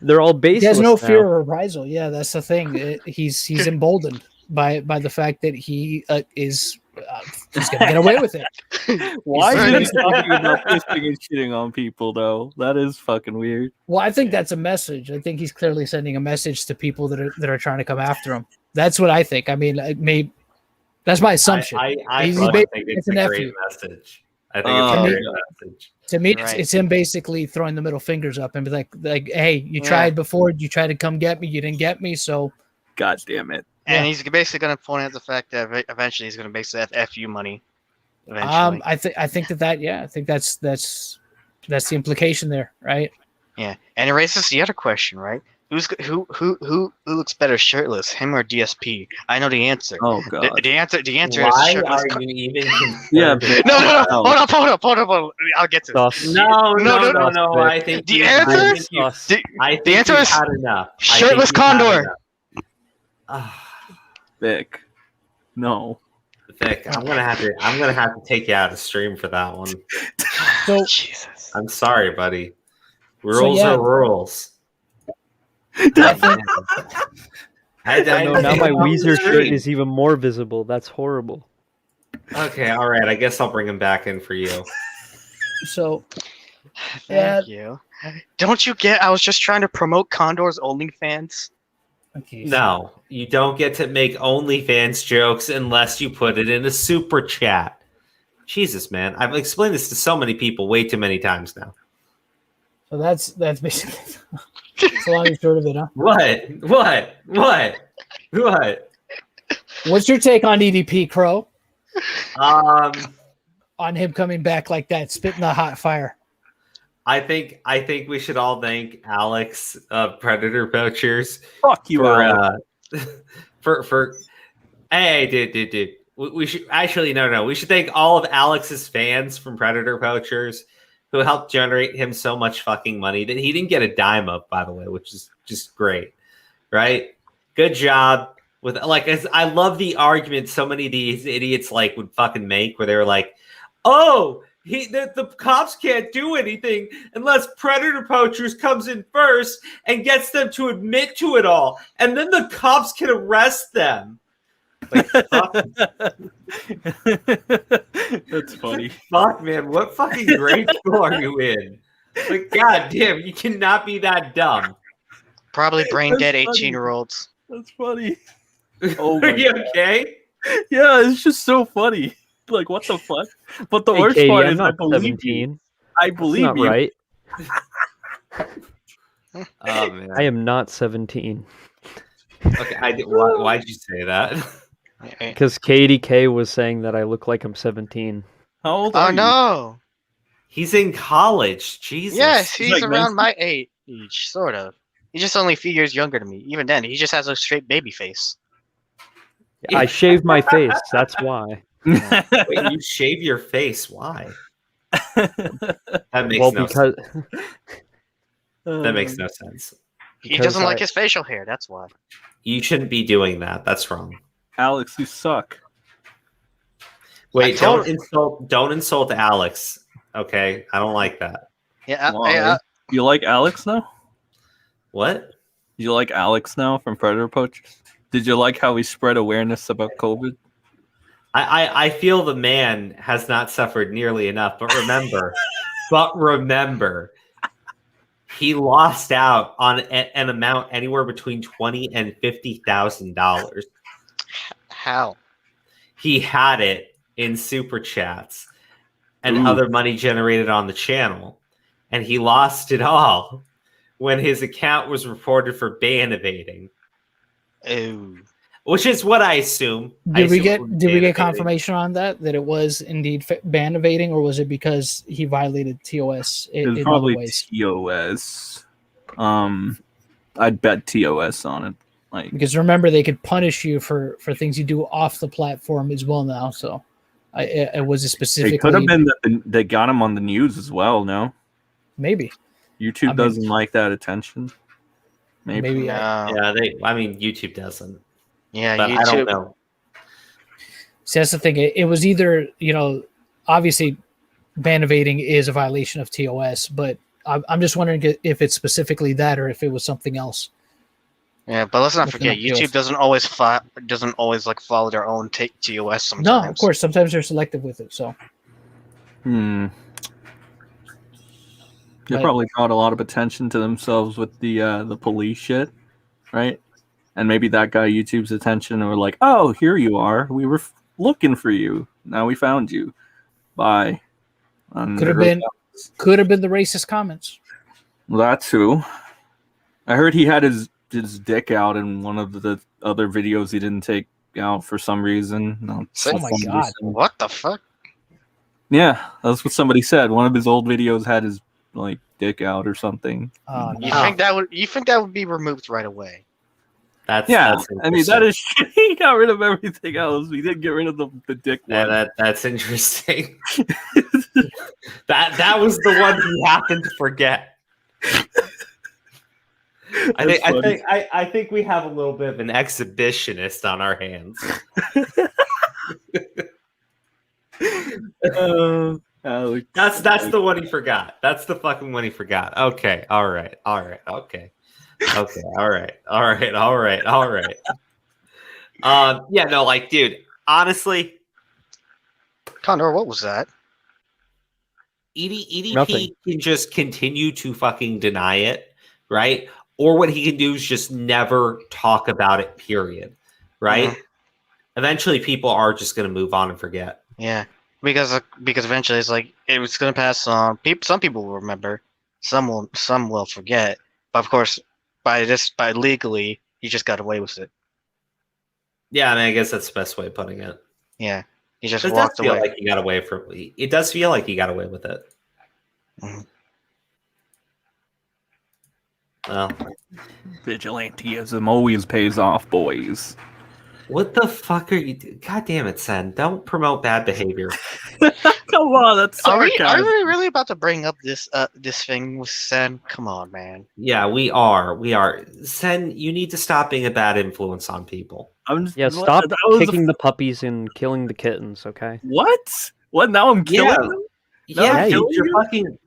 They're all baseless. he has no now. fear of reprisal. Yeah, that's the thing. He's emboldened by the fact that he is he's gonna get away with it. Why He's- is he talking about pissing and shitting on people though? That is fucking weird. Well, I think that's a message. I think he's clearly sending a message to people that are trying to come after him. That's what I think. I mean, that's my assumption. I He's fucking basically- think it's it's a an great F message. I think it's a Oh, great message. To me, Right. it's him basically throwing the middle fingers up and be like, hey, you Yeah. tried before. You tried to come get me. You didn't get me. So God damn it. And Yeah. he's basically going to point out the fact that eventually he's going to make the FU money. Eventually. I think I think that's the implication there, right? Yeah, and it raises the other question, right? Who looks better shirtless, him or DSP? I know the answer. Oh god. The answer is Why shirtless. are you even? Yeah, concerned? but- No, hold up. I'll get to this. Sauce. No. No. I think The you- answer? I think you- Sauce. I think The answer you've is had enough. I think shirtless you've had Condor. enough. Ah, Vic. No. Vic, I'm gonna have to take you out of stream for that one. So Jesus. I'm sorry, buddy. Rules yeah. are rules. I think No, now my Weezer shirt is even more visible. That's horrible. Okay, all right. I guess I'll bring him back in for you. so. Thank you. Don't you get? I was just trying to promote Condor's OnlyFans. Okay. No, you don't get to make OnlyFans jokes unless you put it in a super chat. Jesus, man. I've explained this to so many people way too many times now. So that's basically it's a long and short of it, huh? What? What's your take on EDP, Crow? Um, On him coming back like that, spitting the hot fire. I think we should all thank Alex, Predator Poachers. Fuck you, for, Alex. for hey, dude. We should actually no. We should thank all of Alex's fans from Predator Poachers who helped generate him so much fucking money that he didn't get a dime of, by the way, which is just great, right? Good job with I love the argument so many of these idiots would fucking make where they were like, oh. The cops can't do anything unless Predator Poachers comes in first and gets them to admit to it all, and then the cops can arrest them. Fuck. That's funny. Fuck, man, what fucking grade school are you in? God damn, you cannot be that dumb. Probably brain dead That's funny. 18-year-olds. That's funny. Oh my Are you God. okay? Yeah, it's just so funny. What the fuck? But the Hey, worst Katie, part I'm is I not believe 17. you. I That's believe not you. right. Oh man. I am not 17. Okay, why'd you say that? Because Katie K was saying that I look like I'm 17. How old Oh are you? no! He's in college. Jesus. Yes, he's like around my age, sort of. He's just only a few years younger than me. Even then, he just has a straight baby face. I shaved my face. That's why. Wait, you shave your face? Why? That makes no sense. That makes no sense. He Because doesn't like his facial hair. That's why. You shouldn't be doing that. That's wrong. Alex, you suck. Wait, I told- don't insult Alex. Okay, I don't like that. Yeah, Why? You like Alex now? What? You like Alex now from Predator Poachers? Did you like how he spread awareness about COVID? I feel the man has not suffered nearly enough, but remember, he lost out on an amount anywhere between $20,000 and $50,000. How? He had it in super chats and other money generated on the channel, and he lost it all when his account was reported for ban evading. Ooh. Which is what I assume. Did we get confirmation on that it was indeed ban evading, or was it because he violated TOS in probably other ways? TOS. I'd bet TOS on it. Because remember, they could punish you for things you do off the platform as well now. So it was a specific. It could have been that they got him on the news as well. No, maybe YouTube doesn't like that attention. Maybe. Yeah. YouTube doesn't. Yeah, but YouTube. I don't know. See, that's the thing. It was either, obviously ban evading is a violation of TOS, but I'm just wondering if it's specifically that or if it was something else. Yeah, but let's not Looking forget, up YouTube TOS. doesn't always follow their own TOS sometimes. No, of course. Sometimes they're selective with it. So. They But- probably brought a lot of attention to themselves with the police shit, right? And maybe that got YouTube's attention and were like, oh, here you are. We were looking for you. Now we found you. Bye. Could have been the racist comments. That too. I heard he had his dick out in one of the other videos he didn't take out for some reason. Oh my God. What the fuck? Yeah, that's what somebody said. One of his old videos had his dick out or something. Oh, You no. think that would be removed right away? That's I mean, that is he got rid of everything else. He didn't get rid of the dick one. That's interesting. that was the one he happened to forget. I think we have a little bit of an exhibitionist on our hands. That's the one he forgot. That's the fucking one he forgot. Okay. All right. Okay. All right. Yeah, no, like, dude, honestly, Condor, what was that? EDP Nothing. can just continue to fucking deny it, right? Or what he can do is just never talk about it, period. Right? Yeah. Eventually people are just gonna move on and forget. Yeah. Because eventually it's like it was gonna pass on. Some people will remember, some will forget. But of course, by legally, he just got away with it. Yeah, I mean, I guess that's the best way of putting it. Yeah, he just It walked does feel away. like he got away from. It does feel like he got away with it. Mhm. Well, Vigilantism always pays off, boys. what the fuck are you? God damn it, Sen! Don't promote bad behavior. Come on, that's Are we sarcasm. really about to bring up this thing with Sen? Come on, man. Yeah, we are. Sen, you need to stop being a bad influence on people. Yeah, stop kicking the puppies and killing the kittens, okay? What? What? Now I'm killing them? Yeah, you're you're fucking.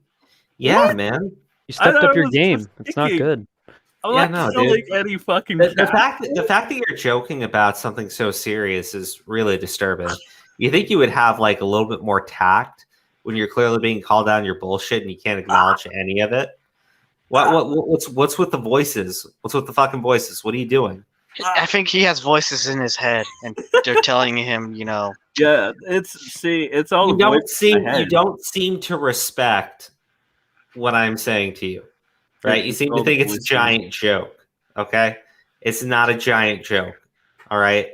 Yeah, What? man. You stepped thought up it your was game. just It's not kicking. good. I'm Yeah, not no, killing dude. any fucking The cat. fact that you're joking about something so serious is really disturbing. You think you would have like a little bit more tact when you're clearly being called out on your bullshit and you can't acknowledge any of it? What's with the voices? What's with the fucking voices? What are you doing? I think he has voices in his head, and they're telling him, Yeah, it's all You the don't voice seem in my head. you don't seem to respect what I'm saying to you, right? You It's seem to all think the it's a voices. giant joke. Okay, it's not a giant joke. All right,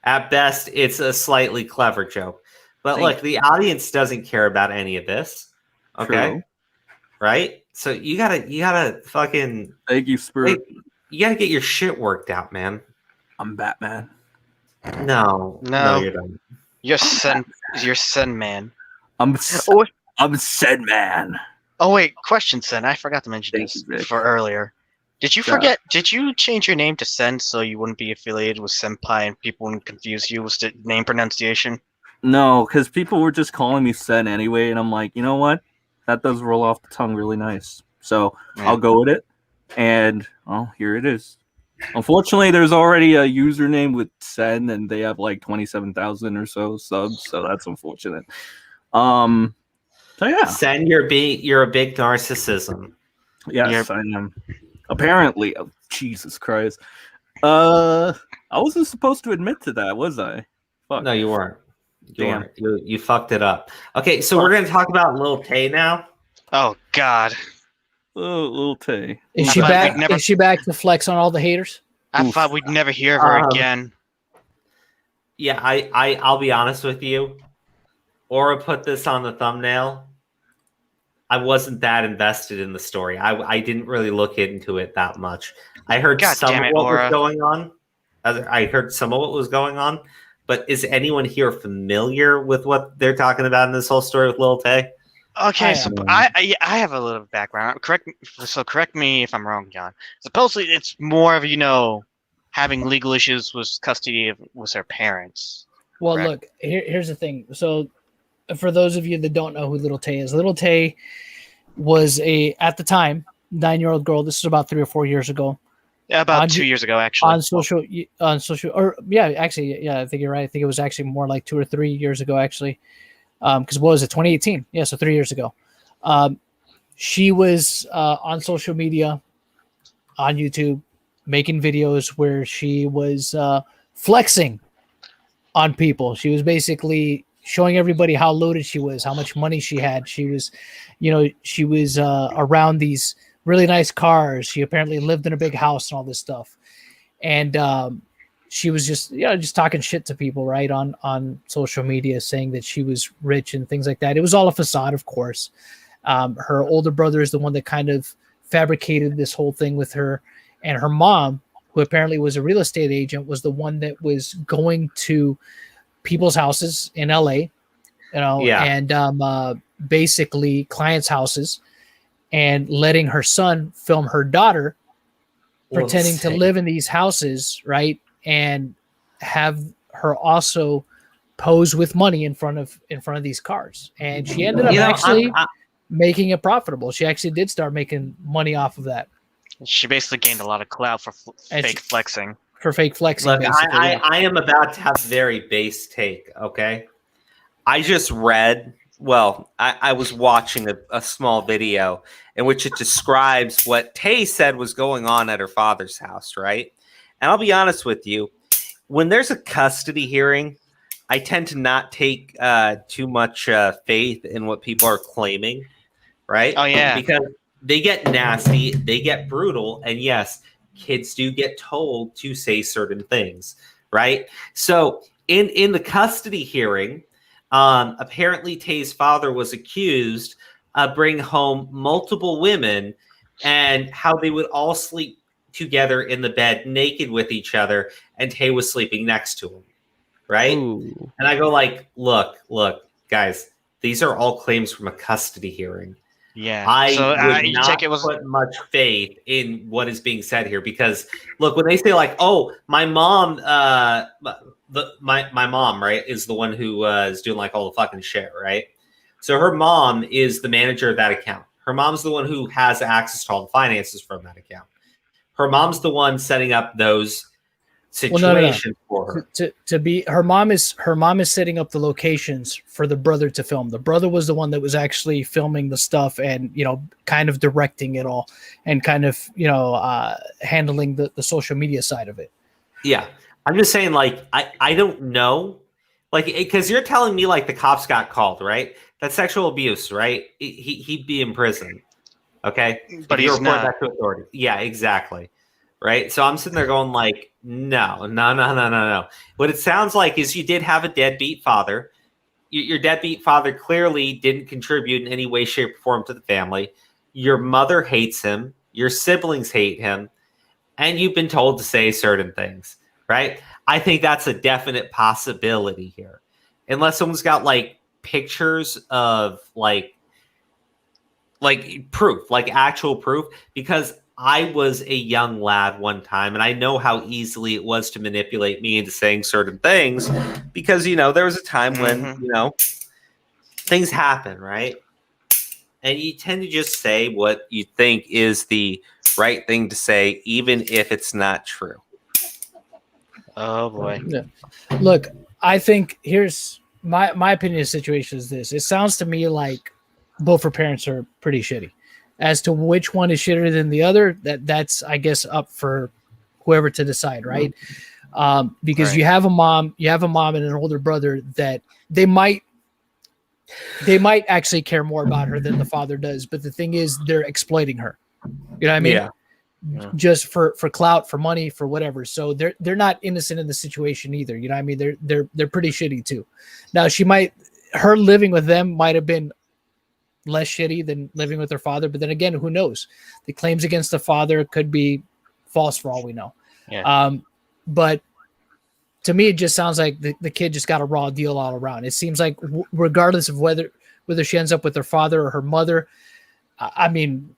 at best, it's a slightly clever joke. But Thank look, the audience doesn't care about any of this. Okay, True. right? So you gotta fucking Thank you, Spirit. you gotta get your shit worked out, man. I'm Batman. No, No. you're done. you're Sen man. I'm Oh, Sen Man. Oh wait, question, Sen. I forgot to mention Thank this you, Vic. for earlier. Did you forget? Did you change your name to Sen so you wouldn't be affiliated with Senpai and people wouldn't confuse you with the name pronunciation? No, because people were just calling me Sen anyway, and I'm like, you know what? That does roll off the tongue really nice. So Yeah. I'll go with it. And well, here it is. Unfortunately, there's already a username with Sen, and they have like 27,000 or so subs, so that's unfortunate. So yeah. Sen, you're a big narcissism. Yes, I am. Apparently, oh, Jesus Christ. I wasn't supposed to admit to that, was I? Fuck. No, you weren't. Damn. You fucked it up. Okay, so we're gonna talk about Lil Tay now. Oh God. Oh, Lil Tay. Is she back? Is she back to flex on all the haters? I thought we'd never hear of her again. Yeah, I'll be honest with you. Aura put this on the thumbnail. I wasn't that invested in the story. I didn't really look into it that much. I heard some of what was going on. I heard some of what was going on. But is anyone here familiar with what they're talking about in this whole story with Lil Tay? Okay, so I have a little background. Correct me if I'm wrong, John. Supposedly, it's more of having legal issues with custody with her parents. Well, look, here's the thing. So, for those of you that don't know who Little Tay is, Little Tay was at the time 9-year-old girl. This is about 3 or 4 years ago. Yeah, about 2 years ago, actually. On social, actually, I think you're right. I think it was actually more like 2 or 3 years ago, actually. Because what was it, 2018? Yeah, so 3 years ago. She was on social media, on YouTube, making videos where she was flexing on people. She was basically showing everybody how loaded she was, how much money she had. She was, around these really nice cars. She apparently lived in a big house and all this stuff. And she was just talking shit to people, right, on social media, saying that she was rich and things like that. It was all a facade, of course. Her older brother is the one that kind of fabricated this whole thing with her. And her mom, who apparently was a real estate agent, was the one that was going to people's houses in LA, and basically clients' houses, and letting her son film her daughter pretending to live in these houses, right? And have her also pose with money in front of these cars, and she ended up actually making it profitable. She actually did start making money off of that. She basically gained a lot of clout for fake flexing. For fake flexing. Look, I am about to have a very base take. Okay, I just read. Well, I was watching a small video in which it describes what Tay said was going on at her father's house, right? And I'll be honest with you, when there's a custody hearing, I tend to not take too much faith in what people are claiming, right? Oh, yeah. Because they get nasty, they get brutal, and yes, kids do get told to say certain things, right? So in the custody hearing, apparently Tay's father was accused of bringing home multiple women and how they would all sleep together in the bed naked with each other, and Tay was sleeping next to him, right? Ooh. And I go like, look, guys, these are all claims from a custody hearing. Yeah, I would not put much faith in what is being said here, because look, when they say like, oh, my mom, my mom, right, is the one who is doing like all the fucking shit, right? So her mom is the manager of that account. Her mom's the one who has access to all the finances from that account. Her mom's the one setting up those situations for her. To be her mom is setting up the locations for the brother to film. The brother was the one that was actually filming the stuff and, you know, kind of directing it all and kind of, you know, handling the social media side of it. Yeah. I'm just saying, like, I don't know, like, because you're telling me like the cops got called, right? That's sexual abuse, right? He'd be in prison. Okay. But he's not. That to authority. Yeah, exactly. Right. So I'm sitting there going like, no. What it sounds like is you did have a deadbeat father. Your deadbeat father clearly didn't contribute in any way, shape, or form to the family. Your mother hates him. Your siblings hate him. And you've been told to say certain things, right? I think that's a definite possibility here. Unless someone's got like pictures of like proof, like actual proof, because I was a young lad one time, and I know how easily it was to manipulate me into saying certain things because, you know, there was a time when, you know, things happen, right? And you tend to just say what you think is the right thing to say, even if it's not true. Oh, boy. Yeah. Look, I think here's my opinion of the situation is this. It sounds to me like both her parents are pretty shitty. As to which one is shitter than the other, that's I guess up for whoever to decide, right? Because you have a mom and an older brother that they might actually care more about her than the father does. But the thing is, they're exploiting her. You know what I mean? Yeah. Just for clout, for money, for whatever. So they're not innocent in the situation either. You know what I mean? They're pretty shitty too. Now her living with them might have been less shitty than living with her father, but then again, who knows? The claims against the father could be false for all we know. Yeah. But to me, it just sounds like the kid just got a raw deal all around. It seems like regardless of whether she ends up with her father or her mother, I mean,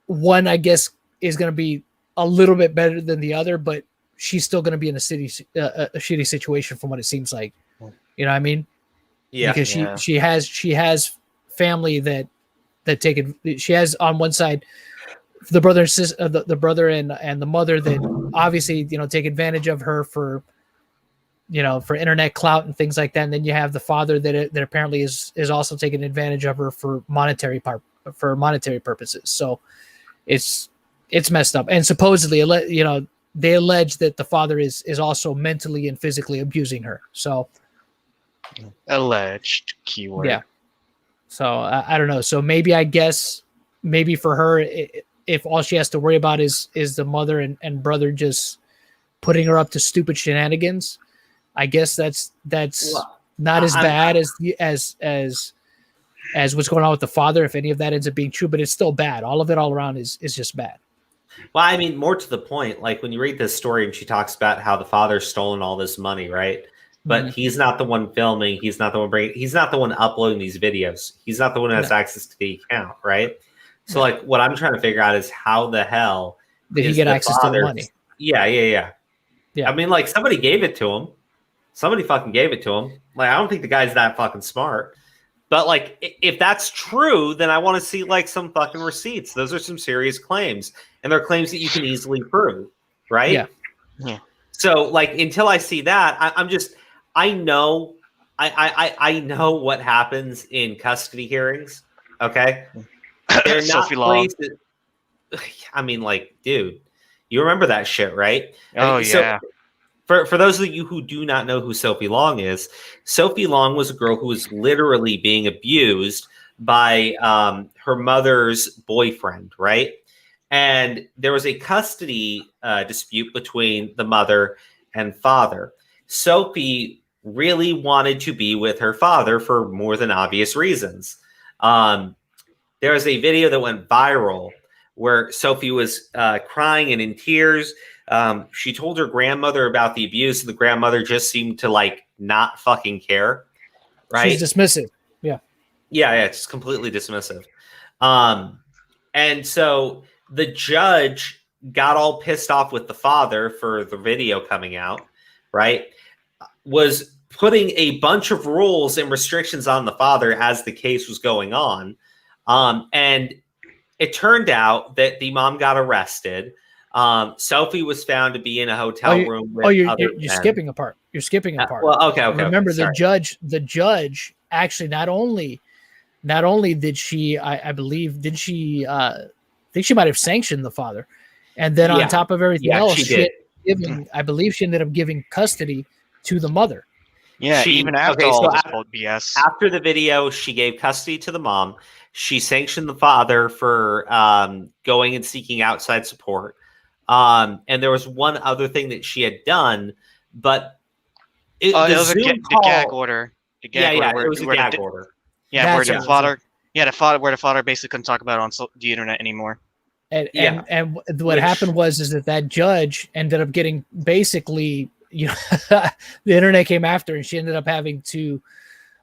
one I guess is going to be a little bit better than the other, but she's still going to be in a shitty situation from what it seems like. You know what I mean? Yeah. Because she has family that take it. She has on one side the brother and sister, the brother and the mother that obviously, you know, take advantage of her for, you know, for internet clout and things like that. And then you have the father that apparently is also taking advantage of her for monetary purposes. So it's messed up. And supposedly, you know, they allege that the father is also mentally and physically abusing her. So alleged keyword. Yeah. So I don't know. So maybe for her, if all she has to worry about is the mother and brother just putting her up to stupid shenanigans, I guess that's not as bad as what's going on with the father. If any of that ends up being true, but it's still bad. All of it all around is just bad. Well, I mean, more to the point, like when you read this story and she talks about how the father's stolen all this money, right? But he's not the one filming. He's not the one he's not the one uploading these videos. He's not the one who has access to the account, right? So, like, what I'm trying to figure out is how the hell did he get access to the money? Yeah. I mean, like, somebody gave it to him. Somebody fucking gave it to him. Like, I don't think the guy's that fucking smart. But like, if that's true, then I want to see like some fucking receipts. Those are some serious claims, and they're claims that you can easily prove, right? Yeah. So like, until I see that, I know what happens in custody hearings. Okay, they're not Sophie Long. places. I mean, like, dude, you remember that shit, right? Oh, yeah. For those of you who do not know who Sophie Long is, Sophie Long was a girl who was literally being abused by her mother's boyfriend, right? And there was a custody dispute between the mother and father. Sophie really wanted to be with her father for more than obvious reasons. There was a video that went viral where Sophie was crying and in tears. She told her grandmother about the abuse, and the grandmother just seemed to like not fucking care. Right? She's dismissive. Yeah. Yeah, it's completely dismissive. And so the judge got all pissed off with the father for the video coming out, right? Was putting a bunch of rules and restrictions on the father as the case was going on. And it turned out that the mom got arrested. Sophie was found to be in a hotel room with you're skipping a part. You're skipping a part. Well, okay. Remember, okay, the judge actually not only did she, I believe, did she? I think she might have sanctioned the father, and then on top of everything else, I believe she ended up giving custody to the mother. Yeah, even after all this BS. After the video, she gave custody to the mom. She sanctioned the father for going and seeking outside support. And there was one other thing that she had done, but it was the gag order. It was a gag order. Yeah, where the father basically couldn't talk about it on the internet anymore. And what happened was that judge ended up getting basically, the internet came after, and she ended up having to.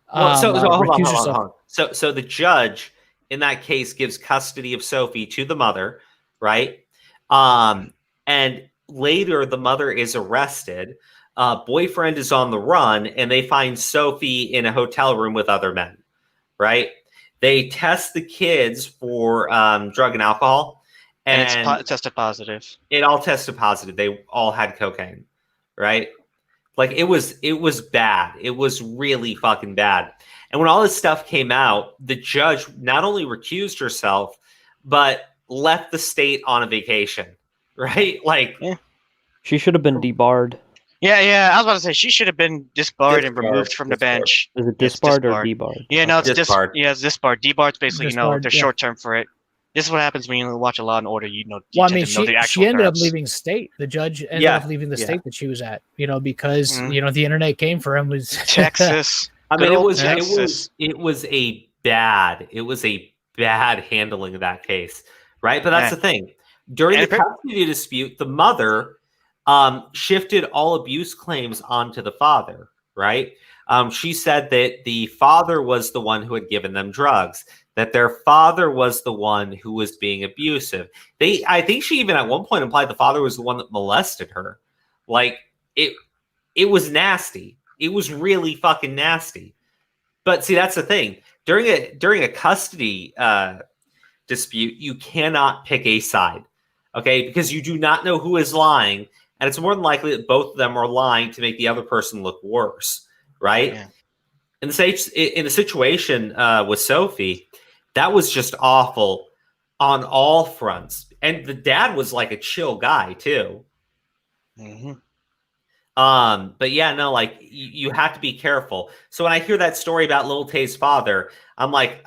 Hold on. So the judge in that case gives custody of Sophie to the mother, right? And later the mother is arrested. Boyfriend is on the run, and they find Sophie in a hotel room with other men, right? They test the kids for drug and alcohol, and it tested positive. It all tested positive. They all had cocaine, right? Like, it was bad. It was really fucking bad. And when all this stuff came out, the judge not only recused herself, but left the state on a vacation, right? Like, she should have been debarred. Yeah. I was about to say she should have been disbarred and removed from the bench. Is it disbarred or debarred? Yeah, no, it's disbarred. It's disbarred. Debarred's basically, they're short term for it. This is what happens when you watch a Law and Order. She ended up leaving state. The judge ended up leaving the state that she was at. Because the internet came for him was Texas. I mean, it was a bad handling of that case, right? But that's the thing. During the custody dispute, the mother shifted all abuse claims onto the father, right? She said that the father was the one who had given them drugs, that their father was the one who was being abusive. I think she even at one point implied the father was the one that molested her. Like, it was nasty. It was really fucking nasty. But see, that's the thing. During a custody dispute, you cannot pick a side, okay? Because you do not know who is lying, and it's more than likely that both of them are lying to make the other person look worse, right? Yeah. In the situation with Sophie, that was just awful on all fronts. And the dad was like a chill guy too. Mm-hmm. But yeah, no, like you have to be careful. So when I hear that story about Lil Tay's father, I'm like,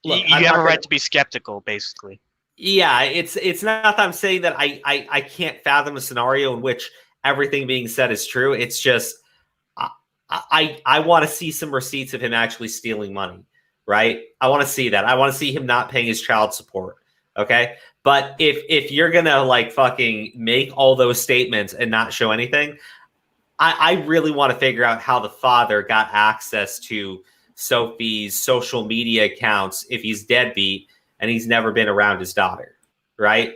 look, you have a right to be skeptical, basically. Yeah, it's not that I'm saying that I can't fathom a scenario in which everything being said is true. It's just I want to see some receipts of him actually stealing money, right? I want to see that. I want to see him not paying his child support. Okay. But if you're gonna like fucking make all those statements and not show anything, I really want to figure out how the father got access to Sophie's social media accounts if he's deadbeat and he's never been around his daughter, right?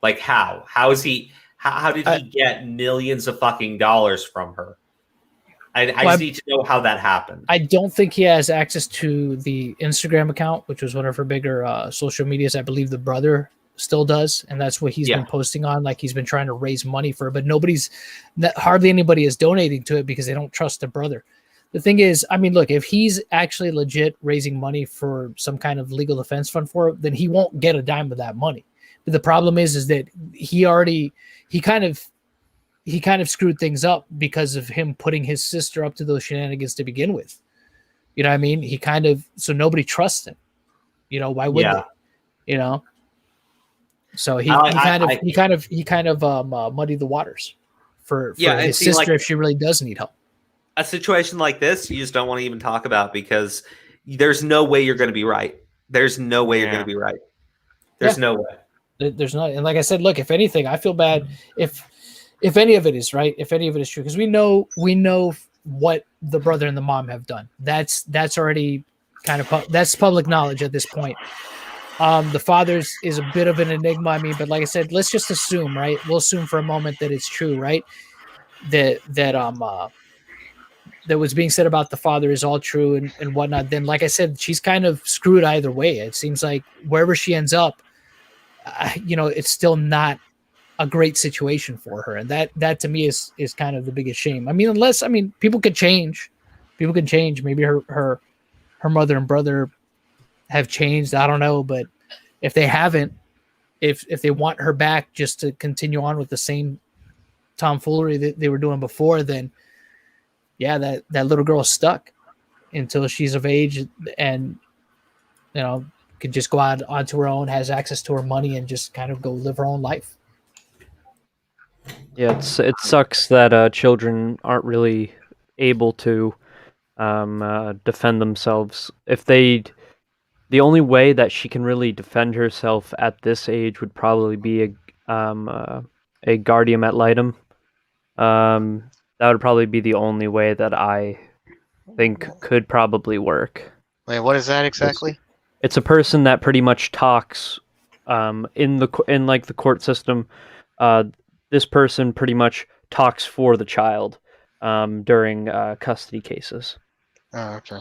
Like how is he How did he get millions of fucking dollars from her? I just need to know how that happened. I don't think he has access to the Instagram account, which was one of her bigger social medias. I believe the brother still does, and that's what he's been posting on. Like he's been trying to raise money for it, but hardly anybody is donating to it because they don't trust the brother. The thing is, I mean, look, if he's actually legit raising money for some kind of legal defense fund for it, then he won't get a dime of that money. But the problem is that he kind of screwed things up because of him putting his sister up to those shenanigans to begin with. You know what I mean? So nobody trusts him. You know, why would they? You know? So he kind of muddied the waters for his sister if she really does need help. A situation like this, you just don't want to even talk about because there's no way you're going to be right. There's no way you're going to be right. There's no way. There's not. And like I said, look, if anything, I feel bad if any of it is right, if any of it is true, because we know what the brother and the mom have done. That's already kind of that's public knowledge at this point. The father's is a bit of an enigma. I mean, but like I said, let's just assume, right? We'll assume for a moment that it's true, right? That was being said about the father is all true and whatnot. Then, like I said, she's kind of screwed either way. It seems like wherever she ends up, it's still not a great situation for her, and that to me is kind of the biggest shame. I mean, people could change. Maybe her mother and brother have changed. I don't know, but if they haven't, if they want her back just to continue on with the same tomfoolery that they were doing before, then yeah, that little girl is stuck until she's of age and can just go out onto her own, has access to her money, and just kind of go live her own life. Yeah, it sucks that children aren't really able to defend themselves. The only way that she can really defend herself at this age would probably be a guardian ad litem. That would probably be the only way that I think could probably work. Wait, what is that exactly? It's a person that pretty much talks in the court system. This person pretty much talks for the child during custody cases. Oh, okay.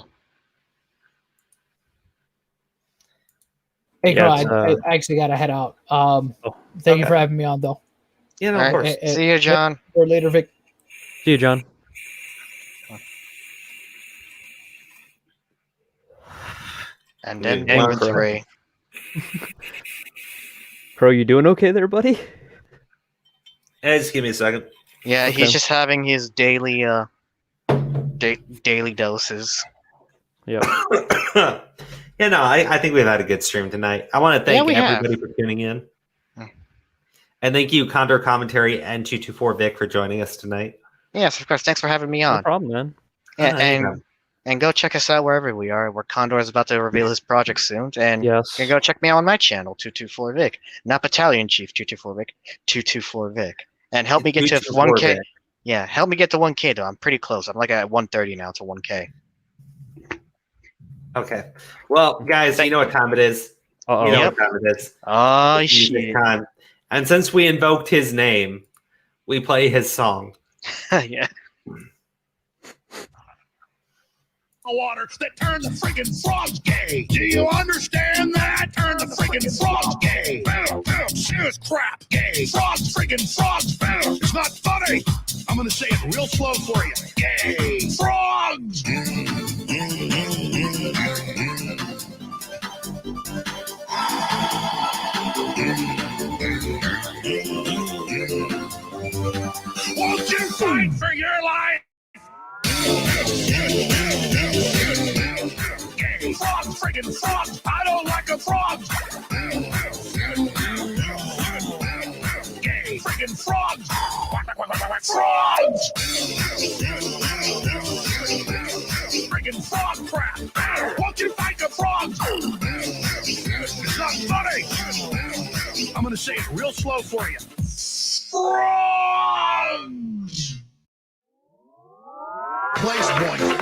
Hey, Carl, I actually got to head out. Thank you for having me on, though. Yeah, no, of course. See you, John. Or later, Vic. See you, John. And then number 3. Pro, you doing okay there, buddy? Hey, just give me a second. Yeah, okay. He's just having his daily daily doses. Yeah. Yeah, no, I think we've had a good stream tonight. I want to thank everybody for tuning in. And thank you, Condor Commentary and 224 Vic, for joining us tonight. Yes, of course. Thanks for having me on. No problem, man. Yeah, and go check us out wherever we are. Where Condor is about to reveal his project soon. And you can go check me out on my channel, 224 Vic. Not Battalion Chief 224 Vic, 224 Vic. And help me get to 1K. Vic. Yeah, help me get to 1K, though. I'm pretty close. I'm like at 130 now to 1K. Okay. Well, guys, you know what time it is. Uh-oh. You know what time it is. Oh, shit. Time. And since we invoked his name, we play his song. Yeah. Water that turn the freaking frogs gay. Do you understand that? Turn the freaking frogs gay. Shit crap gay. Frogs freaking frogs. It's not funny. I'm gonna say it real slow for you. Gay frogs. Won't you fight for your life? Frogs, friggin' frogs! I don't like a frog! Gay friggin' frogs! Frogs! Friggin' frog crap! Won't you fight the frogs? It's not funny! I'm gonna say it real slow for you. Frogs! Place point.